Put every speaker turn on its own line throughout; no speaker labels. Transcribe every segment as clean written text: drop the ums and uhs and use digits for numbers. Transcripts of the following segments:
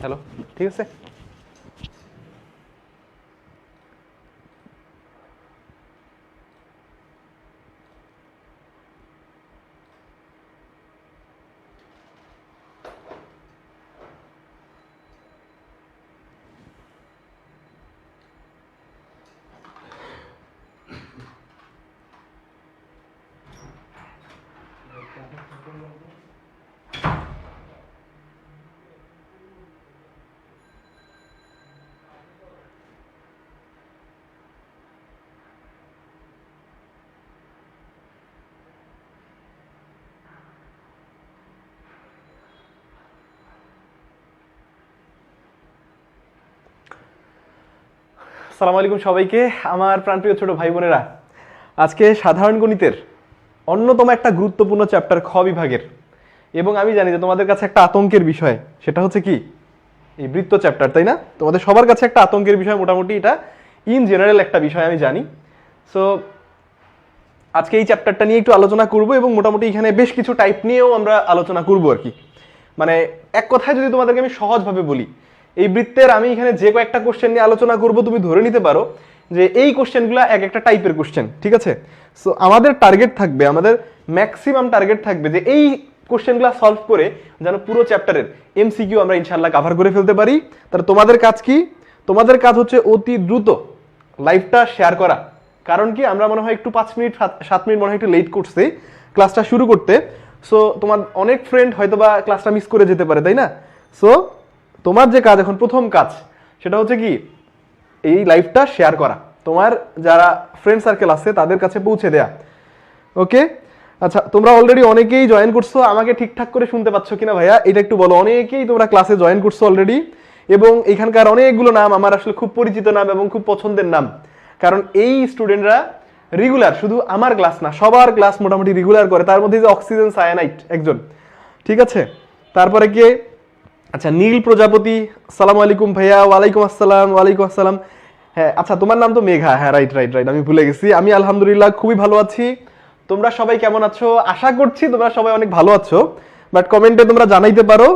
Hello, ঠিক আছে। আসসালামু আলাইকুম সবাইকে, আমার প্রাণপ্রিয় ছোট ভাই বোনেরা। আজকে সাধারণ গণিতের অন্যতম একটা গুরুত্বপূর্ণ চ্যাপ্টার খ বিভাগের, এবং আমি জানি যে তোমাদের কাছে একটা আতঙ্কের বিষয়, সেটা হচ্ছে কি এই বৃত্ত চ্যাপ্টার, তাই না? তোমাদের সবার কাছে একটা আতঙ্কের বিষয়, মোটামুটি এটা ইন জেনারেল একটা বিষয় আমি জানি। সো আজকে এই চ্যাপ্টারটা নিয়ে একটু আলোচনা করব, এবং মোটামুটি এখানে বেশ কিছু টাইপ নিয়েও আমরা আলোচনা করব আর কি। মানে এক কথায় যদি তোমাদেরকে আমি সহজভাবে বলি, এই বৃত্তের আমি এখানে যে কয়েকটা কোশ্চেন নিয়ে আলোচনা করব, তুমি ধরে নিতে পারো যে এই কোশ্চেনগুলো এক একটা টাইপের কোশ্চেন, ঠিক আছে? সো আমাদের টার্গেট থাকবে, আমাদের ম্যাক্সিমাম টার্গেট থাকবে যে এই কোশ্চেনগুলো সলভ করে যেন পুরো চ্যাপ্টারের এমসিকিউ আমরা ইনশাল্লাহ কভার করে ফেলতে পারি। তাহলে তোমাদের কাজ কি? তোমাদের কাজ হচ্ছে অতি দ্রুত লাইভটা শেয়ার করা। কারণ কি, আমরা মনে হয় একটু 5 মিনিট 7 মিনিট মনে হয় একটু লেট করছি ক্লাসটা শুরু করতে। সো তোমার অনেক ফ্রেন্ড হয়তো বা ক্লাসটা মিস করে যেতে পারে, তাই না? সো তোমার যে কাজ, এখন প্রথম কাজ, সেটা হচ্ছে কি এই লাইভটা শেয়ার করা, তোমার যারা ফ্রেন্ড সার্কেল আছে তাদের কাছে পৌঁছে দেয়া। ওকে, আচ্ছা, তোমরা অলরেডি অনেকেই জয়েন করছো, আমাকে ঠিকঠাক করে শুনতে পাচ্ছ কিনা ভাইয়া এটা একটু বলো। অনেকেই তোমরা ক্লাসে জয়েন করছো অলরেডি, এবং এখানকার অনেকগুলো নাম আমার আসলে খুব পরিচিত নাম এবং খুব পছন্দের নাম। কারণ এই স্টুডেন্টরা রেগুলার, শুধু আমার ক্লাস না সবার ক্লাস মোটামুটি রেগুলার করে। তার মধ্যে যে অক্সিজেন সায়ানাইট একজন, ঠিক আছে। তারপরে কে, আচ্ছা নীল প্রজাপতি, সালাম আলাইকুম ভাইয়া। ওয়ালাইকুম আসসালাম। ওয়ালাইকুম আসসালাম। হ্যাঁ আচ্ছা, তোমার নাম তো মেঘা। হ্যাঁ রাইট রাইট রাইট, আমি ভুলে গেছি। আমি আলহামদুলিল্লাহ খুবই ভালো আছি। তোমরা সবাই কেমন আছো? আশা করছি তোমরা সবাই অনেক ভালো আছো, বাট কমেন্টে তোমরা জানাইতে পারো।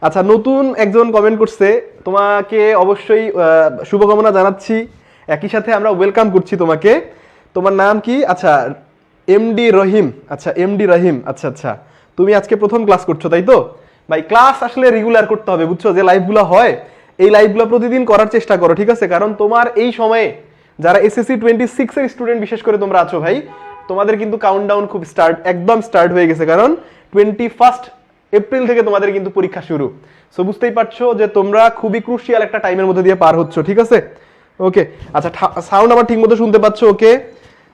আচ্ছা, নতুন একজন কমেন্ট করছে, তোমাকে অবশ্যই শুভকামনা জানাচ্ছি, একই সাথে আমরা ওয়েলকাম করছি তোমাকে। তোমার নাম কি? আচ্ছা এমডি রহিম। আচ্ছা এমডি রহিম, আচ্ছা আচ্ছা, তুমি আজকে প্রথম ক্লাস করছো তাই তো? ভাই ক্লাস আসলে রেগুলার করতে হবে, বুঝছো? যে লাইভগুলো হয় এই লাইভগুলো প্রতিদিন করার চেষ্টা করো, ঠিক আছে? কারণ তোমার এই সময়ে যারা এসএসসি 26 এর স্টুডেন্ট বিশেষ করে তোমরা আছো ভাই, তোমাদের কিন্তু কাউন্টডাউন খুব একদম স্টার্ট হয়ে গেছে। কারণ 21 এপ্রিল থেকে তোমাদের কিন্তু পরীক্ষা শুরু। সো বুঝতেই পারছো যে তোমরা খুবই ক্রুশিয়াল একটা টাইমের মধ্যে দিয়ে পার হচ্ছ, ঠিক আছে? ওকে, আচ্ছা সাউন্ড আমার ঠিক মতো শুনতে পাচ্ছ? ওকে,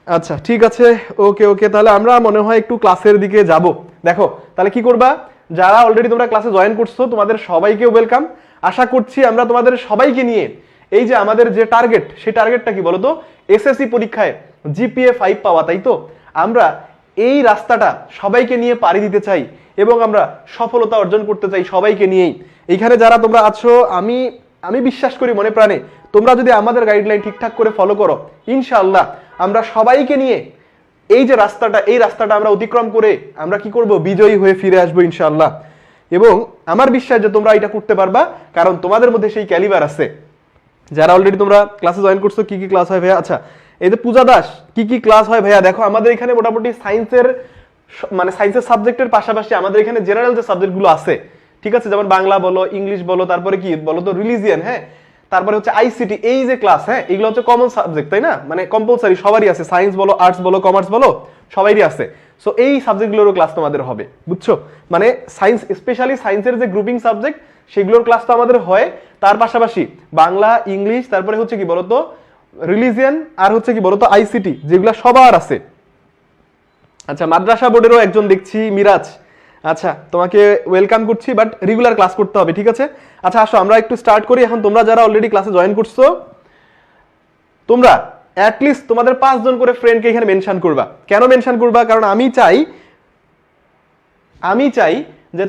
আচ্ছা ঠিক আছে। ওকে ওকে, তাহলে আমরা মনে হয় একটু ক্লাসের দিকে যাব। দেখো তাহলে কি করবা, যারা অলরেডি তোমরা ক্লাসে জয়েন করছো তোমাদের সবাইকে ওয়েলকাম। আশা করছি আমরা তোমাদের সবাইকে নিয়ে এই যে আমাদের যে টার্গেট, সেই টার্গেটটা কি বলতো? এসএসসি পরীক্ষায় জিপিএ 5 পাওয়া, তাই তো? আমরা এই রাস্তাটা সবাইকে নিয়ে পাড়ি দিতে চাই, এবং আমরা সফলতা অর্জন করতে চাই সবাইকে নিয়েই। এইখানে যারা তোমরা আছো, আমি বিশ্বাস করি মনে প্রাণে, তোমরা যদি আমাদের গাইডলাইন ঠিকঠাক করে ফলো করো, ইনশাআল্লাহ আমরা সবাইকে নিয়ে এই যে রাস্তাটা, এই রাস্তাটা আমরা অতিক্রম করে আমরা কি করব? বিজয়ী হয়ে ফিরে আসবো ইনশাআল্লাহ। এবং আমার বিশ্বাস যে তোমরা এটা করতে পারবা, কারণ তোমাদের মধ্যে সেই ক্যালিবার আছে। যারা অলরেডি তোমরা ক্লাসে জয়েন করছো, কি কি ক্লাস হয় ভাইয়া? আচ্ছা এই যে পূজা দাস, কি কি ক্লাস হয় ভাইয়া? দেখো আমাদের এখানে মোটামুটি সায়েন্সের সাবজেক্টের পাশাপাশি আমাদের এখানে জেনারেল যে সাবজেক্টগুলো আছে, ঠিক আছে, যেমন বাংলা বলো, ইংলিশ বলো, তারপরে কি বলো তো রিলিজিয়ান, হ্যাঁ, তারপরে হচ্ছে আইসিটি, এই যে ক্লাস, হ্যাঁ, এগুলো হচ্ছে কমন সাবজেক্ট, তাই না? মানে কম্পালসারি সবারই আছে, সায়েন্স বলো, আর্টস বলো, কমার্স বলো, সবারই আছে। সো এই সাবজেক্টগুলোরও ক্লাস তোমাদের হবে, বুঝছো? মানে সায়েন্স, স্পেশালি সায়েন্সের যে গ্রুপিং সাবজেক্ট, সেগুলোর ক্লাস তো আমাদের হয়। তার পাশাপাশি বাংলা, ইংলিশ, তারপরে হচ্ছে কি বলতো রিলিজিয়ান, আর হচ্ছে কি বলতো আইসিটি, যেগুলো সবার আছে। আচ্ছা মাদ্রাসা বোর্ডেরও একজন দেখছি, মিরাজ। আচ্ছা তোমাকে ওয়েলকাম করছি, বাট রেগুলার ক্লাস করতে হবে, ঠিক আছে? আচ্ছা আসো আমরা একটু স্টার্ট করি। এখন তোমরা যারা অলরেডি ক্লাসে জয়েন করছো, তোমরা অ্যাটলিস্ট তোমাদের 5 জন করে ফ্রেন্ডকে এখানে মেনশন করবা। কেন মেনশন করবা? কারণ আমি চাই যে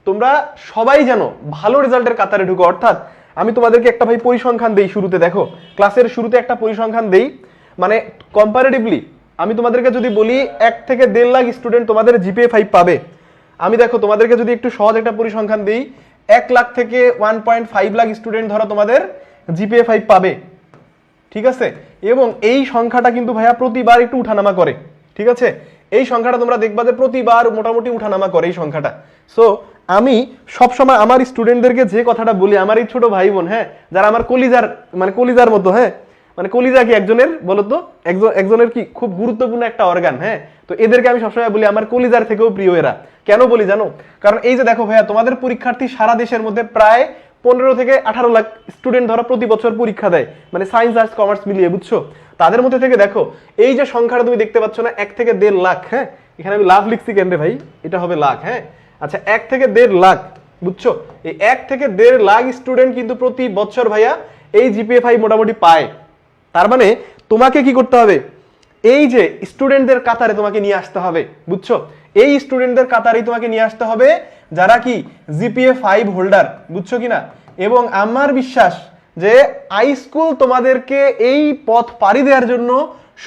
তোমরা সবাই যেন ভালো রেজাল্টের কাতারে ঢুকো। অর্থাৎ আমি তোমাদেরকে একটা ভাই পরিসংখ্যান দেই শুরুতে, দেখো ক্লাসের শুরুতে একটা পরিসংখ্যান দেই। মানে কম্পারেটিভলি আমি তোমাদেরকে যদি বলি 1 থেকে 1.5 লাখ স্টুডেন্ট তোমাদের জিপিএ 5 পাবে, আমি দেখো তোমাদেরকে যদি একটু সহজ একটা পরিসংখ্যান দেই, 1 লাখ থেকে 1.5 লাখ স্টুডেন্ট ধরো তোমাদের জিপিএ 5 পাবে, ঠিক আছে? এবং এই সংখ্যাটা কিন্তু ভাইয়া প্রতিবার একটু উঠানামা করে, ঠিক আছে? এই সংখ্যাটা তোমরা দেখবা যে প্রতিবার মোটামুটি উঠানামা করে এই সংখ্যাটা। সো আমি সবসময় আমার স্টুডেন্টদেরকে যে কথাটা বলি, আমার এই ছোট ভাই বোন, হ্যাঁ, যারা আমার কলিজার মানে কলিজার মতো, হ্যাঁ, মানে কলিজা কি একজনের বলতো, একজনের কি খুব গুরুত্বপূর্ণ একটা অর্গান, হ্যাঁ, তো এদেরকে আমি সবসময় বলি আমার কলিজার থেকেও প্রিয় এরা। কেন বলি জানো? কারণ এই যে দেখো ভাইয়া, তোমাদের পরীক্ষার্থী সারা দেশের মধ্যে প্রায় 15 থেকে 18 লাখ স্টুডেন্ট ধরো প্রতি বছর পরীক্ষা দেয়, মানে সায়েন্স আর্টস কমার্স মিলিয়ে, বুঝছো? তাদের মধ্যে থেকে দেখো এই যে সংখ্যাটা তুমি দেখতে পাচ্ছ না, 1 থেকে 1.5 লাখ, হ্যাঁ, এখানে আমি লাখ লিখছি কেন রে ভাই, এটা হবে লাখ, হ্যাঁ, আচ্ছা 1 থেকে 1.5 লাখ, বুঝছো? এই 1 থেকে 1.5 লাখ স্টুডেন্ট কিন্তু প্রতি বছর ভাইয়া এই জিপিএ 5 মোটামুটি পায়। তার মানে তোমাকে কি করতে হবে, এই যে স্টুডেন্টদের কাতারে তোমাকে নিয়ে আসতে হবে, বুঝছো? এই স্টুডেন্টদের কাতারেই তোমাকে নিয়ে আসতে হবে যারা কি জিপিএ 5 হোল্ডার, বুঝছো কিনা? এবং আমার বিশ্বাস যে আই স্কুল তোমাদেরকে এই পথ পাড়ি দেওয়ার জন্য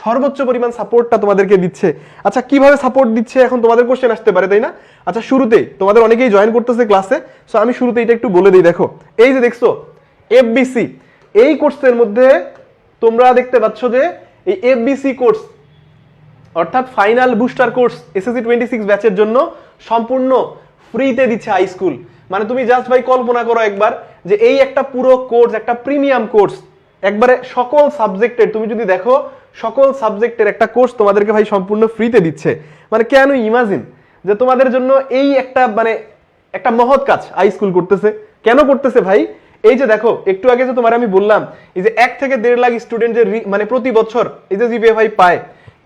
সর্বোচ্চ পরিমাণ সাপোর্টটা তোমাদেরকে দিচ্ছে। আচ্ছা কিভাবে সাপোর্ট দিচ্ছে এখন তোমাদের কোশ্চেন আসতে পারে, তাই না? আচ্ছা শুরুতে তোমাদের অনেকেই জয়েন করতেছে ক্লাসে, সো আমি শুরুতে এটা একটু বলে দিই। দেখো এই যে দেখছো এফবিসি, এই কোর্সের মধ্যে তোমরা দেখতে পাচ্ছ যে এই এফবিসি কোর্স অর্থাৎ ফাইনাল বুস্টার কোর্স এসএসসি 26 ব্যাচের জন্য সম্পূর্ণ ফ্রিতে দিচ্ছে হাই স্কুল। মানে তুমি জাস্ট ভাই কল্পনা করো একবার যে এই একটা পুরো কোর্স, একটা প্রিমিয়াম কোর্স, একবারে সকল সাবজেক্টের, তুমি যদি দেখো সকল সাবজেক্টের একটা কোর্স তোমাদেরকে ভাই সম্পূর্ণ ফ্রিতে দিচ্ছে। মানে কেন ইমাজিন যে তোমাদের জন্য এই একটা মানে একটা মহৎ কাজ হাই স্কুল করতেছে। কেন করতেছে ভাই? এই যে দেখো একটু আগে যে তোমার আমি বললাম এই যে 1 থেকে 1.5 লাখ স্টুডেন্ট যে মানে প্রতি বছর এই যে জিপিএ 5 পায়,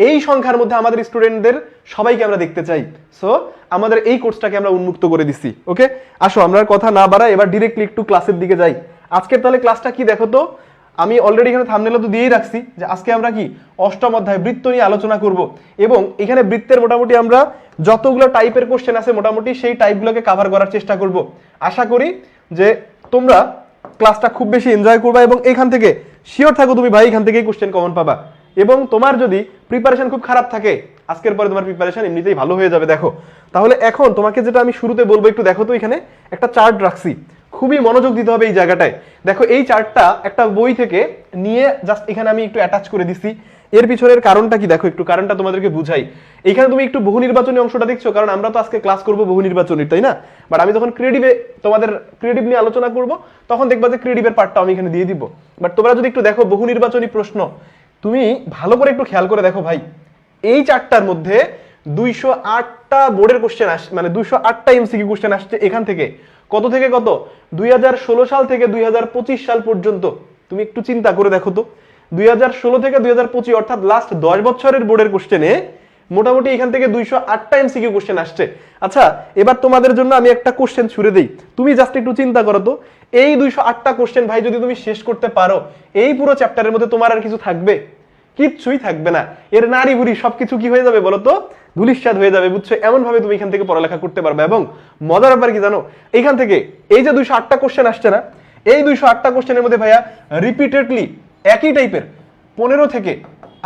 এই সংখ্যার মধ্যে আমাদের স্টুডেন্টদের সবাইকে আমরা দেখতে চাই। সো আমাদের এই কোর্সটাকে আমরা উন্মুক্ত করে দিচ্ছি। ওকে, আসো আমরা কথা না বাড়াই, এবার ডিরেক্টলি একটু ক্লাসের দিকে যাই। আজকের তাহলে ক্লাসটা কি দেখো তো, আমি অলরেডি এখানে থাম্বনেলে তো দিয়েই রাখছি যে আজকে আমরা কি অষ্টম অধ্যায় বৃত্ত নিয়ে আলোচনা করব। এবং এখানে বৃত্তের মোটামুটি আমরা যতগুলো টাইপের কোশ্চেন আছে মোটামুটি সেই টাইপগুলোকে কভার করার চেষ্টা করব। আশা করি যে তোমরা ক্লাসটা খুব বেশি এনজয় করবা এবং এখান থেকে শিওর থাকো তুমি ভাই এখান থেকেই কোশ্চেন কমন পাবা। এবং তোমার যদি প্রিপারেশন খুব খারাপ থাকে আজকের পরে তোমার প্রিপারেশন এমনিতেই ভালো হয়ে যাবে। দেখো তাহলে এখন তোমাকে যেটা আমি শুরুতে বলবো একটু দেখো তো, এখানে একটা চার্ট রাখছি, খুবই মনোযোগ দিতে হবে এই জায়গাটায়। দেখো এই চার্টটা একটা বই থেকে নিয়ে জাস্ট এখানে আমি একটু অ্যাটাচ করে দিছি। এর পিছনের কারণটা কি দেখো, একটু কারণটা তোমাদেরকে বুঝাই। এখানে তুমি একটু বহু নির্বাচনী অংশটা দেখছো, কারণ আমরা তো আজকে ক্লাস করবো বহু নির্বাচনী, তাই না? বাট আমি যখন ক্রিয়েটিভে তোমাদের ক্রিয়েটিভ নিয়ে আলোচনা করব তখন দেখবা যে ক্রিয়েটিভের পার্টটা আমি এখানে দিয়ে দিব। বাট তোমরা যদি একটু দেখো বহু নির্বাচনী প্রশ্ন, তুমি ভালো করে একটু খেয়াল করে দেখো ভাই, এই চারটার মধ্যে 208টা বোর্ডের কোশ্চেন আসছে, মানে 208টা এমসিকিউ কোশ্চেন আসছে এখান থেকে। কত থেকে কত? 2016 সাল থেকে 2025 সাল পর্যন্ত। তুমি একটু চিন্তা করে দেখো তো, 2016 থেকে 2025 অর্থাৎ লাস্ট 10 বছরের বোর্ডের কোশ্চেনে মোটামুটি এখান থেকে 208টা এমসিকিউ কোশ্চেন আসছে। আচ্ছা এবার তোমাদের জন্য আমি একটা কোশ্চেন ছুড়ে দেই, তুমি জাস্ট একটু চিন্তা করো তো, এই 208টা কোশ্চেন ভাই যদি তুমি শেষ করতে পারো, এই পুরো চ্যাপ্টারের মধ্যে তোমার আর কিছু থাকবে? কিচ্ছুই থাকবে না। এর নারী বুড়ি সবকিছু কি হয়ে যাবে বলো তো? ধুলিস্বাদ হয়ে যাবে, বুঝছো? এমন ভাবে তুমি এখান থেকে পড়ালেখা করতে পারবে। এবং মজার ব্যাপার কি জানো, এইখান থেকে এই যে 208টা কোশ্চেন আসছে না, এই 208টা কোশ্চেনের মধ্যে ভাইয়া রিপিটেডলি একই টাইপের 15 থেকে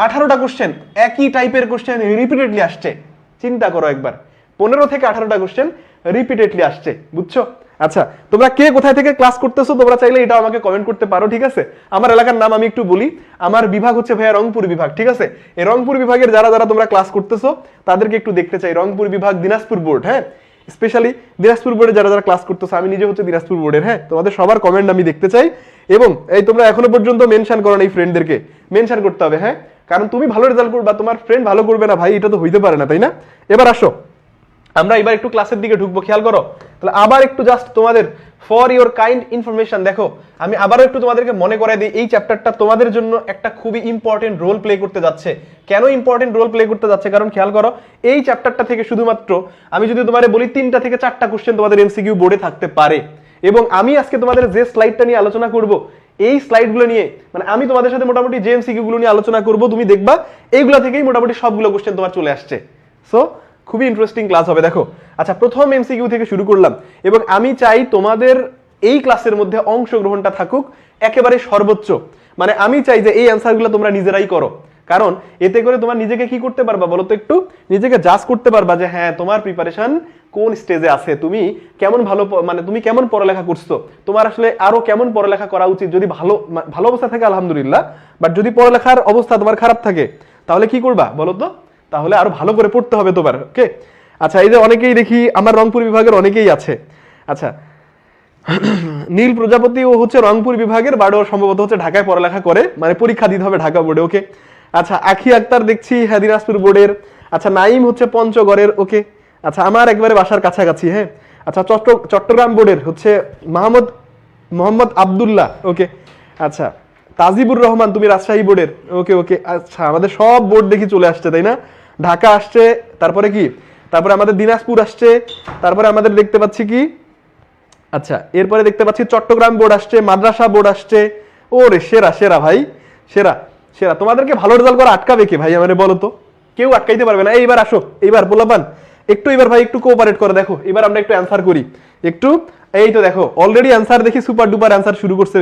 18টা কোশ্চেন, একই টাইপের কোশ্চেন রিপিটেডলি আসছে। চিন্তা করো একবার, 15 থেকে 18টা কোশ্চেন রিপিটেডলি আসছে, বুঝছো? আচ্ছা তোমরা কে কোথায় থেকে ক্লাস করতেছো তোমরা চাইলে এটা আমাকে কমেন্ট করতে পারো, ঠিক আছে? আমার এলাকার নাম আমি একটু বলি, আমার বিভাগ হচ্ছে ভাইয়া রংপুর বিভাগ, ঠিক আছে? এই রংপুর বিভাগের যারা যারা তোমরা ক্লাস করতেছো তাদেরকে একটু দেখতে চাই। রংপুর বিভাগ, দিনাজপুর বোর্ড, হ্যাঁ, স্পেশালি দিনাজপুর বোর্ডে যারা যারা ক্লাস করতেছো, আমি নিজে হচ্ছে দিনাজপুর বোর্ডের, হ্যাঁ, তোমাদের সবার কমেন্ট আমি দেখতে চাই। এবং এই তোমরা এখনো পর্যন্ত মেনশন করো না, এই ফ্রেন্ডদেরকে মেনশন করতে হবে, হ্যাঁ, কারণ তুমি ভালো রেজাল্ট করবা তোমার ফ্রেন্ড ভালো করবে না ভাই, এটা তো হইতে পারে না, তাই না? এবার আসো আমরা এবার একটু ক্লাসের দিকে ঢুকবো, খেয়াল করো। তাহলে আবার একটু জাস্ট তোমাদের ফর ইওর কাইন্ড ইনফরমেশন, দেখো আমি আবারও একটু তোমাদেরকে মনে করাই দিই, এই চ্যাপ্টারটা তোমাদের জন্য একটা খুবই ইম্পর্টেন্ট রোল প্লে করতে যাচ্ছে। কেন ইম্পর্টেন্ট রোল প্লে করতে যাচ্ছে? কারণ খেয়াল করো এই চ্যাপ্টারটা থেকে শুধুমাত্র আমি যদি তোমাদের বলি 3টা থেকে 4টা কোশ্চেন তোমাদের এমসিকিউ বোর্ডে থাকতে পারে। এবং আমি আজকে তোমাদের যে স্লাইডটা নিয়ে আলোচনা করব, এই স্লাইডগুলো নিয়ে মানে আমি তোমাদের সাথে মোটামুটি যে এমসিকিউ গুলো নিয়ে আলোচনা করব, তুমি দেখবা এইগুলা থেকেই মোটামুটি সবগুলো কোশ্চেন তোমার চলে আসছে। সো খুবই ইন্টারেস্টিং ক্লাস হবে। দেখো আচ্ছা প্রথম এমসিকিউ থেকে শুরু করলাম, এবং আমি চাই তোমাদের এই ক্লাসের মধ্যে অংশগ্রহণটা থাকুক একেবারে সর্বোচ্চ। মানে আমি চাই যে এই অ্যান্সারগুলো তোমরা নিজেরাই করো, কারণ এতে করে তোমার নিজেকে কি করতে পারবা বলো তো, একটু নিজেকে জাজ করতে পারবা যে হ্যাঁ তোমার প্রিপারেশন কোন স্টেজে আছে, তুমি কেমন ভালো মানে তুমি কেমন পড়ালেখা করছো, তোমার আসলে আরো কেমন পড়ালেখা করা উচিত। যদি ভালো ভালো অবস্থা থাকে আলহামদুলিল্লাহ, বাট যদি পড়ালেখার অবস্থা তোমার খারাপ থাকে তাহলে কি করবা বলো তো, তাহলে আরো ভালো করে পড়তে হবে তোমার। ওকে, আচ্ছা এই যে অনেকেই দেখি আমার রংপুর বিভাগের অনেকেই আছে। আচ্ছা নীল প্রজাপতি ও হচ্ছে রংপুর বিভাগের, বাট ও সম্ভবত হচ্ছে ঢাকায় পড়ালেখা করে, মানে পরীক্ষা দিতে হবে ঢাকা বোর্ডে। ওকে, আচ্ছা আখি আক্তার দেখছি হ্যাঁ দিনাজপুর বোর্ডের। আচ্ছা নাইম হচ্ছে পঞ্চগড়ের। ওকে, আচ্ছা আমার একবারে বাসার কাছাকাছি। হ্যাঁ, আচ্ছা চট্টগ্রাম বোর্ডের হচ্ছে মোহাম্মদ আব্দুল্লাহ। ওকে, আচ্ছা তাজিবুর রহমান তুমি রাজশাহী বোর্ডের। ওকে ওকে, আচ্ছা আমাদের সব বোর্ড দেখি চলে আসছে তাই না, ঢাকা আসছে, তারপরে কি, তারপরে আমাদের দিনাজপুর আসছে, তারপরে আমাদের দেখতে পাচ্ছি কি, আচ্ছা এরপরে দেখতে পাচ্ছি চট্টগ্রাম বোর্ড আসছে, মাদ্রাসা বোর্ড আসছে। ওরে সেরা সেরা ভাই, সেরা সেরা। তোমাদেরকে ভালো রেজাল্ট করা আটকাবে কি ভাই আমারে বলো তো, কেউ আটকাইতে পারবে না। এইবার আসো, এইবার পোলাপান একটু এবার ভাই একটু কোঅপারেট করে দেখো, এবার আমরা একটু অ্যান্সার করি একটু। এই তো দেখো অলরেডি অ্যান্সার দেখি সুপার ডুপার অ্যান্সার শুরু করছে।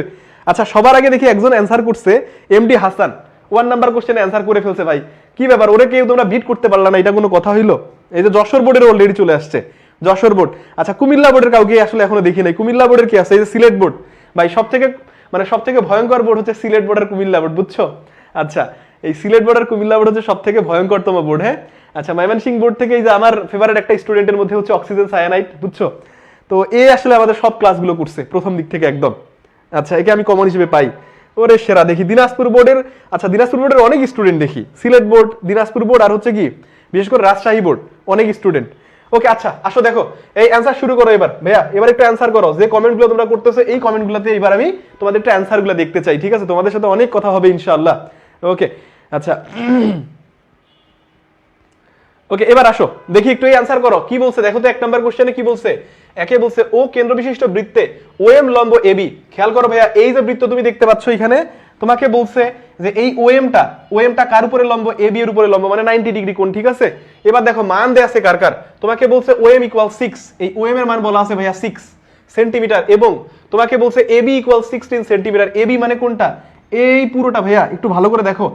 আচ্ছা সবার আগে দেখি একজন অ্যান্সার করছে, এমডি হাসান 1 নাম্বার কোশ্চেনে অ্যান্সার করে ফেলছে ভাই। কি ব্যাপার, ওরে কেউ তোমরা বিট করতে পারলা না, এটা কোনো কথা হইলো? এই যে যশোর বোর্ডের অলরেডি চলে আসছে, যশোর বোর্ড। আচ্ছা কুমিল্লা বোর্ডের কাউকে আসলে এখনো দেখি নাই, কুমিল্লা বোর্ডের কি আছে? এই যে সিলেট বোর্ড ভাই, সব থেকে ভয়ঙ্কর বোর্ড হচ্ছে সিলেট বোর্ড আর কুমিল্লা বোর্ড, বুঝছো? আচ্ছা এই সিলেট বোর্ড আর কুমিল্লা বোর্ড হচ্ছে সব থেকে ভয়ঙ্করতম বোর্ড। হ্যাঁ, আচ্ছা ময়মনসিংহ বোর্ড থেকে এই যে আমার ফেভারিট একটা স্টুডেন্টের মধ্যে হচ্ছে অক্সিজেন সায়ানাইট, বুঝছো? তো এ আসলে আমাদের সব ক্লাসগুলো করছে প্রথম দিক থেকে একদম। আচ্ছা একে আমি কমন হিসেবে পাই। ওরে সেরা। দেখি দিনাজপুর বোর্ডের, আচ্ছা দিনাজপুর বোর্ডের অনেক স্টুডেন্ট দেখি, সিলেট বোর্ড, দিনাজপুর বোর্ড আর হচ্ছে কি বিশেষ করে রাজশাহী বোর্ড, অনেক স্টুডেন্ট। ওকে আচ্ছা আসো দেখো, এই অ্যান্সার শুরু করো এবার ভাইয়া, এবার একটু অ্যান্সার করো। যে কমেন্টগুলো তোমরা করতেছো এই কমেন্টগুলোতে এবার আমি তোমাদের একটু অ্যান্সারগুলো দেখতে চাই, ঠিক আছে? তোমাদের সাথে অনেক কথা হবে ইনশাআল্লাহ। ওকে আচ্ছা ওকে, এবার আসো দেখি একটু এই অ্যান্সার করো। কি বলছে দেখো তো, 1 নাম্বার কোশ্চেনে কি বলছে? একে বলছে ও কেন্দ্র বিশিষ্ট বৃত্তে ওএম লম্ব এবি। খেয়াল করো ভাইয়া, এই যে বৃত্ত তুমি দেখতে পাচ্ছ এখানে, তোমাকে বলছে যে এই ওএমটা কার উপরে লম্ব? এবি এর উপরে লম্ব, মানে 90 ডিগ্রি কোণ, ঠিক আছে? এবার দেখো মান দেয়া আছে কার কার, তোমাকে বলছে ওএম ইকুয়াল 6, এই ওএম এর মান বলা আছে ভাইয়া 6 সেন্টিমিটার, এবং তোমাকে বলছে এবি ইকুয়াল 16 সেন্টিমিটার। এবি মানে কোনটা? এই পুরোটা ভাইয়া, একটু ভালো করে দেখো,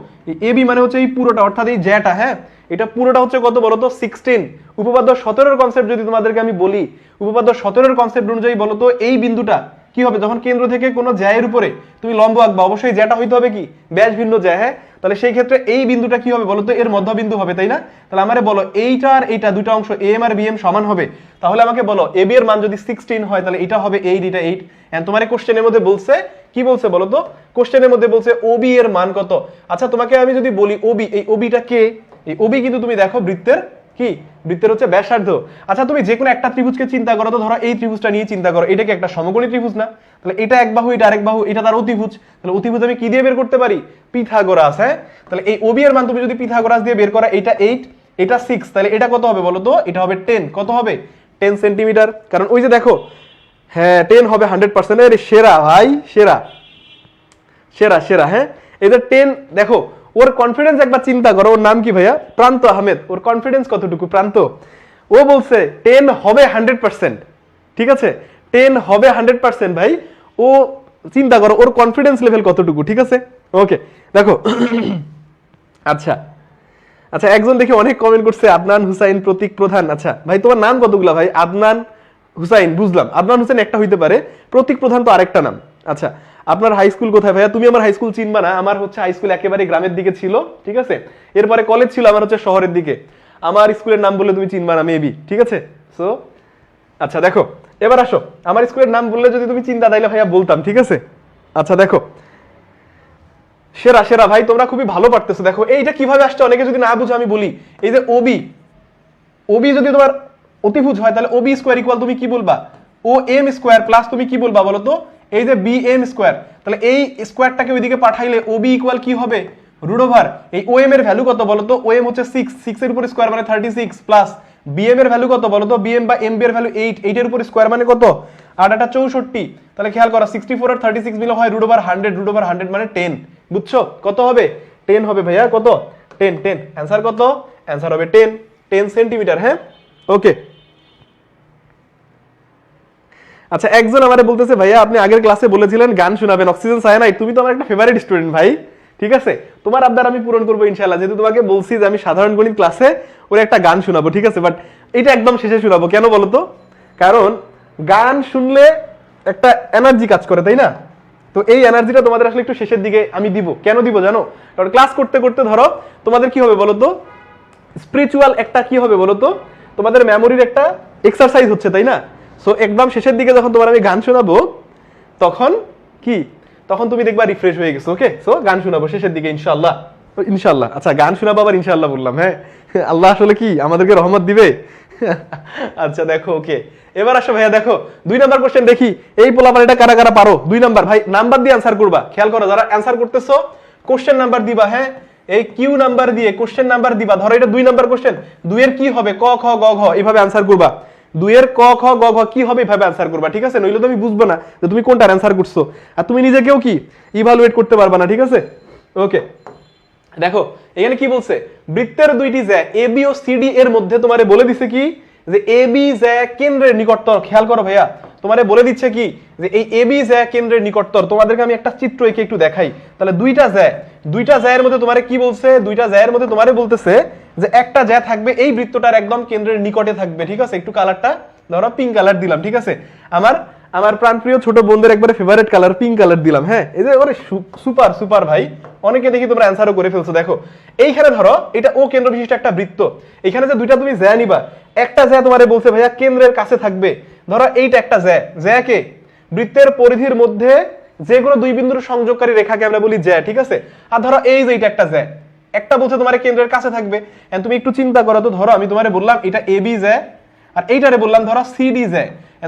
এবি মানে হচ্ছে এই পুরোটা, অর্থাৎ এই জ্যাটা। হ্যাঁ, এটা পুরোটা হচ্ছে কত বলতো? 16। উপপাদ্য 17 এর কনসেপ্ট যদি তোমাদেরকে আমি বলি, উপপাদ্য 17 এর কনসেপ্ট অনুযায়ী বলতো এই বিন্দুটা কি হবে যখন কেন্দ্র থেকে কোনো জ্যায়ের উপরে তুমি লম্ব আঁকবা, অবশ্যই জ্যাটা হইতে হবে কি ব্যাস ভিন্ন জ্যা। হ্যাঁ, তাহলে সেই ক্ষেত্রে এই বিন্দুটা কি হবে বলতো? এর মধ্যবিন্দু হবে, তাই না? তাহলে আমারে বলো এইটা আর এইটা দুটো অংশ এম আর বিএম সমান হবে, তাহলে আমাকে বলো এবি এর মান যদি 16 হয় তাহলে এটা হবে 8, এটা 8। এন্ড তোমার এই কোশ্চেনের মধ্যে বলছে কি বলছে বলতো? কোশ্চেনের মধ্যে বলছে ওবি এর মান কত। আচ্ছা তোমাকে আমি যদি বলি ওবি, এই ওবিটা কে? এই ওবি কিন্তু তুমি দেখো বৃত্তের কি, বৃত্তের হচ্ছে ব্যাসার্ধ। আচ্ছা তুমি যে কোনো একটা ত্রিভুজকে চিন্তা করো তো, ধরো এই ত্রিভুজটা নিয়ে চিন্তা করো, এটা কি একটা সমকোণী ত্রিভুজ না? তাহলে এটা এক বাহু, এটা আরেক বাহু, এটা তার অতিভুজ। তাহলে অতিভুজ আমি কি দিয়ে বের করতে পারি? পিথাগোরাস। হ্যাঁ, তাহলে এই ওবি এর মান তুমি যদি পিথাগোরাস দিয়ে বের করা, এটা 8, এটা 6, তাহলে এটা কত হবে বলো তো? এটা হবে 10। কত হবে? 10 সেন্টিমিটার। কারণ ওই যে দেখো, হ্যাঁ 10 হবে 100%। এর সেরা ভাই, সেরা সেরা সেরা। হ্যাঁ, এই যে 10 দেখো, ওর কনফিডেন্স একবার চিন্তা করো। ওর নাম কি ভাইয়া? প্রান্ত আহমেদ। ওর কনফিডেন্স কতটুকু প্রান্ত? ও বলছে 10 হবে 100%, ঠিক আছে? 10 হবে 100% ভাই। ও চিন্তা করো ওর কনফিডেন্স লেভেল কতটুকু, ঠিক আছে? ওকে দেখো আচ্ছা আচ্ছা একজন দেখি অনেক কমেন্ট করছে, আদনান হুসাইন প্রতীক প্রধান। আচ্ছা ভাই তোমার নাম কতগুলা ভাই? আদনান হুসাইন বুঝলাম, আদনান হুসাইন একটা হইতে পারে, প্রতীক প্রধান তো আরেকটা নাম। আচ্ছা আপনার হাই স্কুল কোথায় ভাইয়া? তুমি আমার হাই স্কুল চিনবা না, আমার হচ্ছে হাই স্কুল একেবারে গ্রামের দিকে ছিল, ঠিক আছে? এরপরে কলেজ ছিল আমার হচ্ছে শহরের দিকে। আমার স্কুলের নাম বললে তুমি চিনবা না মেবি, ঠিক আছে? সো আচ্ছা দেখো এবার আসো, আমার স্কুলের নাম বললে যদি তুমি চিন্তা তাইলে ভাইয়া বলতাম, ঠিক আছে? আচ্ছা দেখো সেরা সেরা ভাই, তোমরা খুবই ভালো পারতেছো। দেখো এইটা কিভাবে আসছে অনেকে যদি না বুঝো আমি বলি, এই যে ওবি, ওবি যদি তোমার অতিভুজ হয় তাহলে ওবি স্কোয়ার ইকুয়াল তুমি কি বলবা? ও এম স্কোয়ার প্লাস তুমি কি বলবা বলো তো? এই যে বি এম স্কোয়ার, তাহলে এই স্কোয়ারটাকে ওইদিকে পাঠাইলে ওবি ইকুয়াল কি হবে? রুট ওভার এই ও এম এর ভ্যালু কত বলো তো? ও এম হচ্ছে 6 এর উপর স্কোয়ার মানে 36 প্লাস বিএম এর ভ্যালু কত বলো তো? বিএম বা এম বি এর ভ্যালু 8 এর উপর স্কোয়ার মানে কত? 8 8 64। তাহলে খেয়াল করো 64 আর 36 মিলে হয় রুট ওভার 100, রুট ওভার 100 মানে 10, বুঝছো? কত হবে? 10 হবে ভাইয়া। কত? 10। অ্যান্সার কত? অ্যান্সার হবে 10 সেন্টিমিটার। হ্যাঁ ওকে আচ্ছা একজন আমারে বলতেছে ভাইয়া আপনি আগের ক্লাসে বলেছিলেন গান শোনাবেন, অক্সিজেন সায়ানাইড। তুমি তো আমার একটা ফেভারিট স্টুডেন্ট ভাই, ঠিক আছে, তোমার আবদার আমি পূরণ করবো ইনশাআল্লাহ, যেহেতু তোমাকে বলছি যে আমি সাধারণ গণিত ক্লাসে ওর একটা গান শোনাবো, ঠিক আছে, বাট এটা একদম শেষে শোনাবো। কেন বলো তো? কারণ গান শুনলে একটা এনার্জি কাজ করে, তাই না? তো এই এনার্জিটা তোমাদের আসলে একটু শেষের দিকে আমি দিব। কেন দিব জানো? কারণ ক্লাস করতে করতে ধরো তোমাদের কি হবে বলো তো, স্পিরিচুয়াল একটা কি হবে বলো তো, তোমাদের মেমোরির একটা এক্সারসাইজ হচ্ছে, তাই না? সো একদম শেষের দিকে যখন তোমার আমি গান শোনাবো তখন কি, তখন তুমি দেখবা রিফ্রেশ হয়ে গেছো। ওকে, সো গান শোনাবো শেষের দিকে ইনশাআল্লাহ। ইনশাআল্লাহ, আচ্ছা গান শোনাবো আবার ইনশাআল্লাহ বললাম, হ্যাঁ আল্লাহ আসলে কি আমাদেরকে রহমত দিবে। আচ্ছা দেখো, ওকে এবার আসো ভাইয়া, দেখো 2 নাম্বার কোশ্চেন দেখি এই পোলাপান এটা কারা কারা পারো। 2 নাম্বার ভাই নাম্বার দিয়ে অ্যানসার করবা, খেয়াল করো যারা অ্যানসার করতেছো কোশ্চেন নাম্বার দিবা, হ্যাঁ এই কিউ নাম্বার দিয়ে কোশ্চেন নাম্বার দিবা। ধরো এটা 2 নাম্বার কোশ্চেন, 2 এর কি হবে ক খ গ ঘ এইভাবে অ্যানসার করবা। 2 এর ক খ গ ঘ কি হবে এইভাবে অ্যানসার করবা, ঠিক আছে? নইলে তো আমি বুঝবো না যে তুমি কোনটার অ্যানসার করছো, আর তুমি নিজেকেও কি ইভালুয়েট করতে পারবা না, ঠিক আছে? ওকে দেখো এখানে কি বলছে, বৃত্তের 2টি জ্যা A B O C D এর মধ্যে তোমারে বলে দিছে কি যে এ বি জ্যা কেন্দ্রের নিকটতর। খেয়াল করো ভাইয়া, তোমারে বলে দিচ্ছে কি যে এই এ বি জ্যা কেন্দ্রের নিকটতর। তোমাদেরকে আমি একটা চিত্র এঁকে একটু দেখাই। তাহলে 2টা জ্যায়ের মধ্যে তোমারে কি বলছে, 2টা জ্যায়ের মধ্যে তোমারে বলতেছে যে একটা জ্যা থাকবে এই বৃত্তটার একদম কেন্দ্রের নিকটে থাকবে, ঠিক আছে? একটু কালারটা ধরো পিঙ্ক কালার দিলাম, ঠিক আছে? আমার প্রাণপ্রিয় ছোট বোনদের একবারে ফেভারিট কালার পিঙ্ক কালার দিলাম, হ্যাঁ এই যে ওরে সুপার সুপার ভাই, অনেকে দেখি তোমরা অ্যানসারও করে ফেলছো। দেখো এইখানে ধরো এটা ও কেন্দ্র বিশিষ্ট একটা বৃত্ত, এখানে যে 2টা তুমি জ্যা নিবা, একটা জ্যা তোমারে বলছে ভাইয়া কেন্দ্রের কাছে থাকবে। ধরো এইটা একটা জ্যাকে বৃত্তের পরিধির মধ্যে যে কোনো 2 বিন্দুর সংযোগকারী রেখাকে আমরা বলি জ্যা, ঠিক আছে? আর ধরো এই যে এটা একটা জ্যা, একটা বলছে তোমার কেন্দ্রের কাছে থাকবে। এন্ড তুমি একটু চিন্তা করো তো, ধরো আমি তোমারে বললাম এটা এ বি জ্যা আর এইটারে বললাম ধরো সি ডি জ্যা।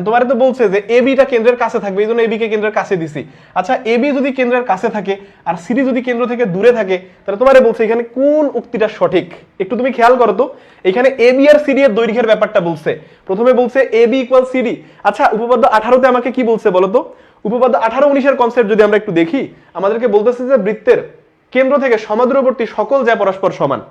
তোমার তো বলছে যে এ বিটা কেন্দ্রের কাছে থাকবে, এই জন্য এবি কে কেন্দ্রের কাছে দিছি। আচ্ছা এবি যদি কেন্দ্রের কাছে থাকে আর সিডি যদি কেন্দ্র থেকে দূরে থাকে, তাহলে তোমারে বলছে এখানে কোন উক্তিটা সঠিক। একটু তুমি খেয়াল করো তো, এখানে এবি আর সিডি এর দৈর্ঘ্যের ব্যাপারটা বলছে। প্রথমে বলছে এবি ইকুয়াল সিডি। আচ্ছা উপপাদ্য 18তে আমাকে কি বলছে বলো তো? উপপাদ্য 18 19 এর কনসেপ্ট যদি আমরা একটু দেখি, আমাদেরকে বলতেছে যে বৃত্তের কেন্দ্র থেকে সমাদূরবর্তী সকল জ্যা পরস্পর সমান।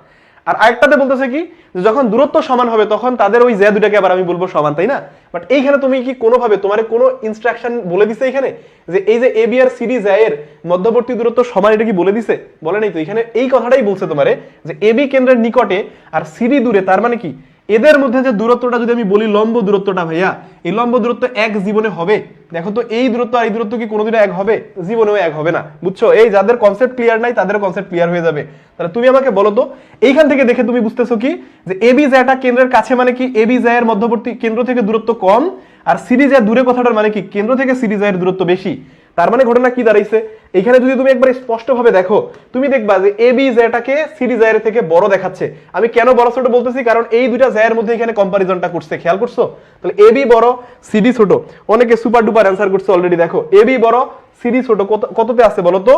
আর আরেকটাতে বলতেছে কি যখন দূরত্ব সমান হবে তখন তাদের ওই জ্যা দুটাকে আবার আমি বলবো সমান, তাই না? বাট এইখানে তুমি কি কোনোভাবে তোমারে কোনো ইনস্ট্রাকশন বলে দিছে এখানে যে এই যে এবি আর সিডি জ্যা এর মধ্যবর্তী দূরত্ব সমান, এটা কি বলে দিছে? বলে নাই তো। এখানে এই কথাটাই বলছে তোমারে যে এবি কেন্দ্রের নিকটে আর সিডি দূরে, তার মানে কি এদের মধ্যে যে দূরত্বটা যদি আমি বলি লম্ব দূরত্বটা ভাইয়া, এই লম্ব দূরত্ব এক জীবনে হবে? দেখো তো এই দূরত্ব আর এই দূরত্ব কি কোনোদিনও এক হবে? জীবনেও এক হবে না, বুঝছো? এই যাদের কনসেপ্ট ক্লিয়ার নাই তাদের কনসেপ্ট ক্লিয়ার হয়ে যাবে। তাহলে তুমি আমাকে বলো তো এইখান থেকে দেখে তুমি বুঝতেছো কি যে এবি জ্যাটা কেন্দ্রের কাছে মানে কি এবি জ্যায়ের মধ্যবর্তী কেন্দ্র থেকে দূরত্ব কম, আর সিডি জ্যা দূরে কথাটার মানে কি কেন্দ্র থেকে সিডি জ্যায়ের দূরত্ব বেশি। তার মানে ঘটনা কি দাঁড়াইছে এখানে যদি তুমি একবার স্পষ্টভাবে দেখো, তুমি দেখবা যে এবি জ্যাটাকে সিডি জ্যায়ের থেকে বড় দেখাচ্ছে। আমি কেন বড় ছোট বলতেছি, কারণ এই 2টা জ্যায়ের মধ্যে এখানে কম্পারিজনটা করছে, খেয়াল করছো? তাহলে এবি বড় সিডি ছোট। অনেকে সুপার ডুপার অ্যানসার করছে অলরেডি। দেখো এবি বড় সিডি ছোট, কততে আছে বলো তো?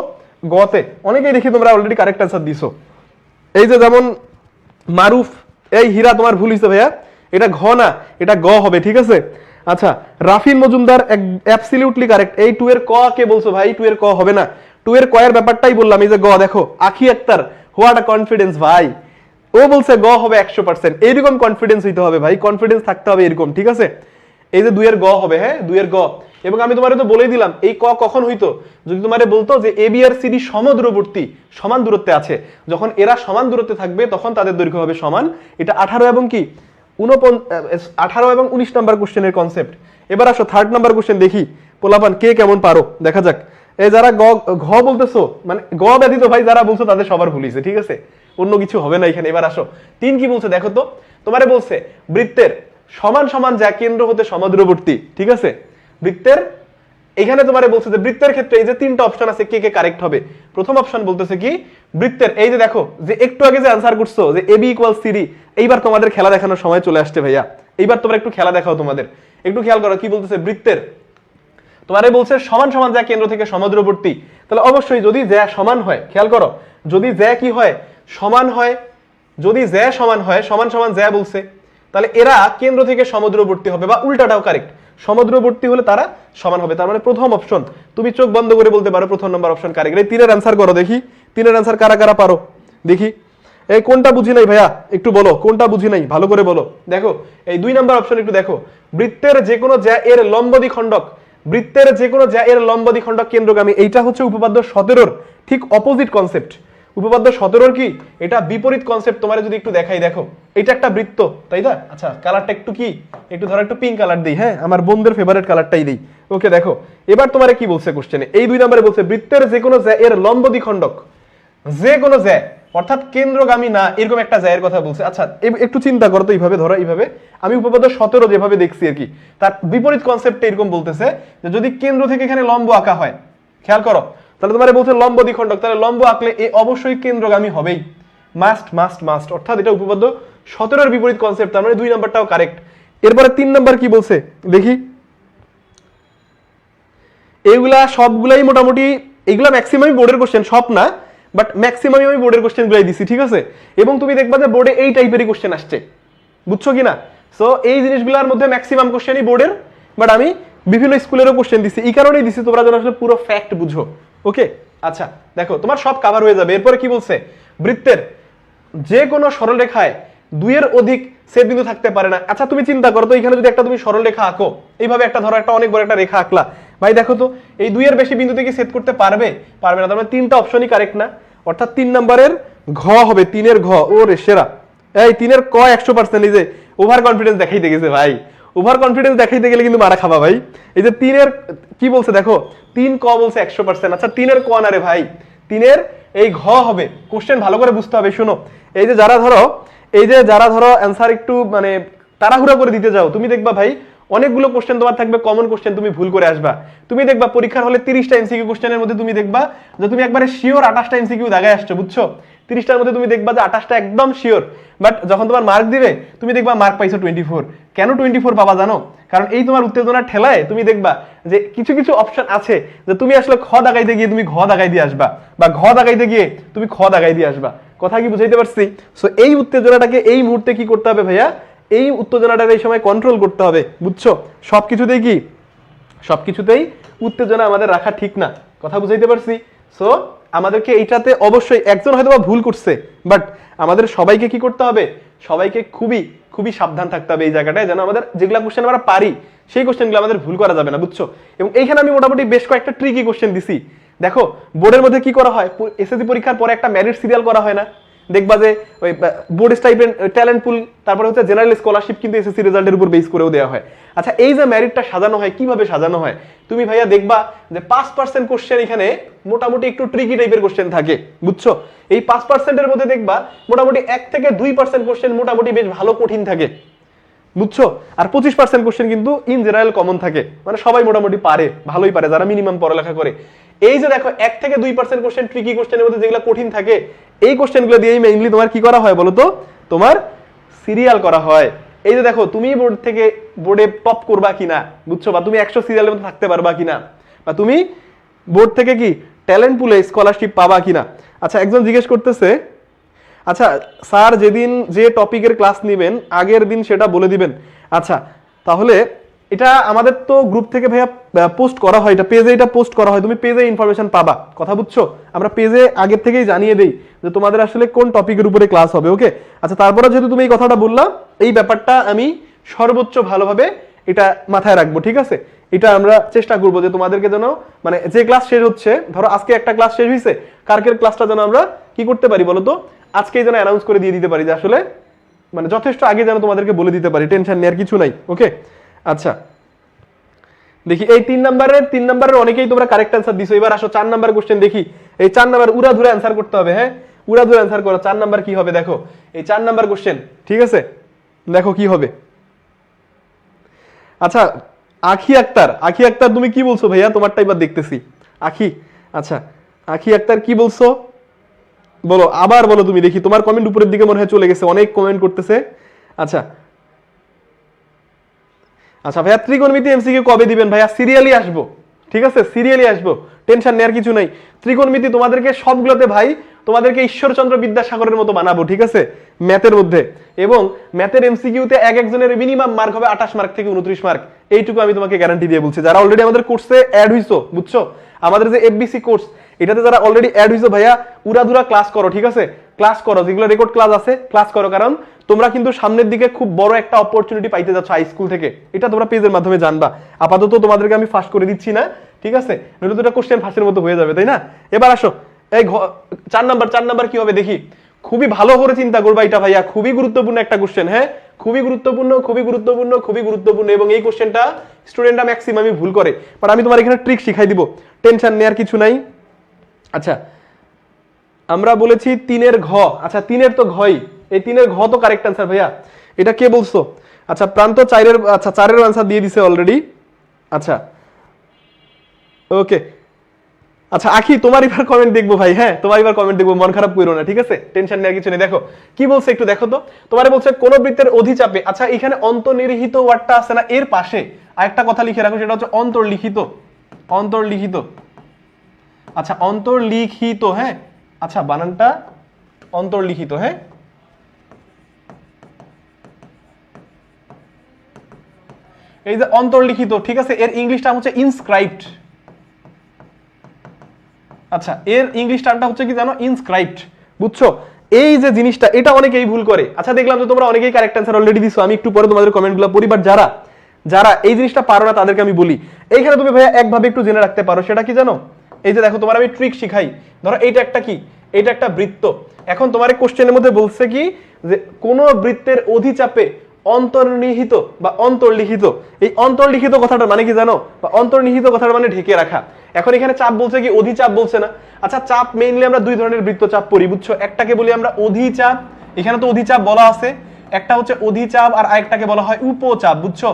গতে। অনেকেই দেখি তোমরা অলরেডি কারেক্ট অ্যানসার দিছো। এই যে যেমন মারুফ, এই হীরা তোমার ভুল হইছে ভাইয়া, এটা ঘ না, এটা গ হবে, ঠিক আছে? আচ্ছা রাফিন মজুমদার অ্যাবসলিউটলি কারেক্ট। এই 2 এর ক কে বলছো ভাই? 2 এর ক হবে না, 2 এর ক এর ব্যাপারটাই বললাম। এই যে গ দেখো, আখি আক্তার, হোয়াট আ কনফিডেন্স ভাই, ও বলছে গ হবে 100%। এইরকম কনফিডেন্স হইতে হবে ভাই, কনফিডেন্স থাকতে হবে এরকম, ঠিক আছে? এই যে 2 এর গ হবে, হ্যাঁ 2 এর গ। এবং আমি তোমারে তো বলেই দিলাম এই ক কখন হইতো, যদি তোমারে বলতো যে এবি আর সিডি সমদূরবর্তী, সমান দূরত্বে আছে, যখন এরা সমান দূরত্বে থাকবে তখন তাদের দৈর্ঘ্য হবে সমান। এটা 18 এবং কি 18 এবং 19 নাম্বার কোশ্চেনের কনসেপ্ট। এবার আসো 3rd নাম্বার কোশ্চেন দেখি পোলাপান কে কেমন পারো, দেখা যাক। এই যারা ঘ বলতেছো মানে গ ব্যতীত ভাই যারা বলছো তাদের সবার ভুল হইছে, ঠিক আছে? অন্য কিছু হবে না এখানে। এবার আসো 3 কি বলছে দেখো তো, তোমারে বলছে বৃত্তের সমান সমান জ্যা কেন্দ্র হতে সমদূরবর্তী, ঠিক আছে? বৃত্তের এখানে তোমারে বলছে যে বৃত্তের ক্ষেত্রে এই যে 3টা অপশন আছে কে কে কারেক্ট হবে। প্রথম অপশন বলতেছে কি বৃত্তের, এই যে দেখো যে একটু আগে যে অ্যানসার করছো যে এবি ইকুয়াল সিডি, এইবার তোমাদের খেলা দেখানোর সময় চলে আসছে ভাইয়া। এইবার তোমরা একটু খেলা দেখাও, তোমাদের একটু খেয়াল করো কি বলতেছে। বৃত্তের তোমারে বলছে সমান সমান জ্যা কেন্দ্র থেকে সমদূরবর্তী, তাহলে অবশ্যই যদি জ্যা সমান হয়, খেয়াল করো যদি জ্যা কি হয় সমান হয়, যদি জ্যা সমান হয়, সমান সমান জ্যা বলছে, তাহলে এরা কেন্দ্র থেকে সমদূরবর্তী হবে, বা উল্টাটাও কারেক্ট, সমদূরবর্তী হলে তারা সমান হবে। তার মানে প্রথম অপশন, তুমি চোখ বন্ধ করে বলতে পারো প্রথম নম্বর অপশন কারেক্ট। এই 3-এর অ্যানসার করো দেখি, 3-এর অ্যানসার কারা কারা পারো দেখি। এই কোনটা বুঝি নাই ভাইয়া একটু বলো, কোনটা বুঝি নাই ভালো করে বলো। দেখো এই 2 নাম্বার অপশন একটু দেখো, বৃত্তের যে কোনো জ্যা এর লম্ব দ্বিখণ্ডক, বৃত্তের যে কোনো জ্যা এর লম্ব দ্বিখণ্ডক কেন্দ্রগামী, এইটা হচ্ছে উপপাদ্য 17-র ঠিক অপোজিট কনসেপ্ট। উপপাদ্য 17 কি এটা বিপরীত কনসেপ্ট। তোমার যদি একটু দেখাই, দেখো এটা একটা বৃত্ত, তাই না? আচ্ছা কালারটা একটু কি, একটু ধরো একটু পিঙ্ক কালার দিই, হ্যাঁ আমার বন্ধুদের ফেভারিট কালারটাই দিই। ওকে দেখো এবার তোমারে কি বলছে কোশ্চেনে, এই 2 নম্বরে বলছে বৃত্তের যে কোনো জ্যা এর লম্ব দ্বিখণ্ডক, যে কোনো জ্যা অর্থাৎ কেন্দ্রগামী না এরকম একটা জ্যায়ের কথা বলছে। আচ্ছা একটু চিন্তা করো তো, এইভাবে ধরো, এইভাবে আমি উপপাদ্য 17 যেভাবে দেখছি আর কি, তার বিপরীত কনসেপ্টে এরকম বলতেছে যে যদি কেন্দ্র থেকে এখানে লম্ব আঁকা হয়, খেয়াল করো, তাহলে তোমার বলছে লম্ব দ্বিখণ্ডক, তাহলে লম্ব আঁকলে এ অবশ্যই কেন্দ্রগামী হবেই, মাস্ট মাস্ট মাস্ট। অর্থাৎ এটা উপপাদ্য 17 বিপরীত কনসেপ্ট, তার মানে 2 নাম্বারটাও কারেক্ট। এরপরে 3 নাম্বার কি বলছে দেখি, এইগুলা সবগুলাই মোটামুটি, এগুলা ম্যাক্সিমামই বোর্ডের কোশ্চেন, সব না বাট ম্যাক্সিমামই আমি বোর্ডের কোশ্চেন গুলাই দিছি, ঠিক আছে? এবং তুমি দেখবা যে বোর্ডে এই টাইপেরই কোশ্চেন আসছে, বুঝছো কিনা? সো এই জিনিসগুলোর মধ্যে ম্যাক্সিমাম কোশ্চেনই বোর্ডের, বাট আমি বিভিন্ন স্কুলেরও কোশ্চেন দিছি, এই কারণেই দিছি তোমরা যেন আসলে পুরো ফ্যাক্ট বুঝো। ওকে আচ্ছা দেখো তোমার সব কভার হয়ে যাবে। এরপরে কি বলছে, বৃত্তের যে কোনো সরলরেখায় 2 এর অধিক ছেদ বিন্দু থাকতে পারে না। আচ্ছা তুমি চিন্তা করো তো, এখানে যদি একটা তুমি সরল রেখা আঁকো, এইভাবে একটা ধরো একটা অনেক বড় একটা রেখা আঁকলা, ভাই দেখো তো এই 2 এর বেশি বিন্দুতে কি ছেদ করতে পারবে? পারবে না। তার মানে 3টা অপশনই কারেক্ট না, অর্থাৎ 3 নম্বরের ঘ হবে, 3 এর ঘ। ও রে সেরা, এই 3 এর ক 100%। এই যে ওভার কনফিডেন্স দেখাইতে গেছে ভাই, ওভার কনফিডেন্স দেখাইতে গেলে কিন্তু মারা খাবা ভাই। এই যে 3 এর কি বলছে দেখো, 3 ক বলছে 100%। আচ্ছা 3 এর ক না রে ভাই, 3 এর এই ঘ হবে। কোশ্চেন ভালো করে বুঝতে হবে, শোনো, এই যে যারা ধরো অ্যান্সার একটু মানে তাড়াহুড়া করে দিতে যাও, তুমি দেখবা ভাই অনেকগুলো কোশ্চেন তোমার থাকবে কমন কোশ্চেন, তুমি ভুল করে আসবা। তুমি দেখবা পরীক্ষার হলে 30টা এমসিকিউ কোশ্চেনের মধ্যে তুমি দেখবা যে তুমি একবারে শিওর 28টা এমসিকিউ দাগায় আসছো, বুঝছো? 30টার মধ্যে তুমি দেখবা যে 28টা একদম শিওর, বাট যখন তোমার মার্ক দিবে তুমি দেখবা মার্ক পাইছো 24। কেন 24 পাবা জানো? কারণ এই তোমার উত্তেজনার ঠেলায় তুমি দেখবা যে কিছু কিছু অপশন আছে যে তুমি আসলে খ দাগাইতে গিয়ে তুমি ঘ দাগাই দিয়ে আসবা, বা ঘ দাগাইতে গিয়ে তুমি খ দাগাই দিয়ে আসবা। কথা কি বুঝাইতে পারছি? সো এই উত্তেজনাটাকে এই মুহূর্তে কি করতে হবে ভাইয়া, এই উত্তেজনাটা এই সময় কন্ট্রোল করতে হবে, বুঝছো? সবকিছুতেই উত্তেজনা আমাদের রাখা ঠিক না। কথা বুঝাইতে পারছি? সো আমাদেরকে এইটাতে অবশ্যই, একজন হয়তো বা ভুল করছে, বাট আমাদের সবাইকে কি করতে হবে, সবাইকে খুবই খুবই সাবধান থাকতে হবে এই জায়গাটায়, যেন আমাদের যেগুলা কোশ্চেন আমরা পারি সেই কোশ্চেনগুলো আমাদের ভুল করা যাবে না, বুঝছো? এবং এইখানে আমি মোটামুটি বেশ কয়েকটা ট্রিকি কোশ্চেন দিছি। দেখো বোর্ডের মধ্যে কি করা হয়, এসএসসি পরীক্ষার পরে একটা মেরিট সিরিয়াল করা হয় না? দেখবা যে ওই বোর্ড স্টাইপেন্ড, ট্যালেন্ট পুল, তারপরে হচ্ছে জেনারেল স্কলারশিপ কিন্তু এসএসসি রেজাল্টের উপর বেস করেও দেওয়া হয়। আচ্ছা এই যে মেরিটটা সাজানো হয়, কিভাবে সাজানো হয়, তুমি ভাইয়া দেখবা যে 5% কোশ্চেন এখানে মোটামুটি একটু ট্রিকি টাইপের কোশ্চেন থাকে, বুঝছো? এই 5%-এর মধ্যে দেখবা মোটামুটি 1 থেকে 2% কোশ্চেন মোটামুটি বেশ ভালো কঠিন থাকে, বুঝছো? আর 25% কোশ্চেন কিন্তু ইন জেনারেল কমন থাকে, মানে সবাই মোটামুটি পারে, ভালোই পারে যারা মিনিমাম পড়ালেখা করে। এই যে দেখো 1 থেকে 2% কোশ্চেন ট্রিকি কোশ্চেনের মধ্যে যেগুলো কঠিন থাকে, এই কোশ্চেনগুলো দিয়েই মেইনলি তোমার কি করা হয় বলো তো, তোমার সিরিয়াল করা হয়। এই যে দেখো তুমি বোর্ডে টপ করবা কিনা, বুঝছো, বা তুমি 100 সিরিয়ালের মধ্যে থাকতে পারবা কিনা, বা তুমি বোর্ড থেকে কি ট্যালেন্ট পুলে স্কলারশিপ পাবা কিনা। আচ্ছা একজন জিজ্ঞেস করতেছে, আচ্ছা স্যার যেদিন যে টপিকের ক্লাস নেবেন আগের দিন সেটা বলে দিবেন। আচ্ছা তাহলে এটা আমাদের তো গ্রুপ থেকে ভাইয়া পোস্ট করা হয়, এটা পেজে এটা পোস্ট করা হয়, তুমি পেজে ইনফরমেশন পাবা, কথা বুঝছো? আমরা পেজে আগের থেকেই জানিয়ে দেই যে তোমাদের আসলে কোন টপিকের উপরে ক্লাস হবে। ওকে আচ্ছা তারপরে যেহেতু তুমি এই কথাটা বললা, এই ব্যাপারটা আমি সর্বোচ্চ ভালোভাবে এটা মাথায় রাখবো, ঠিক আছে? এটা আমরা চেষ্টা করবো যে তোমাদেরকে যেন মানে যে ক্লাস শেষ হচ্ছে, ধরো আজকে একটা ক্লাস শেষ হয়েছে, কালকের ক্লাসটা যেন আমরা কি করতে পারি বলো তো, আজকেই যেন অ্যানাউন্স করে দিয়ে দিতে পারি যে আসলে মানে যথেষ্ট আগে যেন তোমাদেরকে বলে দিতে পারি, টেনশন নেওয়ার কিছু নাই। ওকে আচ্ছা দেখি এই 3 নাম্বারের অনেকেই তোমরা কারেক্ট অ্যান্সার দিছো। এবার আসো 4 নাম্বার কোশ্চেন দেখি। এই 4 নাম্বার উড়াধুরা অ্যান্সার করতে হবে, হ্যাঁ উড়াধুরা অ্যান্সার করো। 4 নাম্বার কি হবে দেখো, এই 4 নাম্বার কোশ্চেন, ঠিক আছে? দেখো কি হবে। আচ্ছা আখি আক্তার তুমি কি বলছো ভাইয়া, তোমারটা এবার দেখতেছি। আচ্ছা আখি আক্তার কি বলছো বলো, আবার বলো তুমি, দেখি তোমার কমেন্ট উপরের দিকে মনে হয় চলে গেছে, অনেক কমেন্ট করতেছে। আচ্ছা ভাইয়া ত্রিকোণমিতি এমসিকিউ কবে দিবেন ভাইয়া? সিরিয়ালি আসবো, ঠিক আছে? সিরিয়ালি আসবো, টেনশন নেওয়ার কিছু নাই। ত্রিকোণমিতি তোমাদেরকে সবগুলোতে ভাই তোমাদেরকে ঈশ্বরচন্দ্র বিদ্যাসাগরের মতো বানাবো, ঠিক আছে? ম্যাথের মধ্যে, এবং ম্যাথের এমসিকিউতে একজনের মিনিমাম মার্ক হবে 28 মার্ক থেকে 29 মার্ক, এইটুকু আমি তোমাকে গ্যারান্টি দিয়ে বলছি। যারা অলরেডি আমাদের কোর্সে অ্যাড হইছো, বুঝছো, আমাদের যে এফবিসি কোর্স, এটাতে যারা অলরেডি অ্যাড হইছো ভাইয়া উড়াধুরা ক্লাস করো, ঠিক আছে? ক্লাস করো, যেগুলো রেকর্ড ক্লাস আছে ক্লাস করো, কারণ তোমরা কিন্তু সামনের দিকে খুব বড় একটা অপরচুনিটি পাইতে যাচ্ছ হাই স্কুল থেকে, এটা তোমরা পেজের মাধ্যমে জানবা। আপাতত তোমাদেরকে আমি ফাঁস করে দিচ্ছি না, ঠিক আছে? নইলে তো এটা কোশ্চেন ফাঁসের মতো হয়ে যাবে, তাই না? এবার আসো এই 4 নাম্বার কি হবে দেখি, খুবই ভালো করে চিন্তা করবা এটা ভাইয়া, খুবই গুরুত্বপূর্ণ একটা কোশ্চেন। হ্যাঁ, খুবই গুরুত্বপূর্ণ, খুবই গুরুত্বপূর্ণ, খুবই গুরুত্বপূর্ণ। এবং এই কোশ্চেনটা স্টুডেন্টরা ম্যাক্সিমামই ভুল করে, বাট আমি তোমার এখানে ট্রিক শিখাই দিব, টেনশন নেওয়ার কিছু নাই। আচ্ছা, আমরা বলেছি 3-এর ঘ, আচ্ছা 3-এর তো ঘই, এই 3-এর ঘ তো কারেক্ট অ্যান্সার ভাইয়া। এটা কে বলছো? আচ্ছা প্রান্ত 4-এর, আচ্ছা 4-এর আনসার দিয়ে দিছে অলরেডি। আচ্ছা ওকে, আচ্ছা আখি তোমার এবার কমেন্ট দেখবো ভাই, হ্যাঁ তোমার এবার কমেন্ট দেখবো, মন খারাপ করো না, ঠিক আছে, টেনশন নেওয়ার কিছু নেই। দেখো কি বলছে একটু দেখো তো, তোমারে বলছে কোন বৃত্তের অধিচাপে, আচ্ছা এখানে অন্তর্নিহিত ওয়ার্ডটা আছে না, এর পাশে আরেকটা কথা লিখে রাখো, সেটা হচ্ছে অন্তর্লিখিত। অন্তর্লিখিত, আচ্ছা অন্তর্লিখিত, হ্যাঁ আচ্ছা বানানটা অন্তর্লিখিত। হ্যাঁ, এই যে অন্তর্লিখিত, ঠিক আছে, এর ইংলিশ টার্ম হচ্ছে ইনস্ক্রাইবড। আচ্ছা এর ইংলিশ টার্মটা হচ্ছে কি জানো, ইনস্ক্রাইবড, বুঝছো? এই যে জিনিসটা, এটা অনেকেই ভুল করে। আচ্ছা দেখলাম যে তোমরা অনেকেই কারেক্ট অ্যান্সার অলরেডি দিছো, আমি একটু পরে তোমাদের কমেন্টগুলো পড়ি, বাট যারা যারা এই জিনিসটা পারো না তাদেরকে আমি বলি, এইখানে তুমি ভাইয়া একভাবে একটু জেনে রাখতে পারো, সেটা কি জানো? এই যে দেখো তোমার আমি ট্রিক শিখাই, ধরো এইটা একটা কি, এইটা একটা বৃত্ত। এখন তোমার এই কোশ্চেনের মধ্যে বলছে কি যে কোন বৃত্তের অধিচাপে অন্তর্নিহিত বা অন্তর্লিখিত, এই অন্তর্লিখিত কথাটার মানে কি জানো, বা অন্তর্নিহিত কথাটার মানে ঢেকে রাখা। এখন এখানে চাপ বলছে কি, অধিচাপ বলছে না। আচ্ছা চাপ মেইনলি আমরা দুই ধরনের বৃত্তচাপ পড়ি, বুঝছো? একটাকে বলি আমরা অধিচাপ, এখানে তো অধিচাপ বলা আছে, একটা হচ্ছে অধিচাপ আর আরেকটাকে বলা হয় উপচাপ, বুঝছো?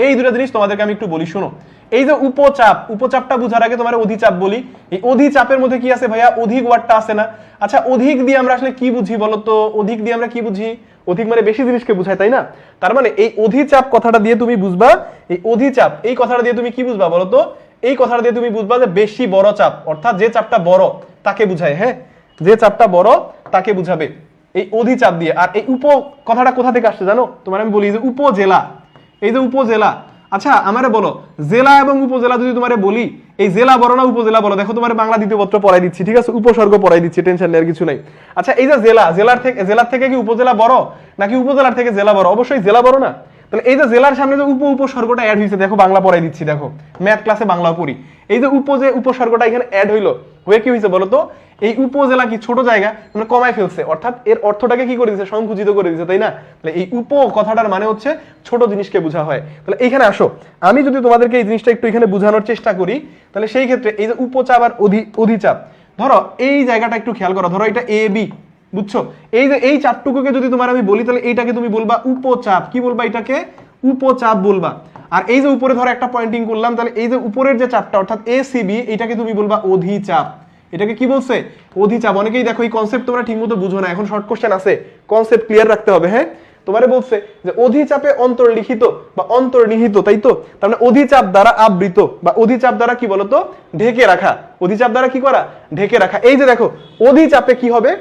এই দুটো জিনিস তোমাদেরকে আমি একটু বলি, শোনো। এই যে উপচাপ, উপচাপটা বুঝার আগে তোমার অধিচাপ বলি। এই অধিচাপের মধ্যে কি আছে ভাইয়া, অধিক ওয়ার্ডটা আছে না। আচ্ছা অধিক দিয়ে আমরা আসলে কি বুঝি বলো তো, অধিক দিয়ে আমরা কি বুঝি? অধিক মানে বেশি জিনিসকে বুঝায়, তাই না? তার মানে এই অধিচাপ কথাটা দিয়ে তুমি বুঝবা, এই অধিচাপ এই কথাটা দিয়ে তুমি কি বুঝবা বলো তো, এই কথাটা দিয়ে তুমি বুঝবা যে বেশি বড় চাপ, অর্থাৎ যে চাপটা বড় তাকে বুঝায়। হ্যাঁ, যে চাপটা বড় তাকে বুঝাবে এই অধিচাপ দিয়ে। আর এই উপ কথাটা কোথা থেকে আসছে জানো? তোমার আমি বলি যে উপজেলা, এই যে উপজেলা। আচ্ছা আমারে বলো, জেলা এবং উপজেলা যদি তোমারে বলি, এই জেলা বড় না উপজেলা বড়? দেখো তোমার বাংলা দ্বিতীয় পত্র পড়াই দিচ্ছি, ঠিক আছে, উপসর্গ পড়াই দিচ্ছি, টেনশন নেওয়ার কিছু নাই। আচ্ছা এই যে জেলা, জেলার থেকে কি উপজেলা বড় নাকি উপজেলার থেকে জেলা বড়? অবশ্যই জেলা বড় না? তাহলে এই যে জেলার সামনে যে উপসর্গটা অ্যাড হয়েছে, দেখো বাংলা পড়াই দিচ্ছি, দেখো ম্যাথ ক্লাসে বাংলা পড়ি, এই যে উপসর্গটা এখানে অ্যাড হইলো, হয়ে কি হয়েছে বলতো, এই উপজেলা কি ছোট জায়গা মানে কমায় ফেলছে, অর্থাৎ এর অর্থটাকে কি করে দিচ্ছে, সংকুচিত করে দিচ্ছে, তাই না? তাহলে এই উপ কথাটার মানে হচ্ছে ছোট জিনিসকে বোঝা হয়। তাহলে এইখানে আসো, আমি যদি তোমাদেরকে এই জিনিসটা একটু এখানে বোঝানোর চেষ্টা করি, তাহলে সেই ক্ষেত্রে এই যে উপচাপ আর অধিচাপ, ধরো এই জায়গাটা একটু খেয়াল করো, ধরো এটা এ বি, বুঝছো? এই যে এই চাপটুকুকে যদি তোমার আমি বলি, তাহলে এইটাকে তুমি বলবা উপচাপ, কি বলবা? এটাকে উপচাপ বলবা। আর এই যে উপরে ধরো একটা পয়েন্টিং করলাম, তাহলে এই যে উপরের যে চাপটা অর্থাৎ এসিবি, এটাকে তুমি বলবা অধিচাপ। এটাকে কি বলছে? অধিচাপ। অনেকেই দেখো এই কনসেপ্ট তোমরা ঠিকমতো বুঝো না, এখন শর্ট কোশ্চেন আছে, কনসেপ্ট ক্লিয়ার রাখতে হবে। হ্যাঁ, তোমারে বলছে যে অধিচাপে অন্তর্লিখিত বা অন্তর্নিহিত, তাই তো? তার মানে অধিচাপ দ্বারা আবৃত বা অধিচাপ দ্বারা কি বলতো, ঢেকে রাখা। অধিচাপ দ্বারা কি করা? ঢেকে রাখা। এই যে দেখো অধিচাপে কি হবে,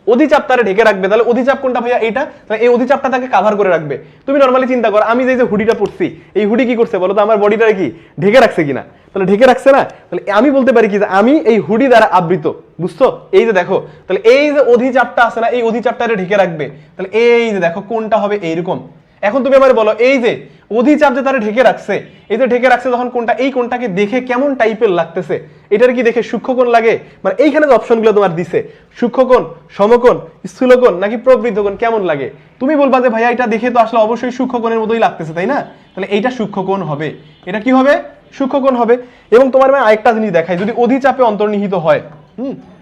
অধিচাপ তারে ঢেকে রাখবে। তাহলে অধিচাপ কোনটা ভাইয়া? এইটা। তাহলে এই অধিচাপটা তাকে কভার করে রাখবে। তুমি নরমালি চিন্তা করো, আমি যে হুডিটা পরছি, এই হুডি কি করছে বলো তো, আমার বডিটা কি ঢেকে রাখছে কিনা? তাহলে ঢেকে রাখছে না? তাহলে আমি বলতে পারি কি যে আমি এই হুডি দ্বারা আবৃত, বুঝছো? এই যে দেখো, তাহলে এই যে অধিচাপটা আছে না, এই অধিচাপটারে ঢেকে রাখবে। তাহলে এই যে দেখো কোনটা হবে এইরকম। এখন তুমি আমার বলো, এই যে অধিচাপ যে তারা ঢেকে রাখছে, এই যে ঢেকে রাখছে যখন কোনটা, এই কোনটাকে দেখে কেমন টাইপের লাগতেছে? এটার কি দেখে সূক্ষ্মকোণ লাগে? মানে এইখানে যে অপশনগুলো তোমার দিছে, সূক্ষ্মকোণ, সমকোণ, স্থূলকোণ নাকি প্রবৃদ্ধকোণ, কেমন লাগে? তুমি বলবা যে ভাইয়া এটা দেখে তো আসলে অবশ্যই সূক্ষ্মকোণের মতোই লাগতেছে, তাই না? তাহলে এইটা সূক্ষ্মকোণ হবে। এটা কি হবে? সূক্ষ্মকোণ হবে। এবং তোমার আমি আরেকটা জিনিস দেখাই, যদি অধিচাপে অন্তর্নিহিত হয়,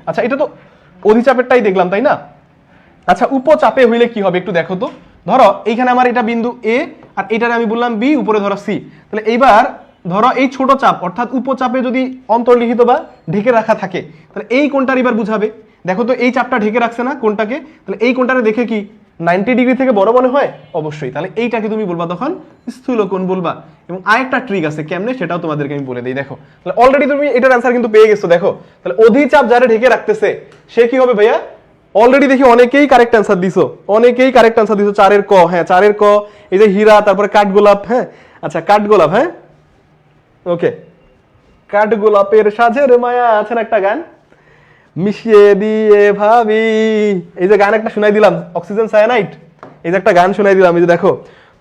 আচ্ছা এটা তো অধিচাপেরটাই দেখলাম, তাই না? আচ্ছা উপচাপে হইলে কি হবে একটু দেখো তো। ধরো এইখানে আমার এটা বিন্দু এ, আর এটারে আমি বললাম বি, উপরে ধরো সি। তাহলে এইবার ধরো এই ছোট চাপ অর্থাৎ উপচাপে যদি অন্তর্লিখিত বা ঢেকে রাখা থাকে, তাহলে এই কোণটার এবার বুঝাবে। দেখো তো এই চাপটা ঢেকে রাখছে না কোণটাকে, তাহলে এই কোণটারে দেখে কি 90 ডিগ্রি থেকে বড় মনে হয়? অবশ্যই। তাহলে এইটাকে তুমি বলবা তখন স্থূলকোণ বলবা। এবং আরেকটা ট্রিক আছে কেমনে, সেটাও তোমাদেরকে আমি বলে দিই। দেখো তাহলে অলরেডি তুমি এটার অ্যান্সার কিন্তু পেয়ে গেছো। দেখো তাহলে অধিচাপ যারা ঢেকে রাখতেছে সে কি হবে ভাইয়া? অলরেডি দেখি অনেকেই কারেক্ট অ্যান্সার দিছো, অনেকেই কারেক্ট অ্যান্সার দিছো। 4-এর ক, হ্যাঁ 4-এর ক, এই যে হীরা, তারপরে কাঠগোলাপ। হ্যাঁ আচ্ছা কাঠগোলাপ, হ্যাঁ ওকে। কাঠগোলাপের সাজের মায়া আছে না একটা গান, মিশিয়ে দিয়ে ভাবি, এই যে গান একটা শোনাই দিলাম, অক্সিজেন সায়ানাইড, এই যে একটা গান শোনাই দিলাম। এই যে দেখো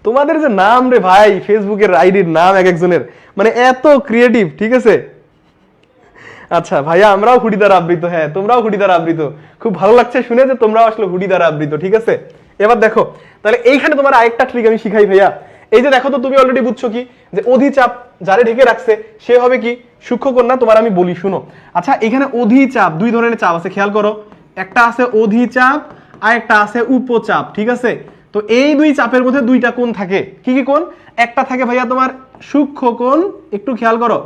তোমাদের যে নাম রে ভাই, ফেসবুকের আইডির নাম এক একজনের মানে এত ক্রিয়েটিভ, ঠিক আছে? আচ্ছা ভাইয়া, আমরাও হুডি দ্বারা আবৃত। হ্যাঁ, তোমরাও হুডি দ্বারা আবৃত। খুব ভালো লাগছে শুনে যে তোমরাও আসলে হুডি দ্বারা আবৃত। ঠিক আছে, এবার দেখো তাহলে এইখানে তোমার আরেকটা ট্রিক আমি শিখাই ভাইয়া। এই যে দেখো তো, তুমি অলরেডি বুঝছো কি যে অধিচাপ যারে ঢেকে রাখছে সে হবে কি সূক্ষ্মকোণ না? তোমার আমি বলি শুনো। আচ্ছা, এখানে অধিচাপ, দুই ধরনের চাপ আছে, খেয়াল করো। একটা আছে অধিচাপ আর একটা আছে উপচাপ। ঠিক আছে, তো এই দুই চাপের মধ্যে দুইটা কোণ থাকে। কি কি কোণ? একটা থাকে ভাইয়া তোমার সূক্ষ্মকোণ, একটু খেয়াল করো,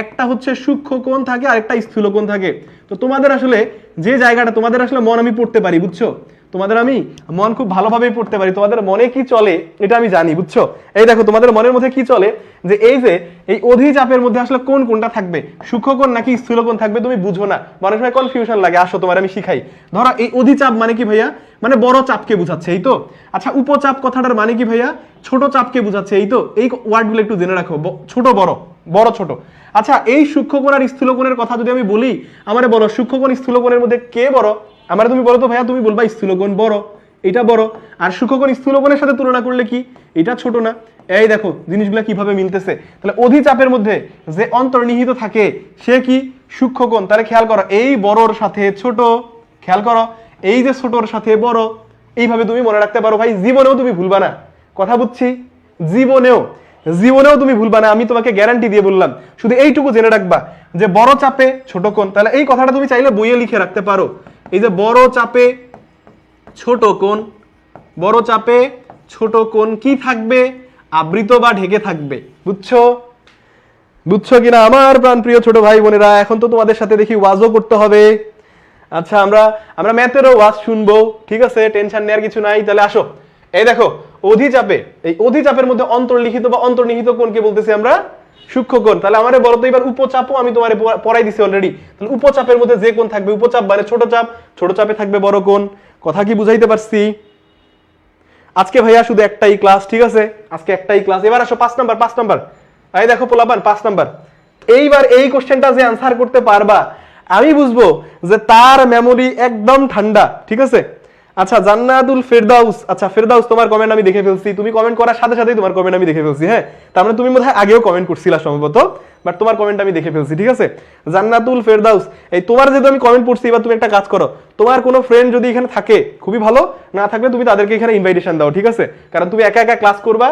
একটা হচ্ছে সূক্ষ্মকোণ থাকে আর একটা স্থূলকোণ থাকে। তো তোমাদের আসলে যে জায়গাটা, তোমাদের আসলে মন আমি পড়তে পারি, বুঝছো? তোমাদের আমি মন খুব ভালোভাবেই পড়তে পারি। তোমাদের মনে কি চলে এটা আমি জানি, বুঝছো? এই দেখো তোমাদের মনের মধ্যে কি চলে, যে এই যে এই অধিচাপের মধ্যে আসলে কোন কোনটা থাকবে, সূক্ষ্মকোণ নাকি স্থূলকোণ থাকবে, তুমি বুঝো না, অনেক সময় কনফিউশন লাগে। আসো তোমার আমি শিখাই। ধরো এই অধিচাপ মানে কি ভাইয়া? মানে বড় চাপকে বোঝাচ্ছে, এই তো। আচ্ছা, উপচাপ কথাটার মানে কি ভাইয়া? ছোট চাপকে বোঝাচ্ছে, এই তো। এই ওয়ার্ডগুলো একটু জেনে রাখো, ছোট বড়, বড় ছোট। আচ্ছা, এই সূক্ষ্মকোণ আর স্থূলকোণের কথা যদি আমি বলি, আমারে বলো সূক্ষ্মকোণ স্থূলকোণের মধ্যে কে বড়? আমারে তুমি বলো তো ভাইয়া, তুমি বলবা স্থূলকোণ বড়, এটা বড়। আর সূক্ষ্মকোণ স্থূলকোণের সাথে তুলনা করলে কি এটা ছোট না? এই দেখো জিনিসগুলো কিভাবে মিলতেছে। তাহলে অধিচাপের মধ্যে যে অন্তর্নিহিত থাকে সে কি সূক্ষ্মকোণ। তাহলে খেয়াল করো, এই বড়র সাথে ছোট, খেয়াল করো, এই যে ছোটর সাথে বড়, এইভাবে তুমি মনে রাখতে পারো ভাই। জীবনেও তুমি ভুলবা না, কথা বুঝছি? জীবনেও জীবনেও তুমি ভুলবা না, আমি তোমাকে গ্যারান্টি দিয়ে বললাম। শুধু এইটুকু জেনে রাখবা যে বড় চাপে ছোট কোণ। তাহলে এই কথাটা তুমি চাইলে বইয়ে লিখে রাখতে পারো। এই যে বড় চাপে ছোট কোণ, বড় চাপে ছোট কোণ কি থাকবে? আবৃত বা ঢেকে থাকবে। বুঝছো? বুঝছো কিনা আমার প্রাণপ্রিয় ছোট ভাই বোনেরা? এখন তো তোমাদের সাথে দেখি ওয়াজও করতে হবে। আচ্ছা, আমরা ম্যাথেরও ওয়াজ শুনবো। ঠিক আছে, টেনশন নেওয়ার কিছু নাই। তাহলে আসো, এই দেখো অধিচাপে, এই অধিচাপের মধ্যে অন্তর্লিখিত বা অন্তর্নিহিত কোণকে বলতেছি আমরা সূক্ষ্মকোণ। তাহলে আমারে বলো তো এবার উপচাপও আমি তোমারে পড়াই দিছি অলরেডি। তাহলে উপচাপের মধ্যে যে কোণ থাকবে, উপচাপ মানে ছোট চাপ, ছোট চাপে থাকবে বড় কোণ। কথা কি বুঝাইতে পারছি? আজকে ভাইয়া শুধু একটাই ক্লাস, ঠিক আছে? আজকে একটাই ক্লাস। এবার আসো 5 নাম্বার, 5 নাম্বার। এই দেখো পোলাপান, 5 নাম্বার। এইবার এই কোশ্চেনটা যে আনসার করতে পারবা, আমি বুঝবো যে তার মেমোরি একদম ঠান্ডা। ঠিক আছে? আচ্ছা, জান্নাতুল ফেরদাউস, আচ্ছা ফেরদাউস তোমার কমেন্ট আমি দেখে ফেলছি। তুমি কমেন্ট করার সাথে সাথেই তোমার কমেন্ট আমি দেখে ফেলছি। হ্যাঁ, তার মানে তুমি বোধহয় আগেও কমেন্ট করছিলা সম্ভবত, বাট তোমার কমেন্ট আমি দেখে ফেলছি। ঠিক আছে, জান্নাতুল ফেরদাউস, এই তোমার যেহেতু আমি কমেন্ট পড়ছি, এবার তুমি একটা কাজ করো, তোমার কোনো ফ্রেন্ড যদি এখানে থাকে খুবই ভালো, না থাকলে তুমি তাদেরকে এখানে ইনভাইটেশন দাও। ঠিক আছে, কারণ তুমি একা একা ক্লাস করবা,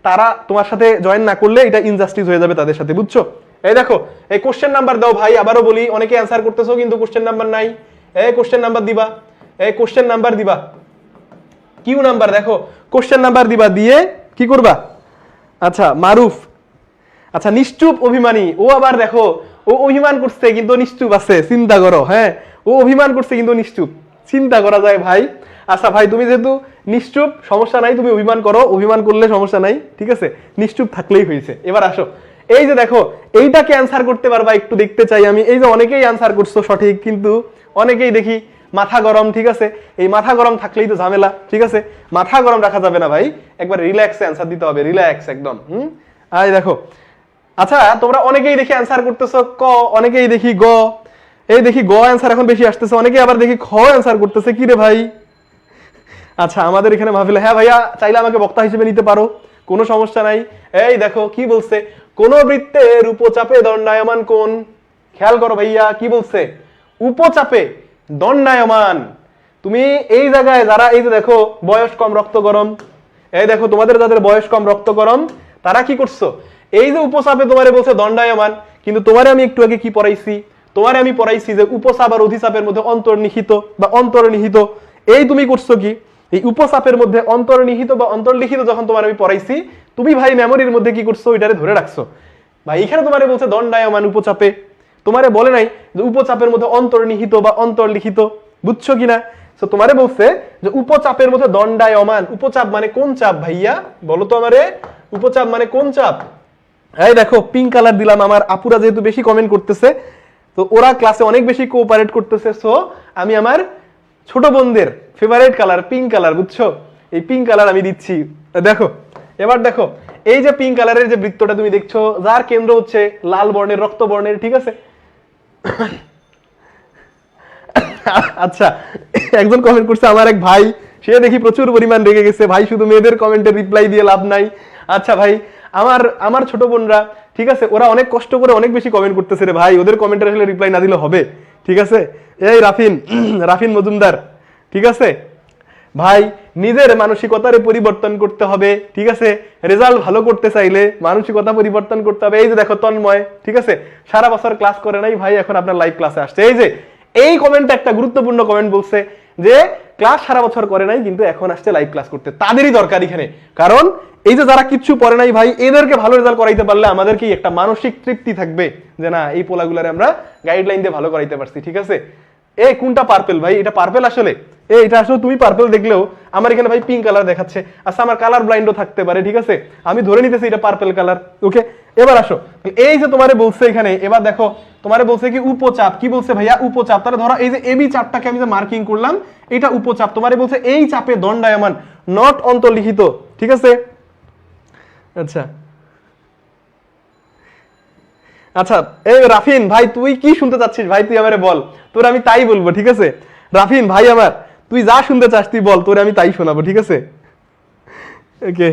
তারা তোমার সাথে জয়েন না করলে এটা ইনজাস্টিস হয়ে যাবে তাদের সাথে, বুঝছো? এই দেখো, এই কোশ্চেন নাম্বার দাও ভাই। আবারও বলি, অনেকে অ্যান্সার করতেছো কিন্তু কোশ্চেন নাম্বার নাই। এই কোশ্চেন নাম্বার দিবা, এই কোশ্চেন নাম্বার দিবা, কিউ নাম্বার দেখো, কোশ্চেন নাম্বার দিবা, দিয়ে কি করবা? আচ্ছা মারুফ, আচ্ছা নিশ্চুপ অভিমানী, ও আবার দেখো ও অভিমান করছে কিন্তু নিশ্চুপ আছে, চিন্তা করো। হ্যাঁ, ও অভিমান করছে কিন্তু নিশ্চুপ, চিন্তা করা যায় ভাই। আচ্ছা ভাই, তুমি যেহেতু নিশ্চুপ, সমস্যা নাই, তুমি অভিমান করো, অভিমান করলে সমস্যা নাই। ঠিক আছে, নিশ্চুপ থাকলেই হয়েছে। এবার আসো, এই যে দেখো এইটাকে অ্যান্সার করতে পারবা, একটু দেখতে চাই আমি। এই যে অনেকেই অ্যান্সার করছো সঠিক, কিন্তু অনেকেই দেখি মাথা গরম। ঠিক আছে, এই মাথা গরম থাকলেই তো ঝামেলা। ঠিক আছে, মাথা গরম রাখা যাবে না ভাই, একবার রিল্যাক্সে অ্যান্সার দিতে হবে, রিল্যাক্স একদম। এই দেখো, আচ্ছা তোমরা অনেকেই দেখি অ্যান্সার করতেছো ক, অনেকেই দেখি গ, এই দেখি গ অ্যান্সার এখন বেশি আসতেছে, অনেকে আবার দেখি খ অ্যান্সার করতেছে। কি রে ভাই? আচ্ছা, আমাদের এখানে মাহফিলে, হ্যাঁ ভাইয়া চাইলে আমাকে বক্তা হিসেবে নিতে পারো, কোনো সমস্যা নাই। এই দেখো কি বলছে, কোন বৃত্তের উপচাপে দণ্ডায়মান কোণ। খেয়াল করো ভাইয়া কি বলছে, উপচাপে দণ্ডায়মান। তুমি এই জায়গায় যারা, এই যে দেখো বয়স কম রক্ত গরম, এই দেখো তোমাদের যাদের বয়স কম রক্ত গরম, তারা কি করছো, এই যে উপচাপে তোমারে বলছে দণ্ডায়মান, কিন্তু তোমারে আমি একটু আগে কি পড়াইছি, তোমারে আমি পড়াইছি যে উপচাপ আর অধিচাপের মধ্যে অন্তর্নিহিত বা অন্তর্নিহিত। এই তুমি করছো কি, এই উপচাপের মধ্যে অন্তর্নিহিত বা অন্তর্লিখিত যখন তোমার আমি পড়াইছি, তুমি ভাই মেমোরির মধ্যে কি করছো, ওইটারে ধরে রাখছো ভাই। এখানে তোমারে বলছে দণ্ডায়মান উপচাপে, তোমারে বলে নাই যে উপচাপের মধ্যে অন্তর্নিহিত বা অন্তর্লিখিত, বুঝছো কিনা? তো তোমারে বলছে যে উপচাপের মধ্যে দণ্ডায়মান। উপচাপ মানে কোন চাপ ভাইয়া, বলো তো আমারে, উপচাপ মানে কোন চাপ? এই দেখো পিঙ্ক কালার দিলাম, আমার আপুরা যেহেতু বেশি কমেন্ট করতেছে, তো ওরা ক্লাসে অনেক বেশি কোঅপারেট করতেছে, সো আমি আমার ছোট বোনদের ফেভারিট কালার পিঙ্ক কালার, বুঝছো, এই পিঙ্ক কালার আমি দিচ্ছি। দেখো এবার দেখো, এই যে পিঙ্ক কালারের যে বৃত্তটা তুমি দেখছো, যার কেন্দ্র হচ্ছে লাল বর্ণের, রক্ত বর্ণের। ঠিক আছে, আচ্ছা একজন কমেন্ট করছে আমার এক ভাই, সে দেখি প্রচুর পরিমাণ রেগে গেছে। ভাই শুধু মেয়েদের কমেন্টে রিপ্লাই দিয়ে লাভ নাই। আচ্ছা ভাই, আমার আমার ছোট বোনরা, ঠিক আছে, ওরা অনেক কষ্ট করে অনেক বেশি কমেন্ট করতেছে রে ভাই, ওদের কমেন্টের আসলে রিপ্লাই না দিলে হবে? ঠিক আছে, এই রাফিন রাফিন মজুমদার, ঠিক আছে ভাই, নিজের মানসিকতার পরিবর্তন করতে হবে, ঠিক আছে, রেজাল্ট ভালো করতে চাইলে মানসিকতা পরিবর্তন করতে হবে। এই যে দেখো তন্ময়, ঠিক আছে, সারা বছর ক্লাস করে নাই ভাই, এখন আপনার লাইভ ক্লাসে আসছে। এই যে এই কমেন্টটা একটা গুরুত্বপূর্ণ কমেন্ট বলছে যে ক্লাস সারা বছর করে নাই কিন্তু এখন আসছে লাইভ ক্লাস করতে, তাদেরই দরকার এখানে। কারণ এই যে যারা কিচ্ছু পড়ে নাই ভাই, এদেরকে ভালো রেজাল্ট করাইতে পারলে আমাদের কি একটা মানসিক তৃপ্তি থাকবে যে না এই পোলাগুলারে আমরা গাইডলাইন দিয়ে ভালো করাইতে পারছি, ঠিক আছে। এই কোনটা পার্পল ভাই? এটা পার্পল আসলে? এটা আসলে তুমি পার্পল দেখলেও আমার এখানে ভাই পিঙ্ক কালার দেখাচ্ছে। আচ্ছা আমার কালার ব্লাইন্ডও থাকতে পারে, ঠিক আছে, আমি ধরে নিতেছি এটা পার্পল কালার। ওকে, এবার আসো, এই যে তোমারে বলছে এখানে, এবার দেখো তোমারে বলছে কি উপচাপ, কি বলছে ভাইয়া উপচাপ। তাহলে ধরো এই যে এবি চাপটাকে আমি যে মার্কিং করলাম এটা উপচাপ, তোমারে বলছে এই চাপে দণ্ডায়মান, নট অন্তর্লিখিত, ঠিক আছে। আচ্ছা আচ্ছা, এই রাফিন ভাই তুই কি শুনতে চাচ্ছিস ভাই, তুই আমারে বল, তোর আমি তাই বলবো, ঠিক আছে। রাফিন ভাই আমার, তুই যা শুনতে চাস তুই বল, তোরে আমি তাই শোনাবো, ঠিক আছে। ওকে,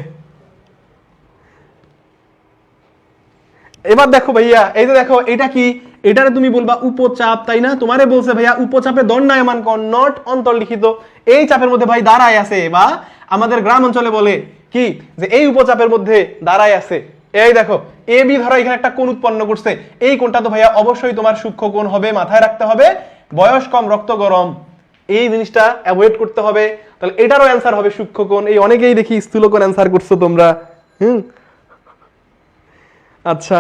এবার দেখো ভাইয়া, এই যে দেখো এটা কি, এটারে তুমি বলবা উপচাপ, তাই না? তোমারে বলছে ভাইয়া উপচাপে দণ্ডায়মান কোণ, নট অন্তর্লিখিত। এই চাপের মধ্যে ভাই দাঁড়ায় আছে, বা আমাদের গ্রাম অঞ্চলে বলে কি যে এই উপচাপের মধ্যে দাঁড়ায় আছে। এই দেখো এ বি ধরো এখানে একটা কোণ উৎপন্ন করছে, এই কোণটা তো ভাইয়া অবশ্যই তোমার সূক্ষ্ম কোণ হবে, মাথায় রাখতে হবে। বয়স কম রক্ত গরম, এই জিনিসটা অ্যাভয়েড করতে হবে। তাহলে এটারও অ্যান্সার হবে সূক্ষ্ম কোণ। এই অনেকেই দেখি স্থূল কোণ অ্যান্সার করছো তোমরা। আচ্ছা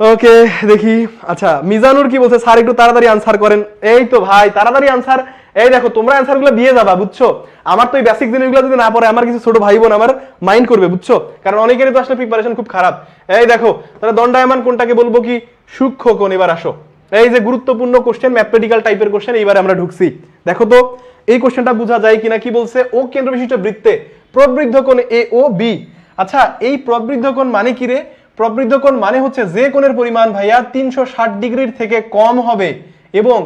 ওকে, দেখি। আচ্ছা মিজানুর কি বলছে, স্যার একটু তাড়াতাড়ি আনসার করেন। এই তো ভাই তাড়াতাড়ি আনসার, এই দেখো তোমরা অ্যান্সারগুলো দিয়ে যাবা, বুঝছো। আমার তো এই বেসিক জিনিসগুলো যদি না পড়ে আমার কিছু ছোট ভাই বোন আমার মাইন্ড করবে, বুঝছো, কারণ অনেকেরই তো আসলে প্রিপারেশন খুব খারাপ। এই দেখো তাহলে দণ্ডায়মান কোণটাকে বলবো কি সূক্ষ্ম কোণ। এবার আসো, এই যে গুরুত্বপূর্ণ কোশ্চেন, ম্যাথমেটিক্যাল টাইপের কোশ্চেন, এইবারে আমরা ঢুকছি। দেখো তো এই কোশ্চেনটা বোঝা যায় কিনা। কি বলছে, ও কেন্দ্র বিশিষ্ট বৃত্তে প্রবৃদ্ধ কোণ এ ও বি। আচ্ছা এই প্রবৃদ্ধ কোণ মানে কি রে? প্রবৃদ্ধ কোণ মানে হচ্ছে যে কোণের পরিমাণ ভাইয়া 360 ডিগ্রির থেকে কম হবে এবং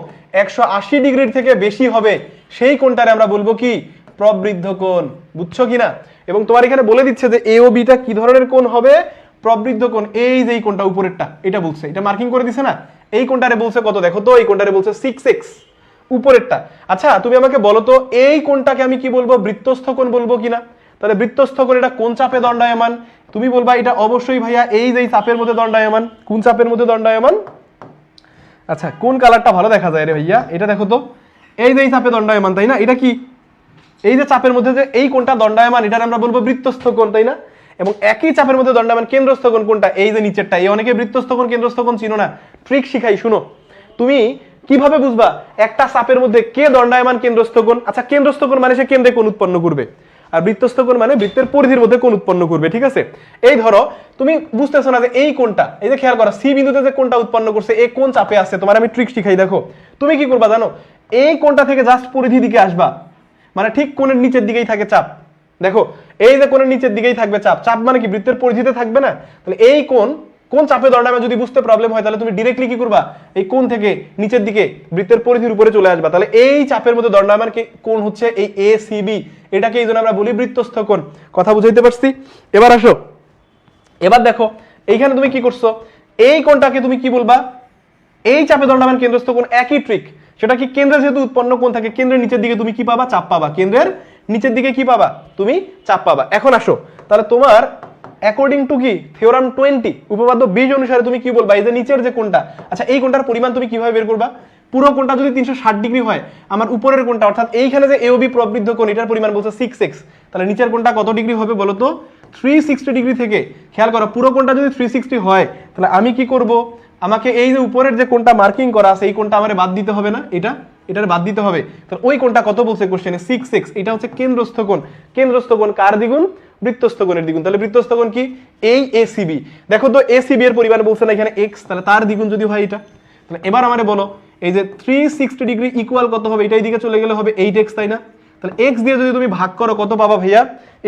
180 ডিগ্রির থেকে বেশি হবে, সেই কোণটারে আমরা বলবো কি প্রবৃদ্ধ কোণ, বুঝছো কিনা। এবং তোমার এখানে বলে দিচ্ছে যে এ ও বিটা কি ধরনের কোণ হবে, প্রবৃদ্ধ কোণ। এই যে এই কোণটা উপরেরটা এটা বলছে, এটা মার্কিং করে দিছে না, এই কোণটারে বলছে কত, দেখো তো এই কোণটারে বলছে 6x উপরেরটা। আচ্ছা তুমি আমাকে বলো তো এই কোণটাকে আমি কি বলবো, বৃত্তস্থ কোণ বলবো কিনা। তাহলে বৃত্তস্থ কোণ এটা কোন চাপে দণ্ডায়মান? তুমি বলবা এটা অবশ্যই ভাইয়া এই যে চাপের মধ্যে দণ্ডায়মান। কোন চাপের মধ্যে দণ্ডায়মান? আচ্ছা কোন কালারটা ভালো দেখা যায় রে ভাইয়া, এটা দেখো তো, এই যে চাপে দণ্ডায়মান, তাই না। এটা কি এই যে চাপের মধ্যে যে এই কোণটা দণ্ডায়মান, এটার আমরা বলবো বৃত্তস্থ কোণ, তাই না। এবং একই চাপের মধ্যে দণ্ডায়মান কেন্দ্রস্থ কোণ কোনটা, এই যে নিচেরটা। এই অনেকে বৃত্তস্থ কোণ কেন্দ্রস্থ কোণ চিনো না, ট্রিক শিখাই শুনো। তুমি কিভাবে বুঝবা একটা চাপের মধ্যে কে দণ্ডায়মান কেন্দ্রস্থ কোণ? আচ্ছা কেন্দ্রস্থ কোণ মানে সে কেন্দ্রে কোণ উৎপন্ন করবে, আর বৃত্তস্থ কোণ মানে বৃত্তের পরিধির মধ্যে কোণ উৎপন্ন করবে, ঠিক আছে। এই ধরো তুমি বুঝতেছো না যে এই কোণটা, এই যে খেয়াল করো সি বিন্দুতে যে কোণটা উৎপন্ন করছে এই কোণ চাপে আছে, তোমার আমি ট্রিক শিখাই। দেখো তুমি কি করবা জানো, এই কোণটা থেকে জাস্ট পরিধি দিকে আসবা, মানে ঠিক কোণের নিচের দিকেই থাকে চাপ। দেখো এই যে কোণের নিচের দিকেই থাকবে চাপ, চাপ মানে কি বৃত্তের পরিধিতে থাকবে না। তাহলে এই কোণ কোন চাপে দণ্ডায়মান যদি বুঝতে প্রবলেম হয় তাহলে তুমি ডাইরেক্টলি কি করবা, এই কোণ থেকে নিচের দিকে বৃত্তের পরিধির উপরে চলে আসবা। তাহলে এই চাপের মধ্যে দণ্ডায়মান কোণ হচ্ছে এই এসিবি, এটাকে এই জন্য আমরা বলি বৃত্তস্থ কোণ। কথা বুঝাইতে পারছি? এবার আসো, এবার দেখো এইখানে তুমি কি করছো, এই কোণটাকে তুমি কি বলবা, এই চাপে দণ্ডায়মান কেন্দ্রস্থ কোণ। একই ট্রিক, সেটা কি কেন্দ্রে যেহেতু উৎপন্ন কোণ থাকে, কেন্দ্রের নিচের দিকে তুমি কি পাবা, চাপ পাবা। কেন্দ্রের নিচের দিকে কি পাবা, তুমি চাপ পাবা। এখন আসো তাহলে তোমার অ্যাকর্ডিং টু কি থিওরাম 20 উপপাদ্য 20 অনুসারে তুমি কি বলবা, এই যে নিচের যে কোণটা, আচ্ছা এই কোণটার পরিমাণ তুমি কিভাবে বের করবা। পুরো কোণটা যদি 360 ডিগ্রি হয়, আমার উপরের কোণটা অর্থাৎ এইখানে যে এওবি প্রবৃদ্ধ কোণ এটার পরিমাণ বলছে 6x, তাহলে নিচের কোণটা কত ডিগ্রি হবে বলো তো, 360 ডিগ্রি থেকে। খেয়াল করো পুরো কোণটা যদি 360 হয় তাহলে আমি কি করব, আমাকে এই যে উপরের যে কোণটা মার্কিং করা আছে এই কোণটা আমারে বাদ দিতে হবে না, এটার বাদ দিতে হবে। তাহলে ওই কোণটা কত বলছে কোশ্চেনে, 6x। এটা হচ্ছে কেন্দ্রস্থ কোণ। কেন্দ্রস্থ কোণ কার দ্বিগুণ, বৃত্তস্থ কোণের দ্বিগুণ। তাহলে বৃত্তস্থ কোণ কি, এই এসিবি। দেখো তো এসিবি এর পরিমাণ বলছে না এখানে x, তাহলে তার দ্বিগুণ যদি হয় এটা। তাহলে এবার আমারে বলো এই যে 360 ডিগ্রি ইকুয়াল কত হবে, এটাই দিকে চলে গেলে হবে 8x, তাই না। তাহলে x দিয়ে যদি তুমি ভাগ করো কত পাবা ভাইয়া,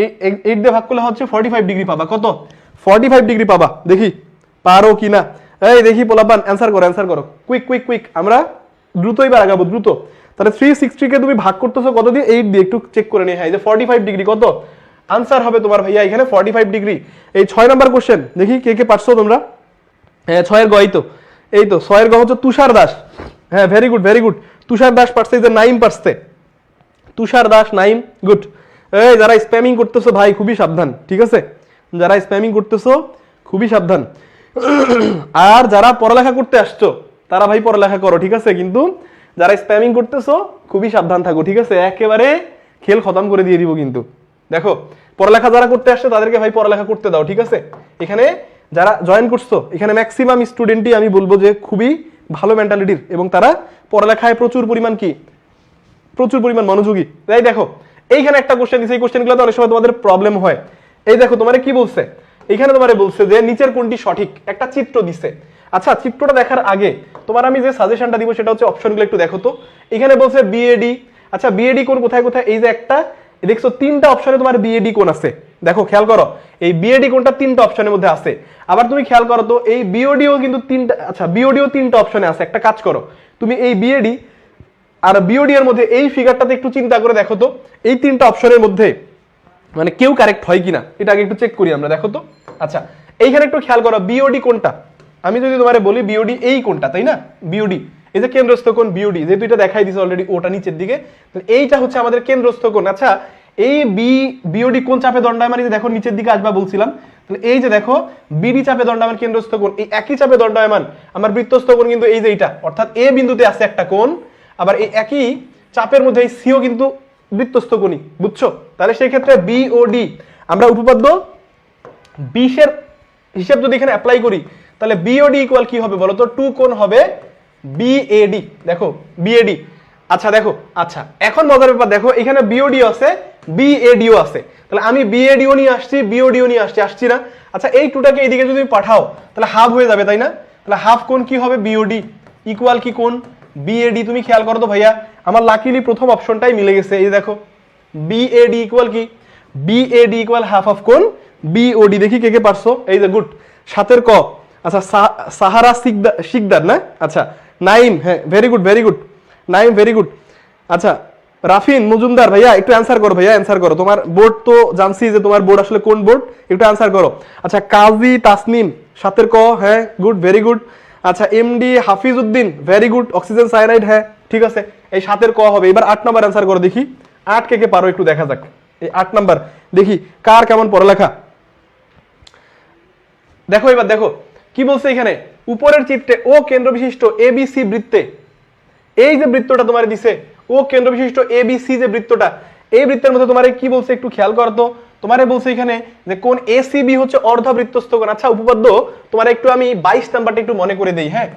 এই 8 দিয়ে ভাগ করলে হচ্ছে 45 ডিগ্রি পাবা। কত, 45 ডিগ্রি পাবা। দেখি পারো কিনা, এই দেখি পোলাপান অ্যানসার করো কুইক কুইক কুইক, আমরা দ্রুতই বার আগাবো দ্রুত। তাহলে 360 কে তুমি ভাগ করতেছো কত দিয়ে, 8 দিয়ে, একটু চেক করে নিই। হ্যাঁ এই যে 45 ডিগ্রি কত, আনসার হবে তোমার ভাইয়া এখানে 45 ডিগ্রি। এই 6 নাম্বার কোশ্চেন দেখি কে কে পারছো তোমরা। হ্যাঁ 6 এর গ এই তো 6 এর গ হচ্ছে তুষার দাস। হ্যাঁ ভেরি গুড তুষার দাস পারছে, এই যে নাইম পারছে, তুষার দাস নাইম, গুড। এই যারা স্প্যামিং করতেছো ভাই খুবই সাবধান, ঠিক আছে, যারা স্প্যামিং করতেছো খুবই সাবধান। আর যারা পড়ালেখা করতে আসছো তারা ভাই পড়ালেখা করো, ঠিক আছে, কিন্তু যারা স্প্যামিং করতেছো খুবই সাবধান থাকো, ঠিক আছে, একেবারে খেল খতম করে দিয়ে দিব কিন্তু। দেখো পড়ালেখা যারা করতে আসছে তাদেরকে ভাই পড়ালেখা করতে দাও, ঠিক আছে। এখানে যারা জয়েন করছো এখানে ম্যাক্সিমাম স্টুডেন্টই আমি বলবো যে খুবই ভালো মেন্টালিটির এবং তারা পড়ালেখায় প্রচুর পরিমাণ মনোযোগী। তাই দেখো এইখানে একটা কোশ্চেন দিছে, এই কোশ্চেনগুলোতে অনেক সময় তোমাদের প্রবলেম হয়। এই দেখো তোমারে কি বলছে, এখানে তোমারে বলছে যে নিচের কোনটি সঠিক, একটা চিত্র দিছে। আচ্ছা চিত্রটা দেখার আগে তোমার আমি যে সাজেশনটা দিব সেটা হচ্ছে অপশনগুলো একটু দেখো তো। এখানে বলছে বিএডি, আচ্ছা বিএডি কোন কোথায় কোথায়, এই যে একটা দেখছো তিনটা অপশনে তোমার বিএডি কোন আছে, দেখো খেয়াল করো এই বিএডি কোনটা তিনটা অপশনের মধ্যে আছে। আবার তুমি খেয়াল করো তো এই বিওডিও কিন্তু তিনটা, আচ্ছা বিওডিও তিনটা অপশনে আছে। একটা কাজ করো তুমি এই বিএডি আর বিওডি এর মধ্যে এই ফিগারটাতে একটু চিন্তা করে দেখো তো এই তিনটা অপশনের মধ্যে মানে কেউ কারেক্ট হয় কিনা, এটা আগে একটু চেক করি আমরা, দেখো তো। আচ্ছা এইখানে একটু খেয়াল করো বিওডি কোনটা, আমি যদি তোমারে বলি বিওডি এই কোনটা, তাই না, বিওডি এই যে কেন্দ্রস্থ কোণ বিওডি, যেহেতু এটা দেখাই দিছে অলরেডি ওটা নিচের দিকে, তাহলে এইটা হচ্ছে আমাদের কেন্দ্রস্থ কোণ। আচ্ছা এই বিওডি কোন চাপে দণ্ডায়মান, এই যে দেখো নিচের দিকে আসবা বলছিলাম, তাহলে এই যে দেখো বিডি চাপে দণ্ডায়মান কেন্দ্রস্থ কোণ, এই একই চাপে দণ্ডায়মান আমার বৃত্তস্থ কোণ কিন্তু এই যে এইটা, অর্থাৎ এ বিন্দুতে আছে একটা কোণ, আবার এই একই চাপের মধ্যে এই সিও কিন্তু বৃত্তস্থ কোণই, বুঝছো। তাহলে সেই ক্ষেত্রে বিওডি আমরা উপপাদ্য 20 এর হিসাব যদি এখানে অ্যাপ্লাই করি তাহলে বিওডি ইকুয়াল কি হবে বলো তো, 2 কোণ হবে বিএডি, দেখো বিএডি। আচ্ছা দেখো, আচ্ছা এখন মজার ব্যাপার দেখো এখানে বিওডি আছে বিএডিও আছে, তাহলে আমি বিএডিও নিয়ে আসছি বিওডিও নিয়ে আসছি না। আচ্ছা এই টুটাকে এইদিকে যদি পাঠাও তাহলে হাফ হয়ে যাবে, তাই না, তাহলে হাফ কোণ কি হবে বিওডি ইকুয়াল কি কোণ বিএডি। তুমি খেয়াল করো তো ভাইয়া আমার লাকিলি প্রথম অপশনটাই মিলে গেছে, এই দেখো বিএডি ইকুয়াল কি, বিএডি ইকুয়াল হাফ অফ কোণ বিওডি। দেখি কে কে পারছো, এই যে গুড 7 এর ক। আচ্ছা সাহারা শিকদার না, আচ্ছা নাইম, হ্যাঁ very good Naim very good. আচ্ছা রাফিন মজুমদার ভাইয়া একটু অ্যান্সার করো, ভাইয়া অ্যান্সার করো, তোমার বোর্ড তো জানছি যে তোমার বোর্ড আসলে কোন বোর্ড, একটু অ্যান্সার করো। আচ্ছা কাজী তাসনিম 7 এর ক, হ্যাঁ গুড ভেরি গুড। আচ্ছা MD Hafiz Uddin very good, oxygen cyanide, হ্যাঁ ঠিক আছে, এই 7 এর ক হবে। এবার 8 নাম্বার অ্যান্সার করো দেখি, 8 কে কে পারো একটু দেখা যাক, এই 8 নাম্বার দেখি কার কেমন পড়ালেখা। দেখো এবার দেখো কি বলছে এখানে, উপরের চিত্রে ও কেন্দ্র বিশিষ্ট এবিসি বৃত্তে, এই যে বৃত্তটা তোমার দিছে ও কেন্দ্র বিশিষ্ট এবিসি যে বৃত্তটা, এই বৃত্তের মধ্যে তোমার কি বলছে একটু খেয়াল করতো, তোমারে বলছে এখানে যে কোন এসিবি হচ্ছে অর্ধবৃত্তস্থ কোণ। আচ্ছা উপপাদ্য তোমার একটু আমি 22 নাম্বারটা একটু মনে করে দেই, হ্যাঁ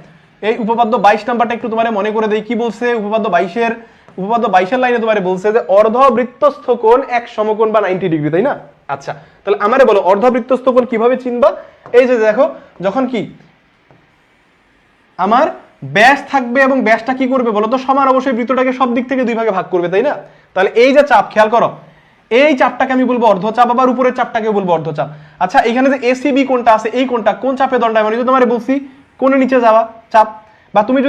এই উপপাদ্য 22 নাম্বারটা একটু তোমারে মনে করে দেই, কি বলছে উপপাদ্য 22 এর লাইনে তোমারে বলছে যে অর্ধবৃত্তস্থ কোণ এক সমকোণ বা 90 ডিগ্রি, তাই না। আচ্ছা তাহলে আমারে বলো অর্ধবৃত্তস্থ কোণ কিভাবে চিনবা, এই যে দেখো যখন কি আমার ব্যাস থাকবে এবং ব্যাসটা কি করবে বলো তো সমান, অবশ্যই বৃত্তটাকে সব দিক থেকে দুই ভাগে ভাগ করবে, তাই না। তাহলে এই যে চাপ খেয়াল করো, এই চাপটাকে আমি বলবো অর্ধচাপ, আবার উপরের চাপটাকে বলবো অর্ধচাপ। আচ্ছা এখানে যে এসিবি কোনটা আছে, এই কোনটা কোন চাপে দণ্ডায়মান, এই যে তোমারে বলছি কোণের নিচে যাওয়া চাপ, বা তুমি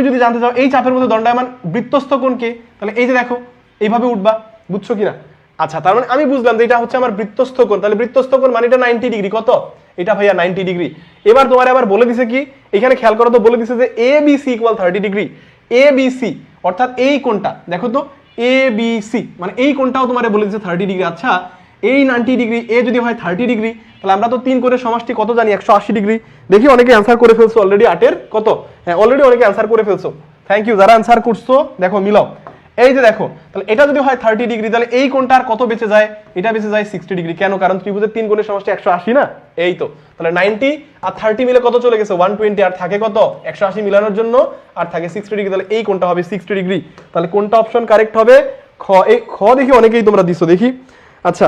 যদি জানতে চাও এই চাপের মধ্যে দণ্ডায়মান বৃত্তস্থ কোণকে, তাহলে এই যে দেখো এইভাবে উঠবা, বুঝছো কিনা। আচ্ছা তার মানে আমি বুঝলাম যে এটা হচ্ছে আমার বৃত্তস্থ কোণ, তাহলে বৃত্তস্থ কোণ মানে এটা 90 ডিগ্রি, কত এটা ভাইয়া 90 ডিগ্রি। এবার তোমার আবার বলে দিছে কি, এখানে খেয়াল করো তো বলে দিছে যে এবিসি ইকুয়াল 30 ডিগ্রি, এবিসি অর্থাৎ এই কোণটা দেখো তো এবিসি মানে এই কোণটাও তোমারে বলে দিছে 30 ডিগ্রি। আচ্ছা এই 90 ডিগ্রি এ যদি হয় 30 ডিগ্রি, তাহলে আমরা তো 3 করে সমষ্টি কত জানি 180 ডিগ্রি। দেখি অনেকে অ্যান্সার করে ফেলছো অলরেডি, 8 এর কত, হ্যাঁ অলরেডি অনেকে অ্যান্সার করে ফেলছো, থ্যাংক ইউ যারা অ্যান্সার করছো। দেখো মিলাও, এই যে দেখো তাহলে এটা যদি হয় 30 ডিগ্রি তাহলে এই কোণটা আর কত বেঁচে যায়, এটা বেঁচে যায় 60 ডিগ্রি। কেন, কারণ ত্রিভুজের 3 কোণের সমষ্টি 180 না, এই তো। তাহলে 90 আর 30 মিলে কত চলে গেছে 120, আর থাকে কত 180 মিলানোর জন্য আর থাকে 60 ডিগ্রি, তাহলে এই কোণটা হবে 60 ডিগ্রি। তাহলে কোনটা অপশন কারেক্ট হবে, খ। এই খ দেখি অনেকেই তোমরা দিছো দেখি। আচ্ছা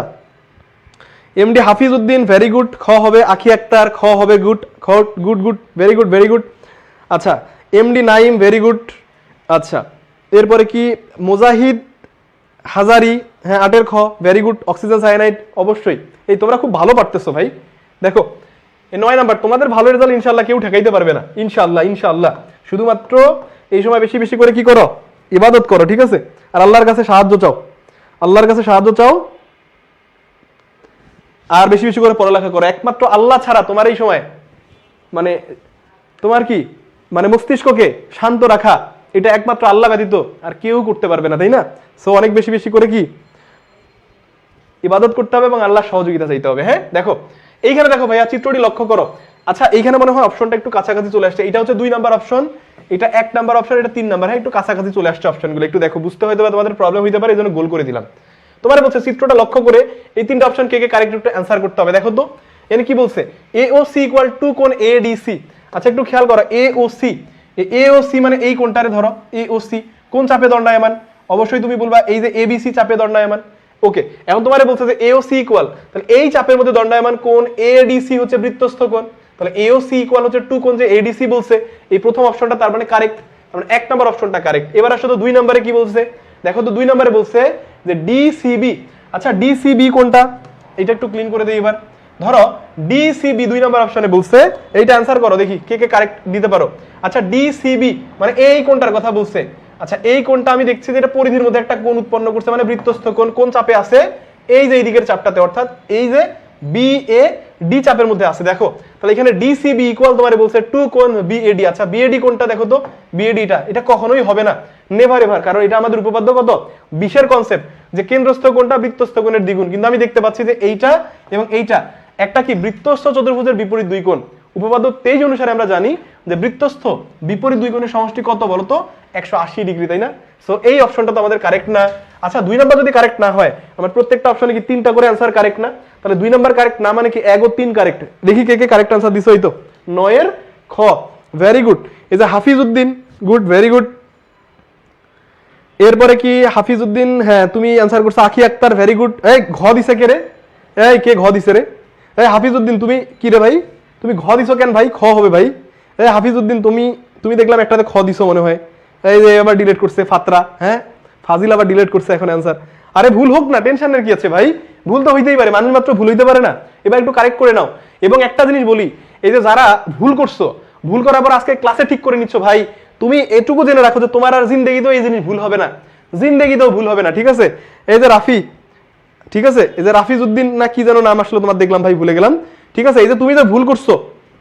MD Hafiz Uddin very good, খ হবে আখি আক্তার, খ হবে গুড, খ গুড ভেরি গুড। আচ্ছা এমডি নাইম ভেরি গুড। আচ্ছা এরপরে কি মুজাহিদ হাজারি, হ্যাঁ 8 এর খ ভেরি গুড, অক্সিজেন সায়ানাইড অবশ্যই। এই তোমরা খুব ভালো পারতেছো ভাই। দেখো এই 9 নাম্বার তোমাদের ভালো রেজাল্ট ইনশাআল্লাহ কেউ ঠেকাইতে পারবে না, ইনশাআল্লাহ। শুধুমাত্র এই সময় বেশি বেশি করে কি করো, ইবাদত করো, ঠিক আছে, আর আল্লাহর কাছে সাহায্য চাও, আর বেশি বেশি করে পড়ালেখা করো। একমাত্র আল্লাহ ছাড়া তোমার এই সময় মানে তোমার কি মানে মস্তিষ্ককে শান্ত রাখা এটা একমাত্র আল্লাহ ব্যতীত আর কেউ করতে পারবে না, তাই না? সো অনেক বেশি বেশি করে কি ইবাদত করতে হবে এবং আল্লাহর সহযোগিতা চাইতে হবে। হ্যাঁ, দেখো এইখানে দেখো ভাইয়া চিত্রটি লক্ষ্য করো। আচ্ছা এইখানে মনে হয় অপশনটা একটু কাছাকাছি চলে আসছে। এটা হচ্ছে 2 নাম্বার অপশন, এটা 1 নাম্বার অপশন, এটা 3 নাম্বার। হ্যাঁ, একটু কাছাকাছি চলে আসছে অপশনগুলো, একটু দেখো, বুঝতে হয়তো তোমাদের প্রবলেম হইতে পারে, এই জন্য গোল করে দিলাম। তোমার বলছে চিত্রটা লক্ষ্য করে এই 3টা অপশন কে কে কারেক্ট একটু অ্যান্সার করতে হবে। দেখো তো এখানে কি বলছে, AOC ইকুয়াল টু কোণ ADC। আচ্ছা একটু খেয়াল করো, AOC মানে এই কোণটারে ধরো, AOC কোন চাপে দণ্ডায়মান? অবশ্যই তুমি বলবা এই যে ABC চাপে দণ্ডায়মান। ওকে, এখন তোমারে বলছে যে AOC ইকুয়াল, তাহলে এই চাপের মধ্যে দণ্ডায়মান কোণ ADC হচ্ছে বৃত্তস্থ কোণ, তাহলে AOC ইকুয়াল হচ্ছে 2 কোণ যে ADC বলছে, এই প্রথম অপশনটা তার মানে কারেক্ট, মানে 1 নাম্বার অপশনটা কারেক্ট। এবার আসলে 2 নম্বরে কি বলছে, দেখো তো 2 নম্বরে বলছে যে DCB। আচ্ছা DCB কোনটা, এটা একটু ক্লিন করে দেই। এবার ধরো DCB 2 নাম্বার অপশনে বলছে, এইটা অ্যানসার করো দেখি কে কে কারেক্ট দিতে পারো। আচ্ছা DCB মানে এই কোণটার কথা বলছে। আচ্ছা এই কোণটা আমি দেখছি যে এটা পরিধির মধ্যে একটা কোণ উৎপন্ন করছে, মানে বৃত্তস্থ কোণ। কোন চাপে আছে? এই যে এই দিকের চাপটাতে, অর্থাৎ এই যে BAD চাপের মধ্যে আছে। দেখো তাহলে এখানে DCB ইকুয়াল তোমারে বলছে 2 কোণ BAD। আচ্ছা BAD কোণটা দেখো তো, BAD এটা কখনোই হবে না, নেভার এভার, কারণ এটা আমাদের উপপাদ্য কত 20 এর কনসেপ্ট যে কেন্দ্রস্থ কোণটা বৃত্তস্থ কোণের দ্বিগুণ। কিন্তু আমি দেখতে পাচ্ছি যে এইটা এবং এইটা একটা কি বৃত্তস্থ চতুর্ভুজের বিপরীত 2 কোণ। উপপাদ্য 23 অনুসারে আমরা জানি যে বৃত্তস্থ বিপরীত 2 কোণের সমষ্টি কত বলতো 180 ডিগ্রি, তাই না? সো এই অপশনটা তো আমাদের কারেক্ট না। আচ্ছা 2 নাম্বার যদি কারেক্ট না হয়, আমার প্রত্যেকটা অপশনে কি 3টা করে অ্যানসার কারেক্ট না? তাহলে 2 নাম্বার কারেক্ট না মানে কি 1 ও 3 কারেক্ট। দেখি কে কে কারেক্ট অ্যানসার দিছো। এই তো 9 এর খ, ভেরি গুড। এই যে হাফিজউদ্দিন, গুড, ভেরি গুড। এরপরে কি হাফিজউদ্দিন, হ্যাঁ তুমি অ্যানসার করছো। আখি আক্তার, ভেরি গুড। এই ঘ দিছে কে রে? এই কে ঘ দিছে রে? এই হাফিজউদ্দিন তুমি কি রে ভাই, তুমি ঘ দিছো কেন ভাই? খ হবে ভাই। এই হাফিজউদ্দিন তুমি দেখলাম একটাতে খ দিছো মনে হয়। এই যে আবার ডিলিট করছে ফাতরা, হ্যাঁ ফাজিল আবার ডিলিট করছে এখন অ্যানসার। আরে ভুল হোক না, টেনশনের কি আছে ভাই, ভুল তো হইতেই পারে, মানুষ মাত্র ভুল হইতে পারে না। এবার একটু কারেক্ট করে নাও। এবং একটা জিনিস বলি, এই যে যারা ভুল করছো, ভুল করার পর আজকে ক্লাসে ঠিক করে নিচ্ছ ভাই, তুমি এটুকু জেনে রাখো যে তোমার আর জিন্দেগিতেও এই জিনিস ভুল হবে না, জিন্দেগিতেও ভুল হবে না, ঠিক আছে? এই যে রাফি, ঠিক আছে, এই যে রাফিজউদ্দিন না কি যেন নাম আসলে তোমার, দেখলাম ভাই ভুলে গেলাম, ঠিক আছে? এই যে তুমি যে ভুল করছো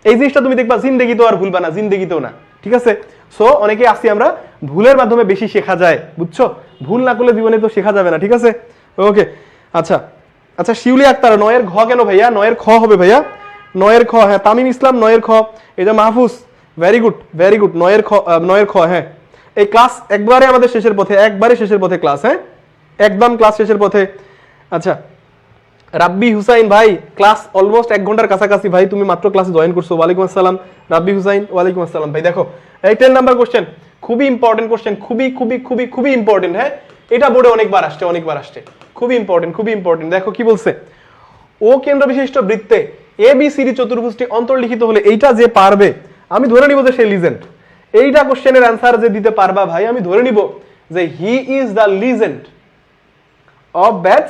এই জিনিসটা তুমি দেখবা জিন্দেগিতেও আর ভুলবা না, জিন্দেগিতেও না, ঠিক আছে? সো অনেকে আসি আমরা ভুলের মাধ্যমে বেশি শেখা যায়, বুঝছো? ভুল না করলে জীবনে তো শেখা যাবে না, ঠিক আছে? ওকে, আচ্ছা আচ্ছা শিউলি আক্তার 9 এর ঘ কেন ভাইয়া? 9 এর খ হবে ভাইয়া, 9 এর খ। হ্যাঁ তামিম ইসলাম 9 এর খ। এই যে Mahfuz, very good very good, 9 এর খ, 9 এর খ। হ্যাঁ এই ক্লাস একবারে আমাদের শেষের পথে, একবারে শেষের পথে ক্লাস, হ্যাঁ একদম ক্লাস শেষের পথে। আচ্ছা রাব্বি হুসাইন ভাই, ক্লাস অলমোস্ট 1 ঘন্টার কাছাকাছি ভাই, তুমি মাত্র ক্লাসে জয়েন করছো। ওয়ালাইকুম আসসালাম রাব্বি হুসাইন, ওয়ালাইকুম আসসালাম ভাই। দেখো এই 10 নাম্বার কোশ্চেন, খুবই ইম্পর্টেন্ট কোশ্চেন, খুবই খুবই খুবই খুবই ইম্পর্টেন্ট। হ্যাঁ এটা বোর্ডে অনেকবার আসছে, অনেকবার আসছে, খুবই ইম্পর্টেন্ট, খুবই ইম্পর্টেন্ট। দেখো কি বলছে, ও কেন্দ্র বিশিষ্ট বৃত্তে ABCD চতুর্ভুজটি অন্তর্লিখিত হলে এইটা যে পারবে, আমি ধরে নিব যে সে লিজেন্ড। এইটা কোশ্চেনের অ্যান্সার যে দিতে পারবা ভাই, আমি ধরে নিব যে he is the legend of batch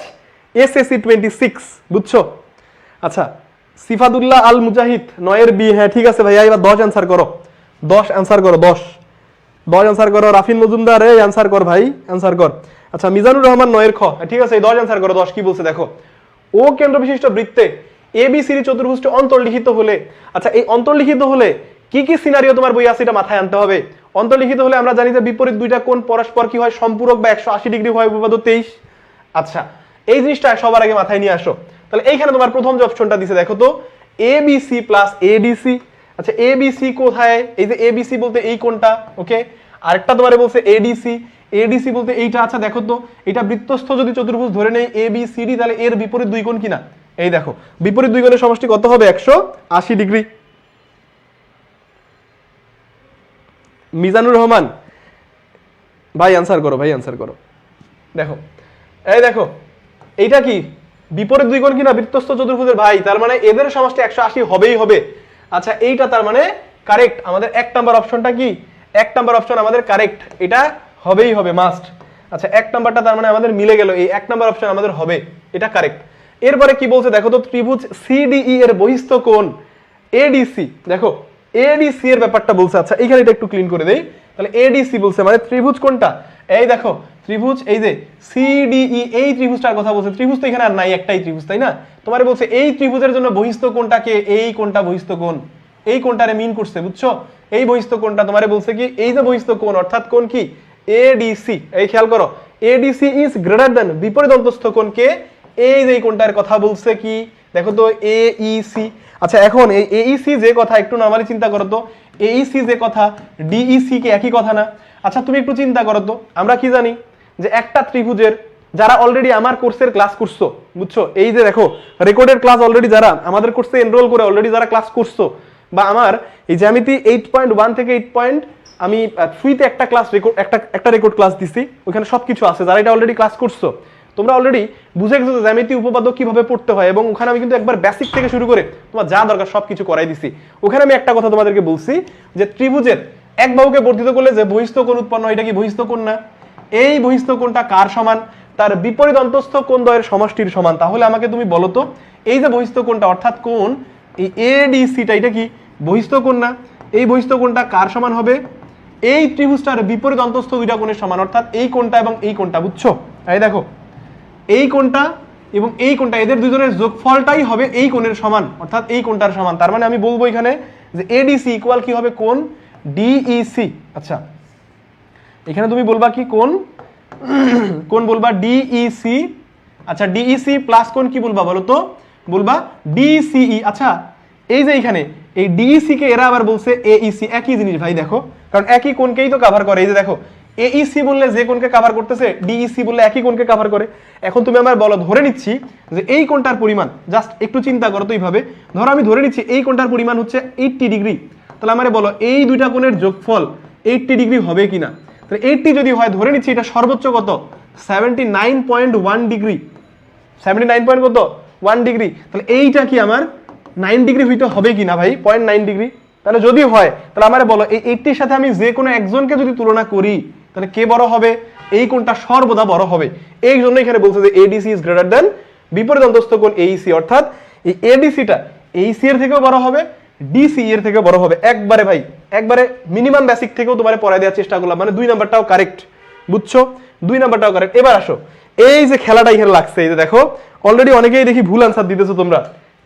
SSC 26, বুঝছো? আচ্ছা সিফাদুল্লাহ আল মুজাহিদ 9 এর বি। হ্যাঁ ঠিক আছে ভাইয়া, এবার 10 অ্যান্সার করো, 10 অ্যান্সার করো, 10 অ্যান্সার করো। রাফিন মজুমদার এই অ্যান্সার কর ভাই, অ্যান্সার কর। আচ্ছা মিজানুর রহমান 9 এর খ, ঠিক আছে এই 10 অ্যান্সার করো। 10 কি বলছে দেখো, ও কেন্দ্র বিশিষ্ট বৃত্তে ABCD চতুর্ভুজটি অন্তর্লিখিত হলে, আচ্ছা এই অন্তর্লিখিত হলে কি কি সিনারিও তোমার বই আছে এটা মাথায় আনতে হবে। অন্তর্লিখিত হলে আমরা জানি যে বিপরীত দুইটা কোণ পরস্পর কি হয়, সম্পূরক বা 180 ডিগ্রি হয়, উপপাদ্য 23। আচ্ছা এই জিনিসটা সবার আগে মাথায় নিয়ে আসো। তাহলে এইখানে তোমার প্রথম যে অপশনটা দিছে দেখো তো, ABC প্লাস ADC। আচ্ছা ABC কোথায়? এই যে ABC বলতে এই কোণটা, ওকে। আরেকটা তোমারে বলছে ADC বলতে এইটা। আচ্ছা দেখো তো, এটা বৃত্তস্থ যদি চতুর্ভুজ ধরে নেই ABCD, তাহলে এর বিপরীত 2 কোণ কিনা? এই দেখো বিপরীত 2 কোণের সমষ্টি কত হবে? 180 ডিগ্রি। মিজানুর রহমান ভাই অ্যান্সার করো, ভাই অ্যান্সার করো। দেখো এই দেখো এইটা কি বিপরীত 2 কোণ কিনা? বৃত্তস্থ চতুর্ভুজের ভাই, তার মানে এদের সমষ্টি 180 হবেই হবে। আচ্ছা এইটা তার মানে কারেক্ট, আমাদের 1 নাম্বার অপশনটা কি? 1 নাম্বার অপশন আমাদের কারেক্ট, এটা হবেই হবে, মাস্ট। আচ্ছা 1 নাম্বারটা তার মানে আমাদের মিলে গেল, এই 1 নাম্বার অপশন আমাদের হবে, এটা কারেক্ট। এরপরে কি বলছে দেখো তো, ত্রিভুজ CDE এর বহিস্থ কোণ ADC, দেখো ADC এর ব্যাপারটা বলছে। আচ্ছা এখানে এটা একটু ক্লিন করে দেই। তাহলে ADC বলছে মানে ত্রিভুজ কোনটা? এই দেখো ত্রিভুজ এই যে সিডিই, এই ত্রিভুজটার কথা বলছে। ত্রিভুজ তো এখানে আর নাই, একটাই ত্রিভুজ, তাই না? তোমারে বলছে এই ত্রিভুজের জন্য বহিস্থ কোণটাকে, এই কোণটা বহিস্থ কোণ, এই কোণটারে মিন করছে, বুঝছো? এই বহিস্থ কোণটা তোমারে বলছে কি, এই যে বহিস্থ কোণ অর্থাৎ কোণ কি এডিসি। এই খেয়াল করো, এডিসি ইজ গ্রেটার দেন, বিপরীত অন্তস্থ কোণকে, এই যে কোণটার কথা বলছে কি, দেখো তো এইসি। আচ্ছা এখন এই এইসি যে কথা, একটু নরমালি চিন্তা করো তো, এইসি যে কথা, ডিইসি কি একই কথা না? আচ্ছা তুমি একটু চিন্তা করো তো, আমরা কি জানি যে একটা ত্রিভুজের, যারা অলরেডি আমার কোর্সের ক্লাস করছো, বুঝছো, এই যে দেখো রেকর্ডেড ক্লাস অলরেডি যারা আমাদের কোর্সে এনরোল করে অলরেডি যারা ক্লাস করছো, বা আমার এই জ্যামিতি 8.1 থেকে 8. আমি 3 একটা ক্লাস রেকর্ড, একটা রেকর্ড ক্লাস দিছি, ওখানে সবকিছু আছে। যারা এটা অলরেডি ক্লাস করছো, তোমরা অলরেডি বুঝে গেছো যে জ্যামিতি উপপাদ্য কিভাবে পড়তে হয়, এবং ওখানে আমি কিন্তু একবার বেসিক থেকে শুরু করে তোমার যা দরকার সবকিছু করাই দিছি। ওখানে আমি একটা কথা তোমাদেরকে বলছি যে ত্রিভুজের এক বাহুকে বর্ধিত করলে যে বহিস্থ কোণ উৎপন্ন হয়, এটা কি বহিস্থ কোণ না? এই বহিস্থ কোণটা কার সমান? তার বিপরীত অন্তস্থ কোণ দ্বয়ের সমষ্টির সমান। তাহলে আমাকে তুমি বলো তো, এই যে বহিস্থ কোণটা অর্থাৎ কোণ এই এডিসিটা, এটা কি বহিস্থ কোণ না? এই বহিস্থ কোণটা কার সমান হবে? এই ত্রিভুজটার বিপরীত অন্তস্থ দুইটা কোণের সমান, অর্থাৎ এই কোণটা এবং এই কোণটা, বুঝছো? এই দেখো এই কোণটা এবং এই কোণটা, এদের দুজনের যোগফলটাই হবে এই কোণের সমান, অর্থাৎ এই কোণটার সমান। তার মানে আমি বলবো এখানে যে এডিসি ইকুয়াল কি হবে? কোণ ডিইসি। আচ্ছা এখানে তুমি বলবা কি কোণ, কোণ বলবা ডিইসি। আচ্ছা ডিইসি প্লাস কোণ কি বলবা বলো তো? বলবা ডিসিই। আচ্ছা এই যে এখানে এই ডিইসি কে এরা আবার বলছে এইসি, একই জিনিস ভাই, দেখো, কারণ একই কোণকেই তো কভার করে। এই যে দেখো এইসি বললে যে কোণকে কভার করতেছে, ডিইসি বললে একই কোণকে কভার করে। এখন তুমি আমার বলো, ধরে নিচ্ছি যে এই কোণটার পরিমাণ, জাস্ট একটু চিন্তা করো তো এইভাবে, ধরো আমি ধরে নিচ্ছি এই কোণটার পরিমাণ হচ্ছে 80 ডিগ্রি, তাহলে আমারে বলো এই দুইটা কোণের যোগফল 80 ডিগ্রি হবে কিনা? তাহলে 80 যদি হয়, ধরে নিচ্ছি এটা সর্বোচ্চ কত? 79.1 ডিগ্রি। 79.1 ডিগ্রি, তাহলে এইটা কি আমার 9 ডিগ্রি হইতে হবে কিনা ভাই? 0.9 ডিগ্রি। তাহলে যদি হয়, তাহলে আমারে বলো এই 80 সাথে আমি যে কোনো একজনকে যদি তুলনা করি, তাহলে কে বড় হবে? এই কোণটা সর্বদা বড় হবে। এই জন্য এখানে বলছে যে এডিসি ইজ গ্রেটার দেন বিপরীত অন্তস্থ কোণ এইসি, অর্থাৎ এই এডিসিটা এইসি এর থেকেও বড় হবে, ডিসি এর থেকেও বড় হবে। একবারে ভাই, একবারে মিনিমাম বেসিক থেকেও তোমারে পড়ায় দেওয়ার চেষ্টা করলাম, মানে 2 নাম্বারটাও কারেক্ট, বুঝছো? 2 নাম্বারটাও কারেক্ট। এবার আসো, এই যে খেলাটা এখানে লাগছে, এই যে দেখো অলরেডি অনেকেই দেখি ভুল আনসার দিতেছো তোমরা,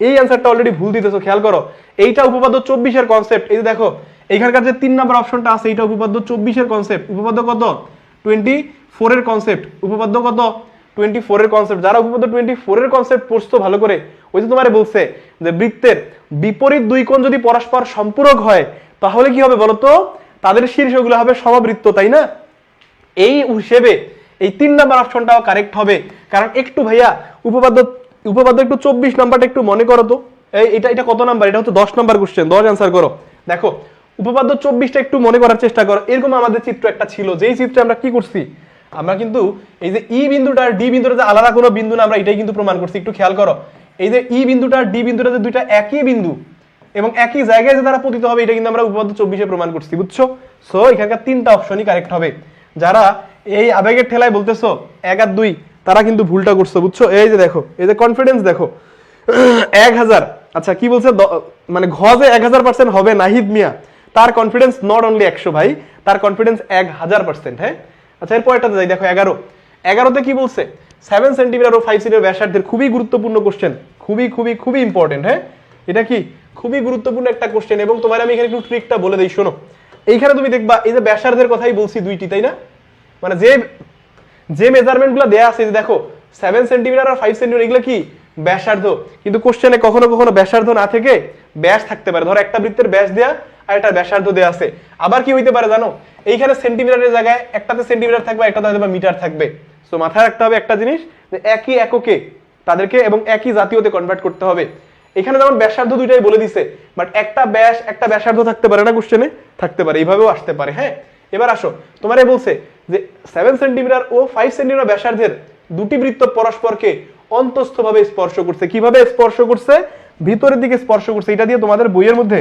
এই আনসারটা অলরেডি ভুল দিতেছো। খেয়াল করো, এইটা উপপাদ্য 24 এর কনসেপ্ট। এই যে দেখো এইখানকার যে 3 নাম্বার অপশনটা আছে, এইটা উপপাদ্য 24 এর কনসেপ্ট। উপপাদ্য কত? 24 এর কনসেপ্ট। উপপাদ্য কত? 24 এর কনসেপ্ট। যারা উপপাদ্য 24 এর কনসেপ্ট পড়ছো ভালো করে, ওই যে তোমারে বলছে যে বৃত্তের বিপরীত দুই কোণ যদি পরস্পর সম্পূরক হয়, তাহলে কি হবে বলো তো? তাদের শীর্ষগুলো হবে সমবৃত্ত, তাই না? এই হিসেবে এই 3 নাম্বার অপশনটাও কারেক্ট হবে। কারণ একটু ভাইয়া উপপাদ্য একটু 24 নাম্বারটা একটু মনে করো তো, এটা কত নাম্বার? এটা হচ্ছে 10 নাম্বার কোশ্চেন, 10 অ্যান্সার করো। দেখো উপপাদ্য 24টা একটু মনে করার চেষ্টা করো। এরকম আমাদের চিত্র একটা ছিল, যেই চিত্রে আমরা কি করছি, আমরা কিন্তু এই যে ই বিন্দুটা আর ডি বিন্দুটা যে আলাদা কোনো বিন্দু না, আমরা এটাই কিন্তু প্রমাণ করছি। একটু খেয়াল করো, এই যে ই বিন্দুটা আর ডি বিন্দুটা যে দুইটা একই বিন্দু এবং একই জায়গায় যে তারা পতিত হবে, এটা কিন্তু আমরা উপপাদ্য 24-এ প্রমাণ করছি, বুঝছো? সো এখানকার 3টা অপশনই কারেক্ট হবে। যারা এই আবেগের ঠেলায় বলতেছো 1 আর 2, তারা কিন্তু ভুলটা করছো, বুঝছো? এই যে দেখো, এই যে কনফিডেন্স দেখো 1000। আচ্ছা কি বলছে, মানে ঘ যে 1000% হবে নাহিদ মিয়া, তার কনফিডেন্স নট অনলি 100 ভাই, তার কনফিডেন্স 1000%। হ্যাঁ আচ্ছা এরপরটাতে যাই, দেখো 11তে কি বলছে? 7 সেন্টিমিটার ও 5 সেন্টিমিটার ব্যাসার্ধের খুবই গুরুত্বপূর্ণ কোশ্চেন, খুবই খুবই খুবই ইম্পর্টেন্ট। হ্যাঁ এটা কি খুবই গুরুত্বপূর্ণ একটা কোশ্চেন, এবং তোমার আমি এখানে একটু ট্রিকটা বলে দিই, শোনো। এইখানে তুমি দেখবা এই যে ব্যাসার্ধের কথাই বলছি দুইটি, তাই না? মানে যে মেজারমেন্টগুলো দেয়া আছে, যে দেখো 7 সেন্টিমিটার আর 5 সেন্টিমিটার, এগুলো কি ব্যাসার্ধ, কিন্তু কোশ্চেনে কখনো কখনো ব্যাসার্ধ না থেকে ব্যাস থাকতে পারে। ধরো একটা বৃত্তের ব্যাস দেয়া আর একটা ব্যাসার্ধ দেয়া আছে। আবার কি হইতে পারে জানো? এইখানে সেন্টিমিটারের জায়গায় একটাতে সেন্টিমিটার থাকবে, একটাতে হয়তো মিটার থাকবে। সো মাথায় রাখতে হবে একটা জিনিস, যে একই এককে তাদেরকে এবং একই জাতীয়তে কনভার্ট করতে হবে। এখানে যেমন ব্যাসার্ধ দুইটাই বলে দিছে, বাট একটা ব্যাস একটা ব্যাসার্ধ থাকতে পারে না, কোশ্চেনে থাকতে পারে, এইভাবেও আসতে পারে। হ্যাঁ এবার আসো, তোমার বলছে যে 7 সেন্টিমিটার ও 5 সেন্টিমিটার ব্যাসার্ধের দুটি বৃত্ত পরস্পরকে অন্তস্থভাবে স্পর্শ করছে। কিভাবে স্পর্শ করছে? ভিতরের দিকে স্পর্শ করছে। এটা দিয়ে তোমাদের বইয়ের মধ্যে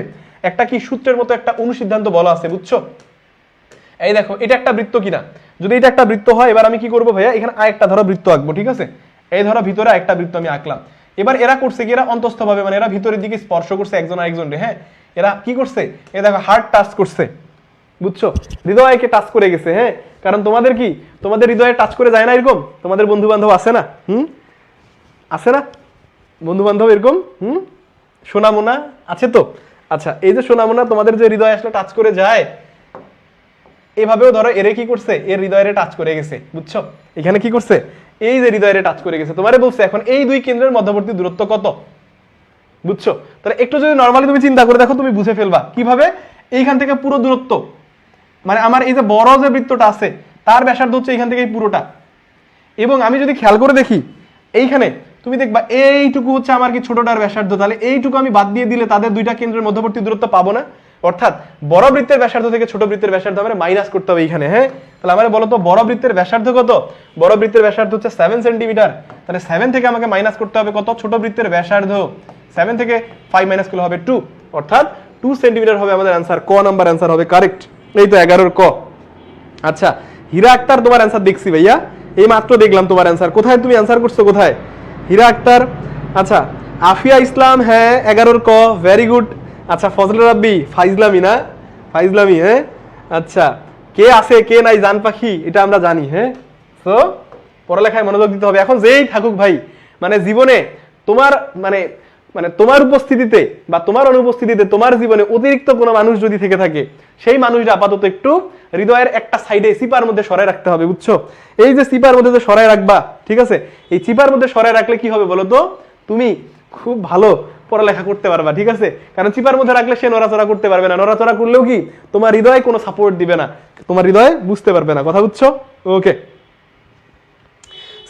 একটা কি সূত্রের মতো একটা অনুসিদ্ধান্ত বলা আছে, বুঝছো? এই দেখো এটা একটা বৃত্ত কিনা, যদি এটা একটা বৃত্ত হয়, এবার আমি কি করবো ভাইয়া, এখানে আরেকটা ধরো বৃত্ত আঁকবো, ঠিক আছে? এই ধরো ভিতরে একটা বৃত্ত আমি আঁকলাম। এবার এরা করছে কি, এরা অন্তস্থভাবে, মানে এরা ভিতরের দিকে স্পর্শ করছে একজন আরেকজনকে। হ্যাঁ এরা কি করছে, এ দেখো হার্ট টাচ করছে, বুঝছো? হৃদয়কে টাচ করে গেছে। হ্যাঁ কারণ তোমাদের কি তোমাদের হৃদয়ে টাচ করে যায় না এরকম? তোমাদের বন্ধু বান্ধব আছে না? আছে না বন্ধু বান্ধব এরকম? সোনামোনা আছে তো? আচ্ছা, এই যে সোনামোনা তোমাদের যে হৃদয় আসলে টাচ করে যায়, এভাবেও ধরো এরে কি করছে, এর হৃদয়ে টাচ করে গেছে, বুঝছো? এখানে কি করছে, এই যে হৃদয়ে টাচ করে গেছে, তোমারে বলছে এখন এই দুই কেন্দ্রের মধ্যবর্তী দূরত্ব কত, বুঝছো? তাহলে একটু যদি নর্মালি তুমি চিন্তা করে দেখো, তুমি বুঝে ফেলবা কিভাবে। এইখান থেকে পুরো দূরত্ব, মানে আমার এই যে বড় যে বৃত্তটা আছে তার ব্যাসার্ধ হচ্ছে এইখান থেকে এই পুরোটা। এবং আমি যদি খেয়াল করে দেখি এইখানে, তুমি দেখবা এইটুকু হচ্ছে আমার কি ছোটটার ব্যাসার্ধ, তাহলে এইটুকু আমি বাদ দিয়ে দিলে তাদের দুইটা কেন্দ্রের মধ্যবর্তী দূরত্ব পাবো না। অর্থাৎ বড় বৃত্তের ব্যাসার্ধ থেকে ছোট বৃত্তের ব্যাসার্ধ আমরা মাইনাস করতে হবে এইখানে। হ্যাঁ, তাহলে আমার বলো তো বড় বৃত্তের ব্যাসার্ধ কত? বড় বৃত্তের ব্যাসার্ধ হচ্ছে 7 সেন্টিমিটার। তাহলে 7 থেকে আমাকে মাইনাস করতে হবে কত? ছোট বৃত্তের ব্যাসার্ধ। 7 থেকে 5 মাইনাস করলে হবে 2, অর্থাৎ 2 সেন্টিমিটার হবে আমাদের অ্যান্সার। ক নাম্বার অ্যান্সার হবে কারেক্ট। এই তো 11 ক। আচ্ছা, হীরা আক্তার তোমার অ্যান্সার দেখছি ভাইয়া, এই মাত্র দেখলাম তোমার অ্যান্সার। কোথায় তুমি অ্যান্সার করছো, কোথায়? হীরা আক্তার। আচ্ছা, আফিয়া ইসলাম, হ্যাঁ 11 ক, ভেরি গুড। আচ্ছা, ফজল রাব্বি, ফাইজলামি না? ফাইজলামি, হ্যাঁ। আচ্ছা, কে আছে কে নাই জান পাখি, এটা আমরা জানি। হ্যাঁ, তো পড়ালেখায় মনোযোগ দিতে হবে। এখন যেই থাকুক ভাই, মানে জীবনে তোমার মানে মানে তোমার উপস্থিতিতে বা তোমার অনুপস্থিতিতে তোমার জীবনে অতিরিক্ত কোনো মানুষ যদি থেকে থাকে, সেই মানুষটা আপাতত একটু হৃদয়ের একটা সাইডে চিপার মধ্যে সরায় রাখতে হবে, বুঝছো? এই যে চিপার মধ্যে যে সরায় রাখবা, ঠিক আছে, এই চিপার মধ্যে সরায় রাখলে কি হবে বলো তো? তুমি খুব ভালো পড়ালেখা করতে পারবা, ঠিক আছে? কারণ চিপার মধ্যে রাখলে সে নড়াচড়া করতে পারবে না, নড়াচড়া করলেও কি তোমার হৃদয় কোনো সাপোর্ট দিবে না, তোমার হৃদয় বুঝতে পারবে না, কথা বুঝছো? ওকে,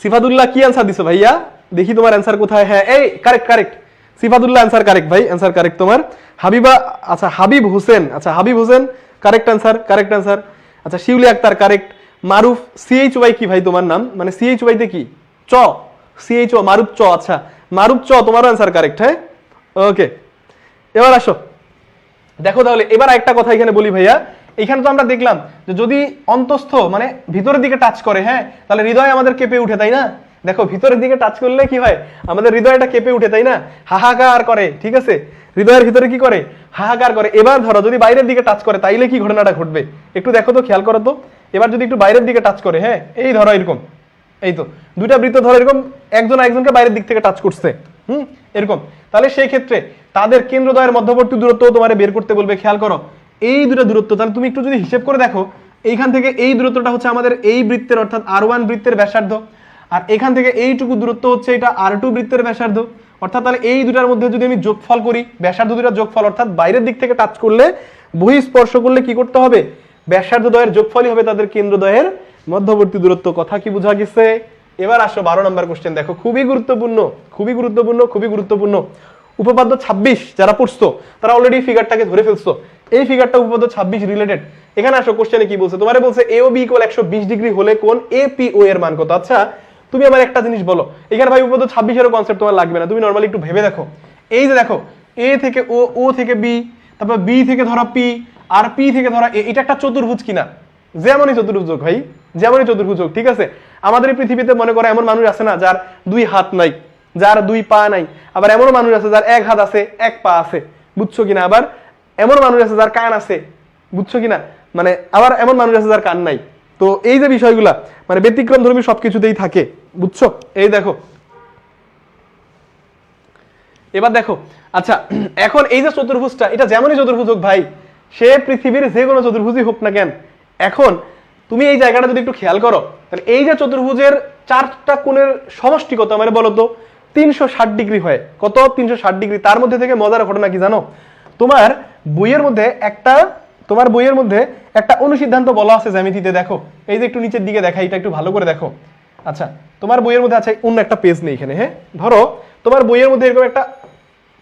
সিফাতুল্লাহ কি অ্যান্সার দিছো ভাইয়া? দেখি তোমার অ্যান্সার কোথায়। হ্যাঁ, এই correct correct, Sifatullah answer correct ভাই, অ্যান্সার কারেক্ট তোমার। হাবিবা, আচ্ছা হাবিব হোসেন, আচ্ছা Habib Hossain correct answer, correct answer. আচ্ছা, শিউলি আক্তার কারেক্ট। মারুফ, সিএইচ ওয়াই কি ভাই তোমার নাম? মানে সিএইচ ওয়াই তে কি? চ, সিএইচ ও, মারুফ চ। আচ্ছা, মারুফ চ তোমারও অ্যান্সার কারেক্ট। হ্যাঁ, ওকে, এবার আসো দেখো। তাহলে এবার একটা কথা এখানে বলি ভাইয়া, এখানে তো আমরা দেখলাম যে যদি অন্তস্থ মানে ভিতরের দিকে টাচ করে, হ্যাঁ, তাহলে হৃদয় আমাদের কেঁপে উঠে, তাই না? দেখো ভিতরের দিকে টাচ করলে কি হয়, আমাদের হৃদয়টা কেঁপে উঠে, তাই না? হাহাকার করে, ঠিক আছে, হৃদয়ের ভিতরে কি করে, হাহাকার করে। এবার ধরো যদি বাইরের দিকে টাচ করে, তাইলে কি ঘটনাটা ঘটবে একটু দেখো তো, খেয়াল করো তো। এবার যদি একটু বাইরের দিকে টাচ করে, হ্যাঁ, এই ধরো এরকম, এই তো দুইটা বৃত্ত ধরো এরকম একজন একজনকে বাইরের দিক থেকে টাচ করছে, এরকম, তাহলে সেই ক্ষেত্রে তাদের কেন্দ্রদ্বয়ের মধ্যবর্তী দূরত্ব তোমার বের করতে বলবে। খেয়াল করো এই দুটো দূরত্ব, তাহলে তুমি একটু যদি হিসেব করে দেখো, এইখান থেকে এই দূরত্বটা হচ্ছে আমাদের এই বৃত্তের অর্থাৎ R1 বৃত্তের ব্যাসার্ধ, আর এখান থেকে এইটুকু দূরত্ব হচ্ছে এটা R2 বৃত্তের ব্যাসার্ধ। অর্থাৎ তাহলে এই দুটার মধ্যে যদি আমি যোগফল করি, ব্যাসার্ধ দুটার যোগফল, অর্থাৎ বাইরের দিক থেকে টাচ করলে বহিঃস্পর্শ করলে কি করতে হবে, ব্যাসার্ধ দ্বয়ের যোগফলই হবে তাদের কেন্দ্রদ্বয়ের মধ্যবর্তী দূরত্ব। কথা কি বোঝা গেছে? এবার আসো 12 নম্বর কোশ্চেন, দেখো খুবই গুরুত্বপূর্ণ, খুবই গুরুত্বপূর্ণ, খুবই গুরুত্বপূর্ণ। উপপাদ্য 26 যারা পড়ছো তারা অলরেডি ফিগারটাকে ধরে ফেলছো, এই ফিগারটা উপপাদ্য 26 রিলেটেড। এখানে আসো কোশ্চেনে কি বলছে, তোমারে বলছে AOB = 120 ডিগ্রি হলে কোণ APO এর মান কত? আচ্ছা, তুমি আমার একটা জিনিস বলো, এখানে ভাই উপপাদ্য 26 এর কনসেপ্ট তোমার লাগবে না, তুমি নরমালি একটু ভেবে দেখো। এই যে দেখো A থেকে O, O থেকে B, তারপর B থেকে ধরো P, আর P থেকে ধরো A, এটা একটা চতুর্ভুজ কিনা? যেমনই চতুর্ভুজ হোক ভাই, যেমনই চতুর্ভুজ হোক, ঠিক আছে? আমাদের এই পৃথিবীতে মনে করো এমন মানুষ আছে না যার 2 হাত নাই, যার 2 পা নাই, আবার এমন মানুষ আছে যার 1 হাত আছে 1 পা আছে, বুঝছো কিনা? আবার এমন মানুষ আছে যার কান আছে, বুঝছো কিনা? মানে আবার এমন মানুষ আছে যার কান নাই। তো এই যে বিষয়গুলা মানে ব্যতিক্রম ধর্মী সবকিছুতেই থাকে, বুঝছো? এই দেখো, এবার দেখো, আচ্ছা এখন এই যে চতুর্ভুজটা, এটা যেমনই চতুর্ভুজ হোক ভাই, সে পৃথিবীর যে কোনো চতুর্ভুজই হোক না কেন, এখন তুমি এই জায়গাটা যদি একটু খেয়াল করো, তাহলে এই যে চতুর্ভুজের 4টা কোণের সমষ্টি কত আমার বলো তো? 360 ডিগ্রি হয়। কত? 360 ডিগ্রি। তার মধ্যে থেকে মজার ঘটনা কি জানো? তোমার বইয়ের মধ্যে একটা অনুসিদ্ধান্ত বলা আছে জ্যামিতিতে, দেখো এই যে একটু নিচের দিকে দেখা, এটা একটু ভালো করে দেখো। আচ্ছা, তোমার বইয়ের মধ্যে আছে, অন্য একটা পেজ নেই এখানে, হ্যাঁ, ধরো তোমার বইয়ের মধ্যে এরকম একটা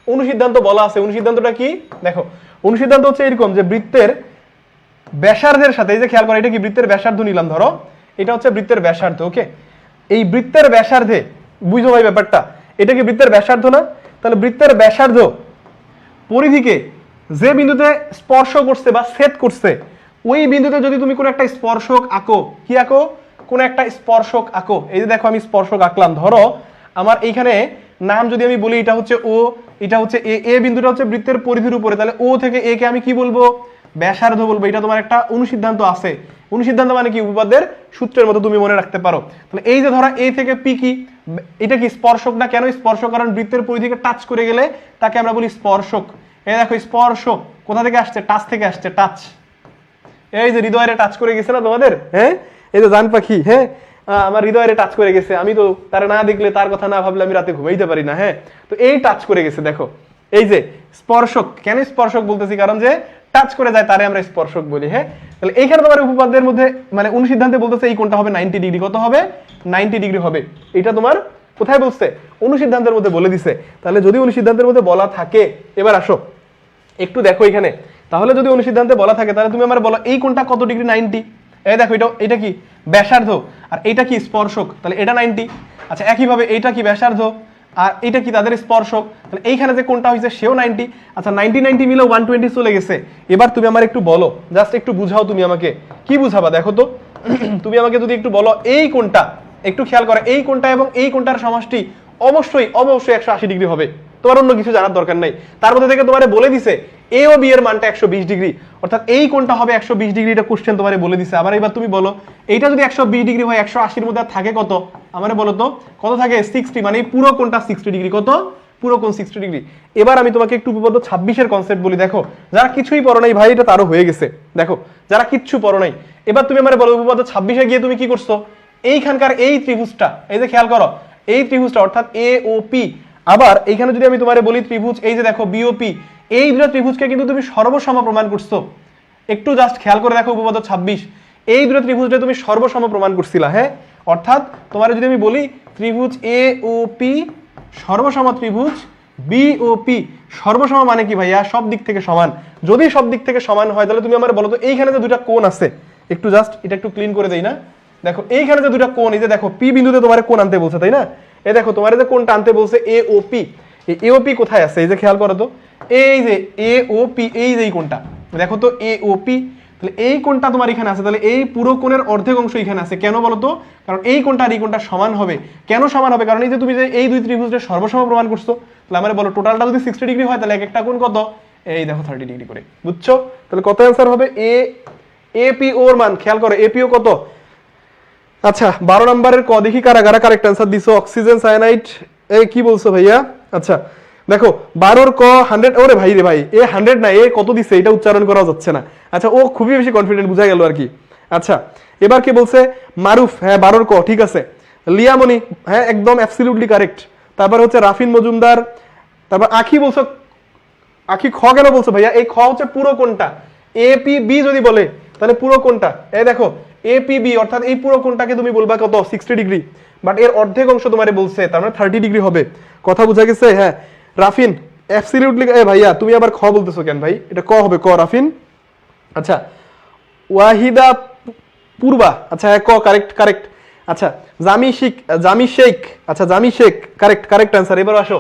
অনুসিদ্ধান্ত বলা আছে। অনুসিদ্ধান্তটা কি দেখো, অনুসিদ্ধান্ত হচ্ছে এরকম যে বৃত্তের ব্যাসার্ধের সাথে, এই যে খেয়াল করো, এটা কি বৃত্তের ব্যাসার্ধ নিলাম, ধরো এটা হচ্ছে বৃত্তের ব্যাসার্ধ, ওকে? এই বৃত্তের ব্যাসার্ধে, বুঝো ভাই ব্যাপারটা, এটা কি বৃত্তের ব্যাসার্ধ না? তাহলে বৃত্তের ব্যাসার্ধ পরিধিকে যে বিন্দুতে স্পর্শ করছে বা ছেদ করছে, ওই বিন্দুতে যদি তুমি কোনো একটা স্পর্শক আঁকো, কি আঁকো? কোনো একটা স্পর্শক আঁকো। এই যে দেখো আমি স্পর্শক আঁকলাম, ধরো আমার এইখানে নাম যদি আমি বলি, এটা হচ্ছে O, এটা হচ্ছে A, বিন্দুটা হচ্ছে বৃত্তের পরিধির উপরে, তাহলে O থেকে A কে আমি কি বলবো? ব্যাসার্ধ বলবো, এটা তোমার একটা অনুসিদ্ধান্ত আছে। অনুসিদ্ধান্ত মানে কি, উপপাদ্যের সূত্রের মতো তুমি মনে রাখতে পারো। তাহলে এই যে ধরা এ থেকে পি কি, এটা কি স্পর্শক না? কেন স্পর্শক? কারণ বৃত্তের পরিধিকে টাচ করে গেলে তাকে আমরা বলি স্পর্শক। এই দেখো স্পর্শ কোথা থেকে আসছে? টাচ থেকে আসছে, টাচ। এই যে হৃদয়ে টাচ করে গেছে না তোমাদের, হ্যাঁ এই যে জান পাখি, হ্যাঁ আমার হৃদয়ে টাচ করে গেছে, আমি তো তার না দেখলে, তার কথা না ভাবলে আমি রাতে ঘুমাইতে পারি না। হ্যাঁ, তো এই টাচ করে গেছে, দেখো এই যে স্পর্শক। কেন স্পর্শক বলতেছি? কারণ যে টাচ করে যায় তারে আমরা স্পর্শক বলি। হ্যাঁ, তাহলে এইখানে তোমার উপপাদ্যের মধ্যে মানে অনুসিদ্ধান্তে বলতেছে এই কোণটা হবে 90 ডিগ্রি। কত হবে? 90 ডিগ্রি হবে। এটা তোমার কোথায় বলছে? অনুসিদ্ধান্তের মধ্যে বলে দিছে। তাহলে যদি অনুসিদ্ধান্তের মধ্যে বলা থাকে, এবার আসো একটু দেখো এখানে, তাহলে যদি অনুসিদ্ধান্তে বলা থাকে তাহলে তুমি আমার বলো এই কোণটা কত ডিগ্রি? 90। এই দেখো এটা কি ব্যাসার্ধ, আর এটা কি স্পর্শক, তাহলে এটা 90। আচ্ছা একইভাবে এইটা কি ব্যাসার্ধ, আর এটা কি তাদের স্পর্শক, তাহলে এইখানে যে কোণটা হয়েছে সেও 90। আচ্ছা 90 মিলে 120 চলে গেছে। এবার তুমি আমার একটু বলো, জাস্ট একটু বুঝাও, তুমি আমাকে কি বুঝাবা দেখো তো। তুমি আমাকে যদি একটু বলো এই কোণটা, একটু খেয়াল করো, এই কোণটা এবং এই কোণটার সমষ্টি অবশ্যই 180 ডিগ্রি হবে। তোমার অন্য কিছু জানার দরকার নাই। তার মধ্যে থেকে তোমারে বলে দিছে এ ও বি এর মানটা 120 ডিগ্রি, অর্থাৎ এই কোণটা হবে 120 ডিগ্রি। এটা কোশ্চেন তোমারে বলে দিছে। আবার এবার তুমি বলো এইটা যদি 120 ডিগ্রি হয় 180 এর মধ্যে থাকে কত? আমারে বলো তো কত থাকে? 60, মানে পুরো কোণটা 60 ডিগ্রি। কত? পুরো কোণ 60 ডিগ্রি। এবার আমি তোমাকে একটু উপপাদ্য 26 এর কনসেপ্ট বলি। দেখো যারা কিছুই পড়ো নাই ভাই, এটা তারও হয়ে গেছে। দেখো যারা কিচ্ছু পড়ো নাই, এবার তুমি আমারে বলো উপপাদ্য 26 এ গিয়ে তুমি কি করছো? এইখানকার এই ত্রিভুজটা, এই যে খেয়াল করো এই ত্রিভুজটা অর্থাৎ এ ও পি। আবার এইখানে যদি আমি তোমারে বলি ত্রিভুজ এই যে দেখো বিওপি, এই দুটো ত্রিভুজকে কিন্তু তুমি সর্বসম প্রমাণ করছো। একটু জাস্ট খেয়াল করে দেখো উপপাদ্য 26, এই দুটো ত্রিভুজটা তুমি সর্বসম প্রমাণ করছিলা। হ্যাঁ, অর্থাৎ তোমার যদি আমি বলি ত্রিভুজ এ ও পি সর্বসম ত্রিভুজ বি ও পি সর্বসম মানে কি ভাইয়া? সব দিক থেকে সমান। যদি সব দিক থেকে সমান হয় তাহলে তুমি আমার বলো তো এইখানে যে দুটো কোণ আছে, একটু জাস্ট এটা একটু ক্লিন করে দেই না। দেখো এইখানে যে দুটো কোণ, এই যে দেখো পি বিন্দুতে তোমার কোণ আনতে বলছে, তাই না? এই দেখো তোমার যে কোণটা আনতে বলছে এ ও পি, এই এ ও পি কোথায় আছে? এই যে খেয়াল করো তো, এই যে এ ও পি, এই যে কোণটা দেখো তো এ ও পি, তাহলে এই কোণটা তোমার এখানে আছে। তাহলে এই পুরো কোণের অর্ধেক অংশ এখানে আছে। কেন বলো তো? কারণ এই কোণটা আর এই কোণটা সমান হবে। কেন সমান হবে? কারণ এই যে তুমি যে এই দুই ত্রিভুজের সর্বসম প্রমাণ করছো। তাহলে আমার বলো টোটালটা যদি 60 ডিগ্রি হয় তাহলে এক একটা কোণ কত? এই দেখো 30 ডিগ্রি করে। বুঝছো? তাহলে কত অ্যান্সার হবে? এ পি ওর মান খেয়াল করো, এপিও কত? আচ্ছা 12 নম্বরের ক দেখি কারা কারা কারেক্ট অ্যান্সার দিছো। অক্সিজেন সায়ানাইড, এই কি বলছো ভাইয়া? আচ্ছা দেখো 12 ক 100, ওরে ভাই রে ভাই, এ 100 না, এ কত দিছে এটা উচ্চারণ করা যাচ্ছে না। আচ্ছা ও খুবই বেশি কনফিডেন্ট, বুঝা গেল আর কি। আচ্ছা এবার কি বলছে? মারুফ, হ্যাঁ 12 ক ঠিক আছে। লিয়ামনি, হ্যাঁ একদম অ্যাবসলিউটলি কারেক্ট। তারপর হচ্ছে রাফিন মজুমদার। তারপর আখি বলছো, আখি খ কেন বলছো ভাইয়া? এই খ হচ্ছে পুরো কোণটা। এ পি বি যদি বলে তাহলে পুরো কোণটা, এই দেখো এ পি বি অর্থাৎ এই পুরো কোণটাকে তুমি বলবা কত? 60 ডিগ্রি। বাট এর অর্ধেক অংশ তোমারে বলছে, তার মানে 30 ডিগ্রি হবে। কথা বুঝা গেছে? হ্যাঁ রাফিন অ্যাবসলিউটলি। এ ভাইয়া তুমি আবার খ বলতেছো কেন ভাই? এটা ক হবে, ক রাফিন। আচ্ছা ওয়াহিদা পূর্বা, আচ্ছা হ্যাঁ ক কারেক্ট কারেক্ট। আচ্ছা জামি শেখ, আচ্ছা জামি শেখ কারেক্ট কারেক্ট অ্যান্সার। এবার আসো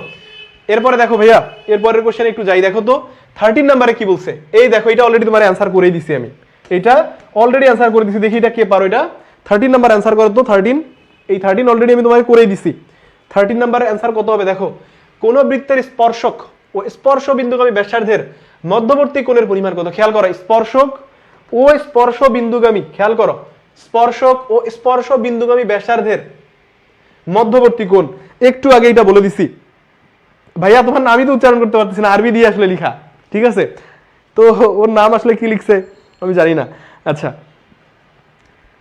এরপরে দেখো ভাইয়া, এরপরের কোশ্চেন একটু যাই। দেখো তো 13 নম্বরে কি বলছে? এই দেখো এটা অলরেডি তোমার অ্যান্সার করেই দিছি আমি, এটা অলরেডি অ্যান্সার করে দিছি। দেখি এটা কে পারো? এটা 13 নাম্বার অ্যান্সার করো তো। 13, এই 13 অলরেডি আমি তোমাকে করেই দিছি। 13 নাম্বারের অ্যান্সার কত হবে? দেখো কোন বৃত্তের স্পর্শক ও স্পর্শ বিন্দুগামী ব্যাসার্ধের মধ্যবর্তী কোণের পরিমাণ কত? খেয়াল করো স্পর্শক ও স্পর্শ বিন্দুগামী, খেয়াল করো স্পর্শক ও স্পর্শ বিন্দুগামী ব্যাসার্ধের মধ্যবর্তী কোণ। একটু আগে এটা বলে দিছি ভাইয়া, তোমার নামই তো উচ্চারণ করতে পারতেছি না, আরবি দিয়ে আসলে লিখা, ঠিক আছে? তো ওর নাম আসলে কি লিখছে আমি জানি না। আচ্ছা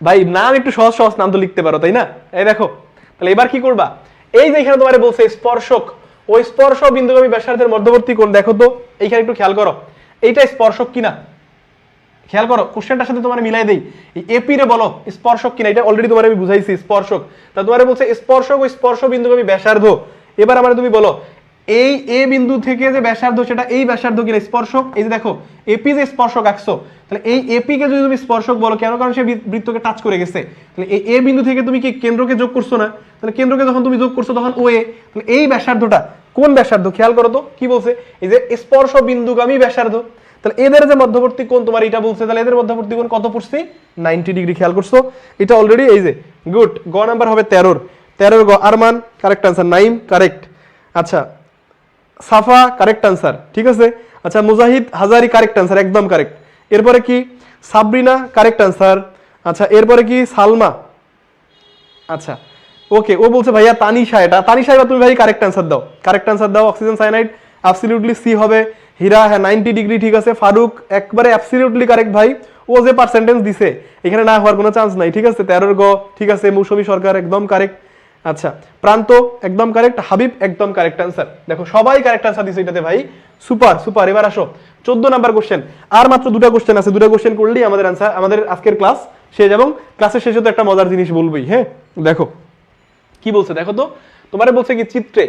ভাই নাম একটু সহজ সহজ নাম তো লিখতে পারো, তাই না? এই দেখো তাহলে এবার কি করবা? এই যে এখানে তোমারে বলছে স্পর্শক ও স্পর্শ বিন্দুগামী ব্যাসার্ধের মধ্যবর্তী কোণ, দেখো তো এইখানে একটু খেয়াল করো এইটা স্পর্শক কিনা। খেয়াল করো কোশ্চেনটার সাথে তোমার মিলাই দেই, এপি রে বলো স্পর্শক কিনা। এটা অলরেডি তোমার আমি বুঝাইছি স্পর্শক। তা তোমারে বলছে স্পর্শক ও স্পর্শ বিন্দুগামী ব্যাসার্ধ। এবার আমার তুমি বলো এই এ বিন্দু থেকে যে ব্যাসার্ধ সেটা এই ব্যাসার্ধ কিনা স্পর্শক। এই যে দেখো এপি যে স্পর্শক আঁকছো, তাহলে এই এপি কে যদি তুমি স্পর্শক বলো, কেন? কারণ সে বৃত্তকে টাচ করে গেছে। তাহলে এই এ বিন্দু থেকে তুমি কি কেন্দ্রকে যোগ করছো না? তাহলে কেন্দ্রকে যখন তুমি যোগ করছো তখন ও এ, তাহলে এই ব্যাসার্ধটা কোন ব্যাসার্ধ? খেয়াল করো তো কি বলছে? এই যে স্পর্শ বিন্দুগামী ব্যাসার্ধ। তাহলে এদের যে মধ্যবর্তী কোণ তোমার এটা বলছে, তাহলে এদের মধ্যবর্তী কোণ কত পড়ছে? 90 ডিগ্রি। খেয়াল করছো এটা অলরেডি? এই যে গুড। গ নাম্বার হবে 13 গ। Arman correct answer. Naim correct. আচ্ছা সাফা কারেক্ট আনসার, ঠিক আছে। আচ্ছা মুজাহিদ হাজারি কারেক্ট আনসার, একদম কারেক্ট। এরপরে কি সাবরিনা, কারেক্ট আনসার। আচ্ছা এরপরে কি সালমা, আচ্ছা ওকে, ও বলছে ভাইয়া তানিশা, এটা তানিশা, এবার তুমি ভাই কারেক্ট আনসার দাও, কারেক্ট আনসার দাও। অক্সিজেন সায়ানাইড অ্যাবসলিউটলি সি হবে। হীরা, হ্যাঁ 90 ডিগ্রি ঠিক আছে। ফারুক একবারে অ্যাবসলিউটলি কারেক্ট ভাই, ও যে পার্সেন্টেজ দিছে এখানে না হওয়ার কোনো চান্স নাই, ঠিক আছে। 13 গ ঠিক আছে। মৌসুমী সরকার একদম কারেক্ট। আচ্ছা প্রান্ত একদম কারেক্ট। হাবিব একদম কারেক্ট আনসার। দেখো সবাই কারেক্ট আনসার দিছে এটাতে ভাই, সুপার সুপার। এবার আসো 14 নাম্বার কোশ্চেন, আর মাত্র দুটো কোশ্চেন আছে, দুটো কোশ্চেন করলেই আমাদের আনসার, আমাদের আজকের ক্লাস শেষ। এবং ক্লাসের শেষে তো একটা মজার জিনিস বলবোই। হ্যাঁ দেখো কি বলছে দেখো তো, তোমারে বলছে কি চিত্রে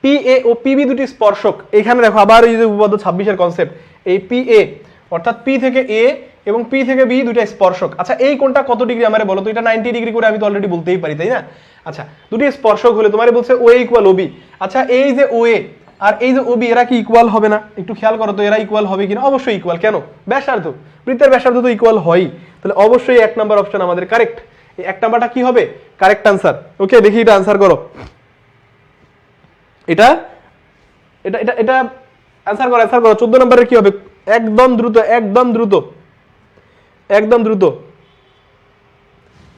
পি এ ও পিবি দুটি স্পর্শক। এখানে দেখো আবার এই যে উপপাদ্য 26 এর কনসেপ্ট, এই পি এ অর্থাৎ পি থেকে এ এবং পি থেকে বি দুইটা স্পর্শক। আচ্ছা এই কোনটা কত ডিগ্রি আমারে বলো তো, এটা 90 ডিগ্রি করে আমি তো অলরেডি বলতেই পারি তাই না। আচ্ছা দুটি স্পর্শক হলে তোমারে বলছে ও ইকুয়াল ওবি। আচ্ছা এই যে ও এ আর এই যে ওবি এরা কি ইকুয়াল হবে না, একটু খেয়াল করো তো, এরা ইকুয়াল হবে কিনা। অবশ্যই ইকুয়াল, কেন, ব্যাসার্ধ, বৃত্তের ব্যাসার্ধ তো ইকুয়াল হয়, তাহলে অবশ্যই 1 নাম্বার অপশন আমাদের কারেক্ট। এই 1 নাম্বারটা কি হবে, কারেক্ট আনসার। ওকে দেখি এটা আনসার করো, এটা এটা এটা এটা আনসার করো, আনসার করো। 14 নম্বরের কি হবে, একদম দ্রুত, একদম দ্রুত, একদম দ্রুত,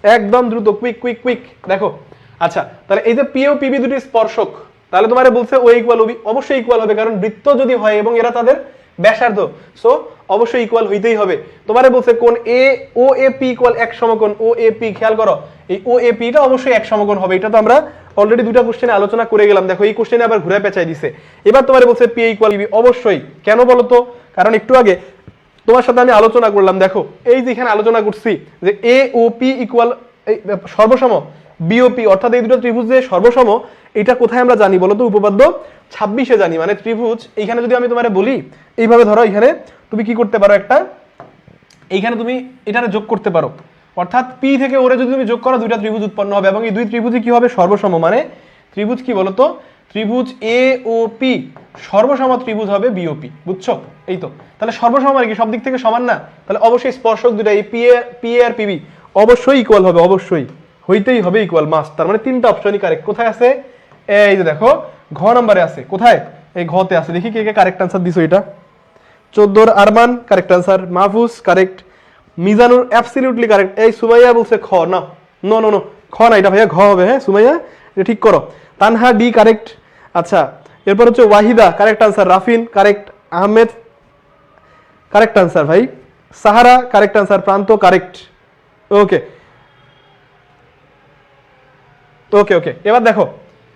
একদম দ্রুত, কুইক কুইক কুইক। দেখো আচ্ছা তাহলে এই যে পি ও পিবি দুটি স্পর্শক, তাহলে তোমারে বলছে ও ইকুয়াল ওবি, অবশ্যই ইকুয়াল হবে, কারণ বৃত্ত যদি হয় এবং এরা তাদের ব্যাসার্ধ, সো অবশ্যই ইকুয়াল হইতেই হবে। তোমারে বলছে কোন এ ও এ পি ইকুয়াল 1 সমকোণ ও এ পি, খেয়াল করো এই ও এ পি টা অবশ্যই 1 সমকোণ হবে। এটা তো আমরা অলরেডি দুটো কোশ্চেনে আলোচনা করে গেলাম। দেখো এই কোশ্চেনে আবার ঘুরে পেঁচাই দিছে। এবার তোমারে বলছে পি ইকুয়াল বি, অবশ্যই, কেন বলো তো, কারণ একটু আগে তোমার সাথে আমি আলোচনা করলাম, দেখো এই যে এখানে আলোচনা করছি যে এ ও পি ইকুয়াল সর্বসম, বিওপি অর্থাৎ এই দুটো ত্রিভুজ যে সর্বসম, এটা কোথায় আমরা জানি বলো তো, উপপাদ্য 26-এ জানি। মানে ত্রিভুজ এইখানে যদি আমি তোমারে বলি এইভাবে ধরো, এখানে তুমি কি করতে পারো, একটা এইখানে তুমি এটারে যোগ করতে পারো, অর্থাৎ পি থেকে ওরে যদি তুমি যোগ করো দুইটা ত্রিভুজ উৎপন্ন হবে এবং এই দুই ত্রিভুজই কি হবে, সর্বসম। মানে ত্রিভুজ কি বলতো, ত্রিভুজ এ ও পি সর্বসম ত্রিভুজ হবে বিওপি, বুঝছো। এই তো তাহলে সর্বসম আর কি, সব দিক থেকে সমান না, তাহলে অবশ্যই স্পর্শক দুইটা এই পি এ আর পিবি অবশ্যই ইকুয়াল হবে, অবশ্যই হইতেই হবে ইকুয়াল, মাস্ট। তার মানে তিনটা অপশনই কারেক্ট। কোথায় আছে, এই যে দেখো ঘ নম্বরে আছে, কোথায়, এই ঘতে আছে। দেখি কে কে কারেক্ট আনসার দিছো। এটা 14 Arman correct answer, Mahfuz correct, Mizanur absolutely correct. এই সুমাইয়া বলছে খ, না নো নো নো, খ না, এটা ভাইয়া ঘ হবে। হ্যাঁ সুমাইয়া এটা ঠিক করো। Tanha D correct. আচ্ছা এরপর হচ্ছে Wahida correct answer, Rafin correct, Ahmed correct answer ভাই, Sahara correct answer, Pranta correct. Okay okay okay এবার দেখো,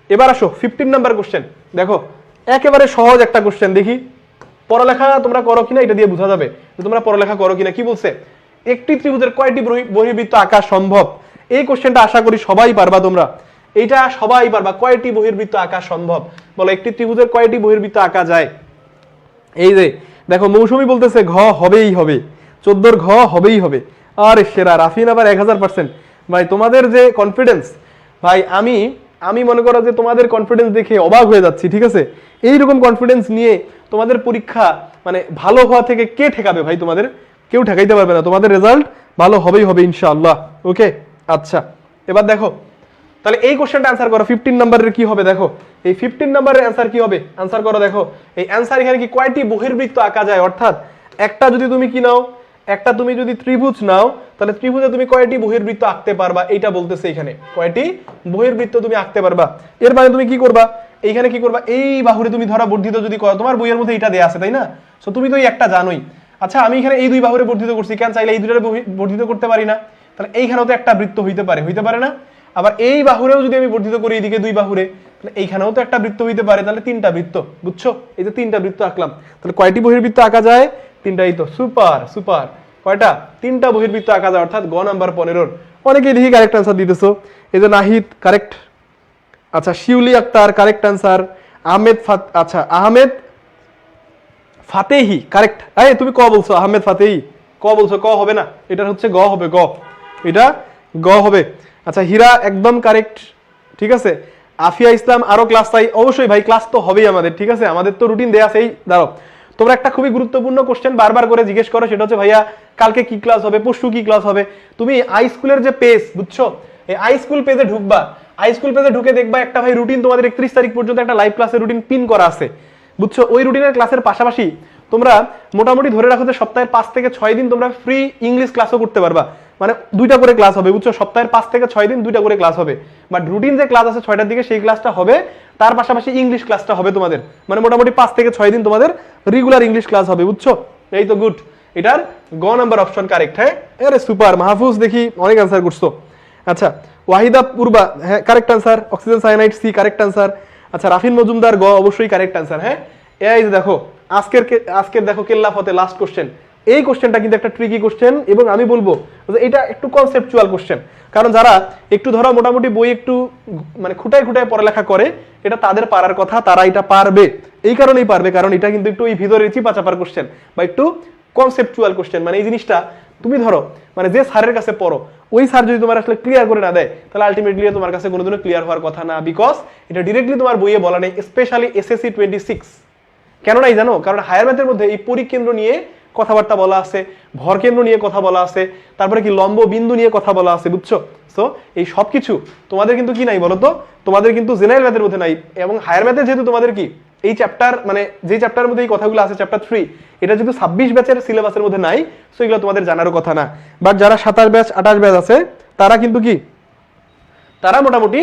এবার আসো 15 নাম্বার কোশ্চেন। দেখো একেবারে সহজ একটা কোশ্চেন, দেখি পড়ালেখা তোমরা করো কিনা, এটা দিয়ে বোঝা যাবে যে তোমরা পড়ালেখা করো কিনা। কি বলছে, একটি ত্রিভুজের কয়টি বহির্বৃত্ত আঁকা সম্ভব। এই কোশ্চেনটা আশা করি সবাই পারবা তোমরা, এইটা সবাই পারবা। কয়টি বহির্বৃত্ত আঁকা সম্ভব, বলো একটি ত্রিভুজের কয়টি বহির্বৃত্ত আঁকা যায়। এই যে দেখো মৌসুমী বলতেছে ঘ হবেই হবে, 14 ঘ হবেই হবে। আর সেরা রাফিন আবার 1000%। ভাই তোমাদের যে কনফিডেন্স, ভাই আমি মনে করো যে তোমাদের কনফিডেন্স দেখে অবাক হয়ে যাচ্ছি, ঠিক আছে। এইরকম কনফিডেন্স নিয়ে তোমাদের পরীক্ষা মানে ভালো হওয়া থেকে কে ঠেকাবে ভাই, তোমাদের কেউ ঠেকাইতে পারবে না, তোমাদের রেজাল্ট ভালো হবেই হবে ইনশাআল্লাহ। ওকে আচ্ছা এবার দেখো তাহলে এই কোশ্চেনটা আনসার করো। 15 নাম্বারের কি হবে দেখো, এই 15 নাম্বারের অ্যানসার কি হবে, আনসার করো। দেখো এই অ্যানসার এখানে কি কয়টি বহির্বৃত্ত আঁকা যায়, অর্থাৎ একটা যদি তুমি কি নাও, একটা তুমি যদি ত্রিভুজ নাও, তাহলে ত্রিভুজে তুমি কয়টি বহির্বৃত্ত আঁকতে পারবা, এইটা বলতেছে এখানে কয়টি বহির্বৃত্ত তুমি আঁকতে পারবা। এর মানে তুমি কি করবা, এইখানে কি করবা, এই বাহুরে তুমি ধরা বর্ধিত যদি করো, তোমার বইয়ের মধ্যে এটা দেয়া আছে তাই না, সো তুমি তো এই একটা জানোই। আচ্ছা আমি এখানে এই দুই বাহুরে বর্ধিত করছি, কেন চাইলে এই দুইটারে বর্ধিত করতে পারি না, তাহলে এইখানেও তো একটা বৃত্ত হইতে পারে, হইতে পারে না। আবার এই বাহুরেও যদি আমি বর্ধিত করি এইদিকে দুই বাহুরে, তাহলে এইখানেও তো একটা বৃত্ত হইতে পারে, তাহলে তিনটা বৃত্ত, বুঝছো। এই যে তিনটা বৃত্ত আঁকলাম, তাহলে কয়টি বহির্বৃত্ত আঁকা যায়, তিনটাই তো, সুপার সুপার। কয়টা, তিনটা বহির্বৃত্ত আঁকা যায়, অর্থাৎ গ নাম্বার 15। অনেকেই দেখি কারেক্ট আনসার দিতেছো। এই যে নাহিদ কারেক্ট, আচ্ছা Shiuli Akter correct answer, Ahmed Fatehi correct. এই তুমি ক বলছো, আহমেদ ফাতেহি ক বলছো, ক হবে না, এটা হচ্ছে গ হবে, গ, এটা গ হবে। আচ্ছা হীরা একদম কারেক্ট, ঠিক আছে। আফিয়া ইসলাম আরো ক্লাস চাই, অবশ্যই ভাই ক্লাস তো হবেই আমাদের, ঠিক আছে, আমাদের তো রুটিন দেয়া আছেই। দাঁড়াও তোমরা একটা খুবই গুরুত্বপূর্ণ কোশ্চেন বারবার করে জিজ্ঞেস করো, সেটা হচ্ছে ভাইয়া কালকে কি ক্লাস হবে, পরশু কি ক্লাস হবে। তুমি আই স্কুলের যে পেজ, বুঝছো, এই আই স্কুল পেজে ঢুকবা, আই স্কুল পেজে ঢুকে দেখবা একটা ভাই রুটিন তোমাদের 31 তারিখ পর্যন্ত একটা লাইভ ক্লাসের রুটিন পিন করা আছে, বুঝছো। ওই রুটিনের ক্লাসের পাশাপাশি তোমরা মোটামুটি ধরে রাখো যে সপ্তাহের 5 থেকে 6 দিন তোমরা ফ্রি ইংলিশ ক্লাসও করতে পারবা, মানে 2টা করে ক্লাস হবে, বুঝছো? সপ্তাহের 5 থেকে 6 দিন 2টা করে ক্লাস হবে, বাট রুটিন যে ক্লাস আছে 6টার দিকে সেই ক্লাসটা হবে, তার পাশাপাশি ইংলিশ ক্লাসটা হবে তোমাদের, মানে মোটামুটি 5 থেকে 6 দিন তোমাদের রেগুলার ইংলিশ ক্লাস হবে, বুঝছো? এই তো গুড, এটার গ নাম্বার অপশন কারেক্ট। হ্যাঁ, আরে সুপার মাহফুজ, দেখি অনেক অ্যান্সার করছো। আচ্ছা, ওয়াহিদা পূর্বা, হ্যাঁ correct answer. Oxygen cyanide, C correct answer. আচ্ছা, রাফিন মজুমদার, গ অবশ্যই কারেক্ট অ্যান্সার। হ্যাঁ, এই যে দেখো আজকের দেখো কেল্লা ফতে লাস্ট কোশ্চেন, এই কোশ্চেনটা কিন্তু একটা ট্রিকি কোশ্চেন, এবং আমি বলবো যে এটা একটু কনসেপচুয়াল কোশ্চেন, কারণ যারা একটু ধরো মোটামুটি বই একটু মানে খুঁটায় খুঁটায় পড়ালেখা করে, এটা তাদের পারার কথা, তারা এটা পারবে। এই কারণেই পারবে কারণ এটা কিন্তু একটু এই ভিতরে চিপা চাপার কোশ্চেন বা একটু কনসেপচুয়াল কোশ্চেন। মানে এই জিনিসটা তুমি ধরো মানে যে স্যারের কাছে পড়ো, ওই স্যার যদি তোমার আসলে ক্লিয়ার করে না দেয়, তাহলে আলটিমেটলি তোমার কাছে কোনোদিনও ক্লিয়ার হওয়ার কথা না, বিকজ এটা ডিরেক্টলি তোমার বইয়ে বলা নেই, স্পেশালি এসএসসি 26। কেন নাই জানো? কারণ হায়ার ম্যাথের মধ্যে এই পরিকেন্দ্র নিয়ে কথাবার্তা বলা আছে, ভর কেন্দ্র নিয়ে কথা বলা আছে, তারপরে কি লম্ব বিন্দু নিয়ে কথা বলা আছে, বুঝছো? সো এই সব কিছু তোমাদের কিন্তু কি নাই বলতো, তোমাদের কিন্তু জেনারেল ম্যাথের মধ্যে নাই, এবং হায়ার ম্যাথে যেহেতু তোমাদের কি এই চ্যাপ্টার মানে যে চ্যাপ্টারের মধ্যে এই কথাগুলো আছে চ্যাপ্টার 3, এটা যেহেতু 26 ব্যাচের সিলেবাসের মধ্যে নাই, সো এগুলো তোমাদের জানারও কথা না। বাট যারা 27 ব্যাচ 28 ব্যাচ আছে, তারা কিন্তু কি তারা মোটামুটি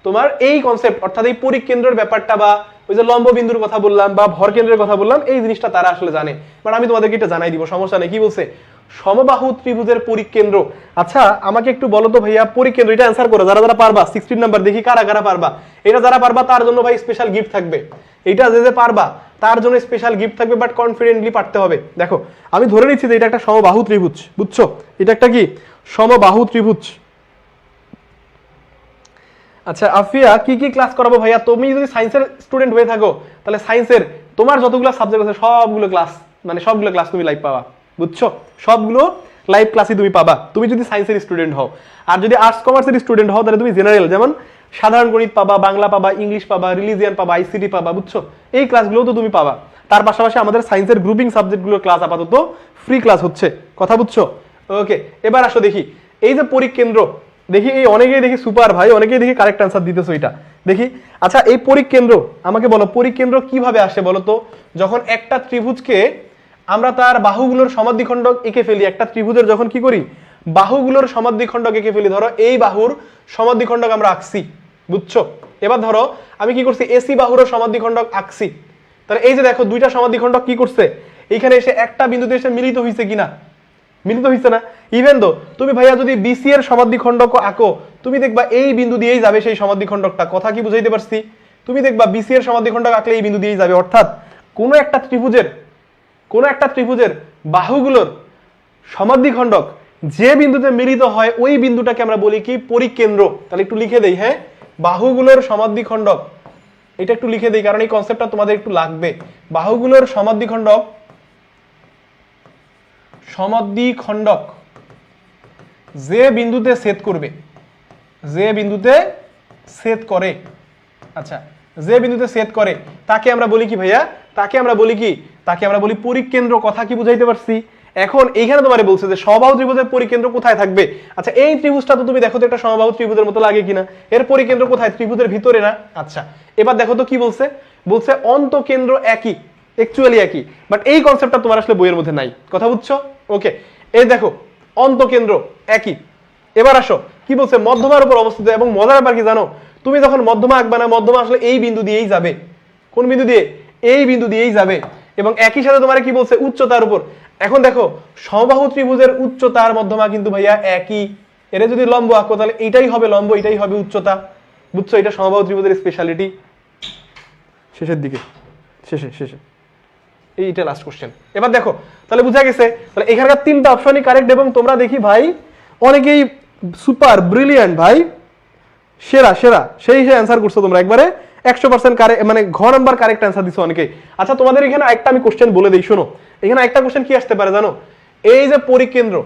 তোমার এই কনসেপ্ট অর্থাৎ এই পরিকেন্দ্রের ব্যাপারটা বা ওই যে লম্ব বিন্দুর কথা বললাম বা ভর কেন্দ্রের কথা বললাম, এই জিনিসটা তারা আসলে জানে। বাট আমি তোমাদেরকে এটা জানাই দিব, সমস্যা নেই। কি বলছে? সমবাহু ত্রিভুজের পরিকেন্দ্র। আচ্ছা, আমাকে একটু বলো তো ভাইয়া, পরিকেন্দ্র এটা অ্যান্সার করো যারা যারা পারবা। 16 নাম্বার, দেখি কারা কারা পারবা। এটা যারা পারবা তার জন্য ভাই স্পেশাল গিফট থাকবে। এটা যে পারবা তার জন্য স্পেশাল গিফট থাকবে, বাট কনফিডেন্টলি পারতে হবে। দেখো, আমি ধরে নিচ্ছি যে এটা একটা সমবাহু ত্রিভুজ, বুঝছো? এটা একটা কি সমবাহু ত্রিভুজ। আচ্ছা আফিয়া, কি কি ক্লাস করাবো ভাইয়া? তুমি যদি সায়েন্সের স্টুডেন্ট হয়ে থাকো, তাহলে সায়েন্সের তোমার যতগুলো সাবজেক্ট আছে সবগুলো ক্লাস, মানে সবগুলো ক্লাস তুমি লাইভ পাবা, বুঝছো? সবগুলো লাইভ ক্লাসই তুমি পাবা, তুমি যদি সায়েন্সের স্টুডেন্ট হও। আর যদি আর্টস কমার্সের স্টুডেন্ট হও, তাহলে তুমি জেনারেল, যেমন সাধারণ গণিত পাবা, বাংলা পাবা, ইংলিশ পাবা, রিলিজিয়ান পাবা, আইসিটি পাবা, বুঝছো? এই ক্লাসগুলো তো তুমি পাবা। তার পাশাপাশি আমাদের সায়েন্সের গ্রুপিং সাবজেক্টগুলোর ক্লাস আপাতত ফ্রি ক্লাস হচ্ছে, কথা বুঝছো? ওকে, এবার আসো দেখি এই যে পরিকেন্দ্র, দেখি এই অনেকেই দেখি সুপার ভাই, অনেকেই দেখি কারেক্ট অ্যান্সার দিতেছো এটা দেখি। আচ্ছা, এই পরিকেন্দ্র আমাকে বলো, পরিকেন্দ্র কিভাবে আসে বলো তো? যখন একটা ত্রিভুজকে আমরা তার বাহুগুলোর সমাদ্বিখণ্ডক এঁকে ফেলি, একটা ত্রিভুজের যখন কি করি বাহুগুলোর সমাদ্বিখণ্ডক এঁকে ফেলি, ধরো এই বাহুর সমাদ্বিখণ্ডক আমরা আঁকছি, বুঝছো? এবার ধরো আমি কি করছি, এসি বাহুর সমাদ্বিখণ্ডক আঁকছি, তাহলে এই যে দেখো দুইটা সমাদ্বিখণ্ডক কি করছে, এইখানে এসে একটা বিন্দুতে এসে মিলিত হয়েছে কিনা? মিলিত হয়েছে না? ইভেন তো তুমি ভাইয়া যদি বিসি এর সমাদ্বিখণ্ডক আঁকো, তুমি দেখবা এই বিন্দু দিয়েই যাবে সেই সমাদ্বিখণ্ডকটা। কথা কি বুঝাইতে পারছি? তুমি দেখবা বিসি এর সমাদ্বিখণ্ডক আঁকলে এই বিন্দু দিয়েই যাবে, অর্থাৎ কোন একটা ত্রিভুজের বাহুগুলোর সমাদ্বিখণ্ডক যে বিন্দুতে মিলিত হয়, ওই বিন্দুটাকে আমরা বলি কি পরিকেন্দ্র। তাহলে একটু লিখে দেই, হ্যাঁ, বাহুগুলোর সমাদ্বিখণ্ডক, এটা একটু লিখে দেই কারণ এই কনসেপ্টটা তোমাদের একটু লাগবে। বাহুগুলোর সমাদ্বিখণ্ডক যে বিন্দুতে ছেদ করবে, যে বিন্দুতে ছেদ করে, আচ্ছা যে বিন্দুতে ছেদ করে তাকে আমরা বলি কি ভাইয়া? তাকে আমরা বলি কি? তাকে আমরা বলি পরিকেন্দ্র। কথা কি বুঝাইতে পারছি? এখন এইখানে তোমারে বলছে যে সমবাহু ত্রিভুজের পরিকেন্দ্র কোথায় থাকবে। আচ্ছা, এই ত্রিভুজটা তো তুমি দেখো তো একটা সমবাহু ত্রিভুজের মতো লাগে কিনা? এর পরিকেন্দ্র কোথায়? ত্রিভুজের ভিতরে না? আচ্ছা, এবার দেখো তো কি বলছে, বলছে অন্তকেন্দ্র একই, অ্যাকচুয়ালি একই, বাট এই কনসেপ্টটা তোমার আসলে বইয়ের মধ্যে নাই, কথা বুঝছো? ওকে, এই দেখো অন্তকেন্দ্র একই। এবার আসো কি বলছে, মধ্যমার উপর অবস্থিত। এবং মজার ব্যাপার কি জানো, তুমি যখন মধ্যমা আঁকবা না, মধ্যমা আসলে এই বিন্দু দিয়েই যাবে। কোন বিন্দু দিয়ে? এই বিন্দু দিয়েই যাবে। এবং একই সাথে তোমার কি বলছে, উচ্চতার উপর। এখন দেখো সমবাহু ত্রিভুজের উচ্চতার মধ্যমা কিন্তু ভাইয়া একই। এর যদি লম্ব আঁকো তাহলে এইটাই হবে লম্ব, এটাই হবে উচ্চতা, বুঝছো? এটা সমবাহু ত্রিভুজের স্পেশালিটি। শেষের দিকে, শেষে এইটা লাস্ট কোশ্চেন। এবার দেখো তাহলে বুঝা গেছে, তাহলে এখানকার 3টা অপশনই কারেক্ট। এবং তোমরা দেখি ভাই অনেকেই সুপার ব্রিলিয়ান্ট ভাই, সেরা সেই অ্যান্সার করছো তোমরা, একবারে 100% কারেক্ট, মানে ঘ নাম্বার কারেক্ট অ্যান্সার দিছো অনেকেই। আচ্ছা, তোমাদের এখানে একটা আমি কোশ্চেন বলে দিই, শোনো। এখানে একটা কোশ্চেন কি আসতে পারে জানো? এই যে পরিকেন্দ্র,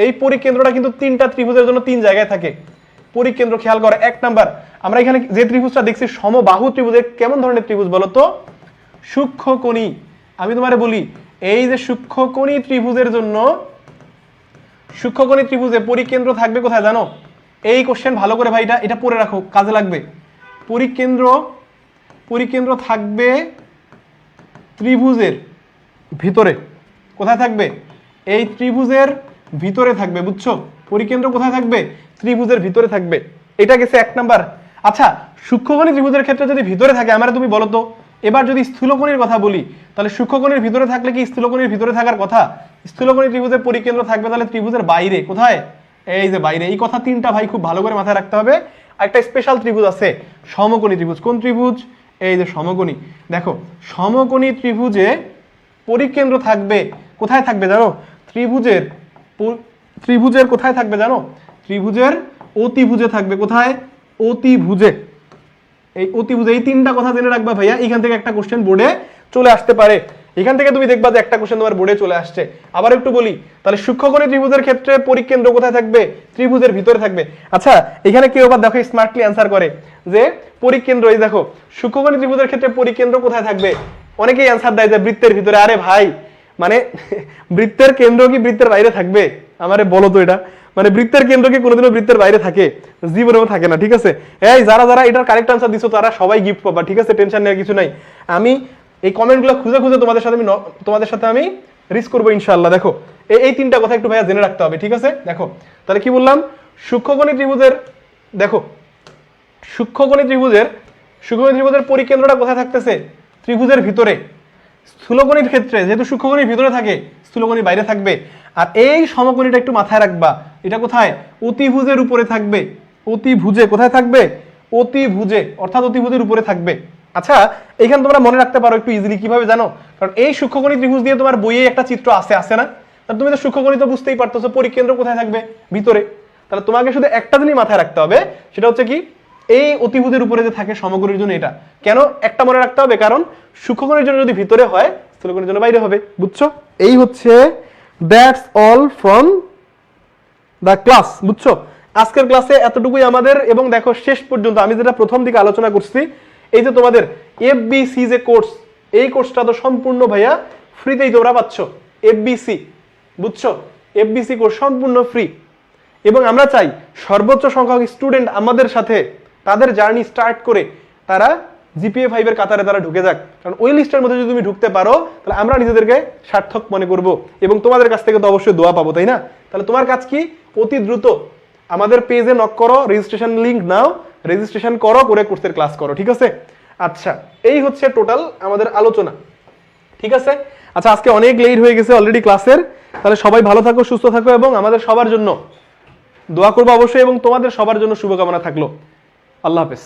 এই পরিকেন্দ্রটা কিন্তু 3টা ত্রিভুজের জন্য 3 জায়গায় থাকে। পরিকেন্দ্র খেয়াল করো, 1 নাম্বার আমরা এখানে যে ত্রিভুজটা দেখছি সমবাহু ত্রিভুজের, কেমন ধরনের ত্রিভুজ বলো তো? সূক্ষ্মকোণী। আমি তোমারে বলি, এই যে সূক্ষ্মকোণী ত্রিভুজের জন্য, সূক্ষ্মকোণী ত্রিভুজে পরিকেন্দ্র থাকবে কোথায় জানো? এই কোশ্চেন ভালো করে ভাই এটা পড়ে রাখো, কাজে লাগবে। পরিকেন্দ্র থাকবে ভিতরে কোথায় থাকবে? এই ত্রিভুজের ভিতরে থাকবে, বুঝছো? পরিকেন্দ্র কোথায় থাকবে? ত্রিভুজের ভিতরে থাকবে। এটা গেছে 1 নাম্বার। আচ্ছা, সূক্ষ্মকোণী ত্রিভুজের ক্ষেত্রে যদি ভিতরে থাকে, আমারে তুমি বলো তো, এবার যদি স্থূলকোণীর কথা বলি, তাহলে সূক্ষ্মকোণীর ভিতরে থাকলে কি স্থূলকোণীর ভিতরে থাকার কথা? স্থূলকোণী ত্রিভুজের পরিকেন্দ্র থাকবে তাহলে ত্রিভুজের বাইরে। কোথায়? এই যে বাইরে। এই কথা 3টা ভাই খুব ভালো করে মাথায় রাখতে হবে। একটা স্পেশাল ত্রিভুজ আছে, সমকোণী ত্রিভুজ। কোন ত্রিভুজ? এই যে সমকোণী। দেখো, সমকোণী ত্রিভুজে পরিকেন্দ্র থাকবে কোথায় থাকবে জানো? ত্রিভুজের কোথায় থাকবে জানো? ত্রিভুজের অতিভুজে থাকবে। কোথায়? অতিভুজে। এই অতিভুজে। এই 3টা কথা জেনে রাখবা ভাইয়া, এখান থেকে একটা কোশ্চেন বোর্ডে চলে আসতে পারে। এখান থেকে তুমি দেখবা যে একটা কোশ্চেন তোমার বোর্ডে চলে আসছে। আবার একটু বলি, তাহলে সূক্ষ্মকোণী ত্রিভুজের ক্ষেত্রে পরিকেন্দ্র কোথায় থাকবে? ত্রিভুজের ভিতরে থাকবে। আচ্ছা, এখানে কেউ আবার দেখো স্মার্টলি অ্যান্সার করে যে পরিকেন্দ্র, এই দেখো সূক্ষ্মকোণী ত্রিভুজের ক্ষেত্রে পরিকেন্দ্র কোথায় থাকবে? অনেকেই অ্যান্সার দেয় যে বৃত্তের ভিতরে। আরে ভাই, মানে বৃত্তের কেন্দ্র কি বৃত্তের বাইরে থাকবে? আমারে বলো তো এটা, মানে বৃত্তের কেন্দ্র কি কোনোদিনও বৃত্তের বাইরে থাকে? জীবনেও থাকে না, ঠিক আছে? এই যারা যারা এটার কারেক্ট আনসার দিছো তারা সবাই গিফট পাবা, ঠিক আছে? টেনশন নেওয়ার কিছু নাই। আমি এই কমেন্টগুলো খুঁজে খুঁজে তোমাদের সাথে আমি রিস্ক করবো ইনশাআল্লাহ। দেখো, এই 3টা কথা একটু ভাইয়া জেনে রাখতে হবে, ঠিক আছে? দেখো তাহলে কি বললাম, সূক্ষ্মকোণী ত্রিভুজের, দেখো সূক্ষ্মকোণী ত্রিভুজের পরিকেন্দ্রটা কোথায় থাকতেছে? ত্রিভুজের ভিতরে। স্থূলকোণীর ক্ষেত্রে যেহেতু সূক্ষ্মকোণীর ভিতরে থাকে, স্থূলকোণী বাইরে থাকবে। আর এই সমকোণীটা একটু মাথায় রাখবা, এটা কোথায়? অতিভুজের উপরে থাকবে। অতিভুজে। কোথায় থাকবে? অতিভুজে, অর্থাৎ অতিভুজের উপরে থাকবে। আচ্ছা, এখানে তোমরা মনে রাখতে পারো একটু ইজিলি, কিভাবে জানো? কারণ এই সূক্ষ্মকোণী ত্রিভুজ দিয়ে তোমার বইয়ে একটা চিত্র আছে না? তাহলে তুমি তো সূক্ষ্মকোণী তো বুঝতেই পারতেছো, পরিকেন্দ্র কোথায় থাকবে? ভিতরে। তাহলে তোমাকে শুধু একটা জিনিস মাথায় রাখতে হবে, সেটা হচ্ছে কি, এই অতিভুজের উপরে যে থাকে সমকোণীর জন্য এটা। কেন একটা মনে রাখতে হবে? কারণ সূক্ষ্মকোণীর জন্য যদি ভিতরে হয়, স্থূলকোণীর জন্য বাইরে হবে, বুঝছো? এই হচ্ছে that's all from the class, বুঝছো? আজকের ক্লাসে এতটুকুই আমাদের। এবং দেখো শেষ পর্যন্ত আমি যেটা প্রথম দিকে আলোচনা করছি, এই যে তোমাদের এফবিসি যে কোর্স, এই কোর্সটা তো সম্পূর্ণ ভাইয়া ফ্রিতেই তোমরা পাচ্ছ। এফবিসি, বুঝছো? এফবিসি কোর্স সম্পূর্ণ ফ্রি। এবং আমরা চাই সর্বোচ্চ সংখ্যক স্টুডেন্ট আমাদের সাথে তাদের জার্নি স্টার্ট করে তারা জিপিএ 5 এর কাতারে তারা ঢুকে যাক। কারণ ওই লিস্টের মধ্যে যদি তুমি ঢুকতে পারো, তাহলে আমরা নিজেদেরকে সার্থক মনে করব এবং তোমাদের কাছ থেকে তো অবশ্যই দোয়া পাবো, তাই না? তাহলে তোমার কাজ কি? অতি দ্রুত আমাদের পেজে নক করো, রেজিস্ট্রেশন লিংক নাও, রেজিস্ট্রেশন করো, করে কোর্সের ক্লাস করো, ঠিক আছে? আচ্ছা, এই হচ্ছে টোটাল আমাদের আলোচনা, ঠিক আছে? আচ্ছা, আজকে অনেক লেট হয়ে গেছে অলরেডি ক্লাসের। তাহলে সবাই ভালো থাকো, সুস্থ থাকো এবং আমাদের সবার জন্য দোয়া করবো অবশ্যই, এবং তোমাদের সবার জন্য শুভকামনা থাকলো। আল্লাহ হাফেজ।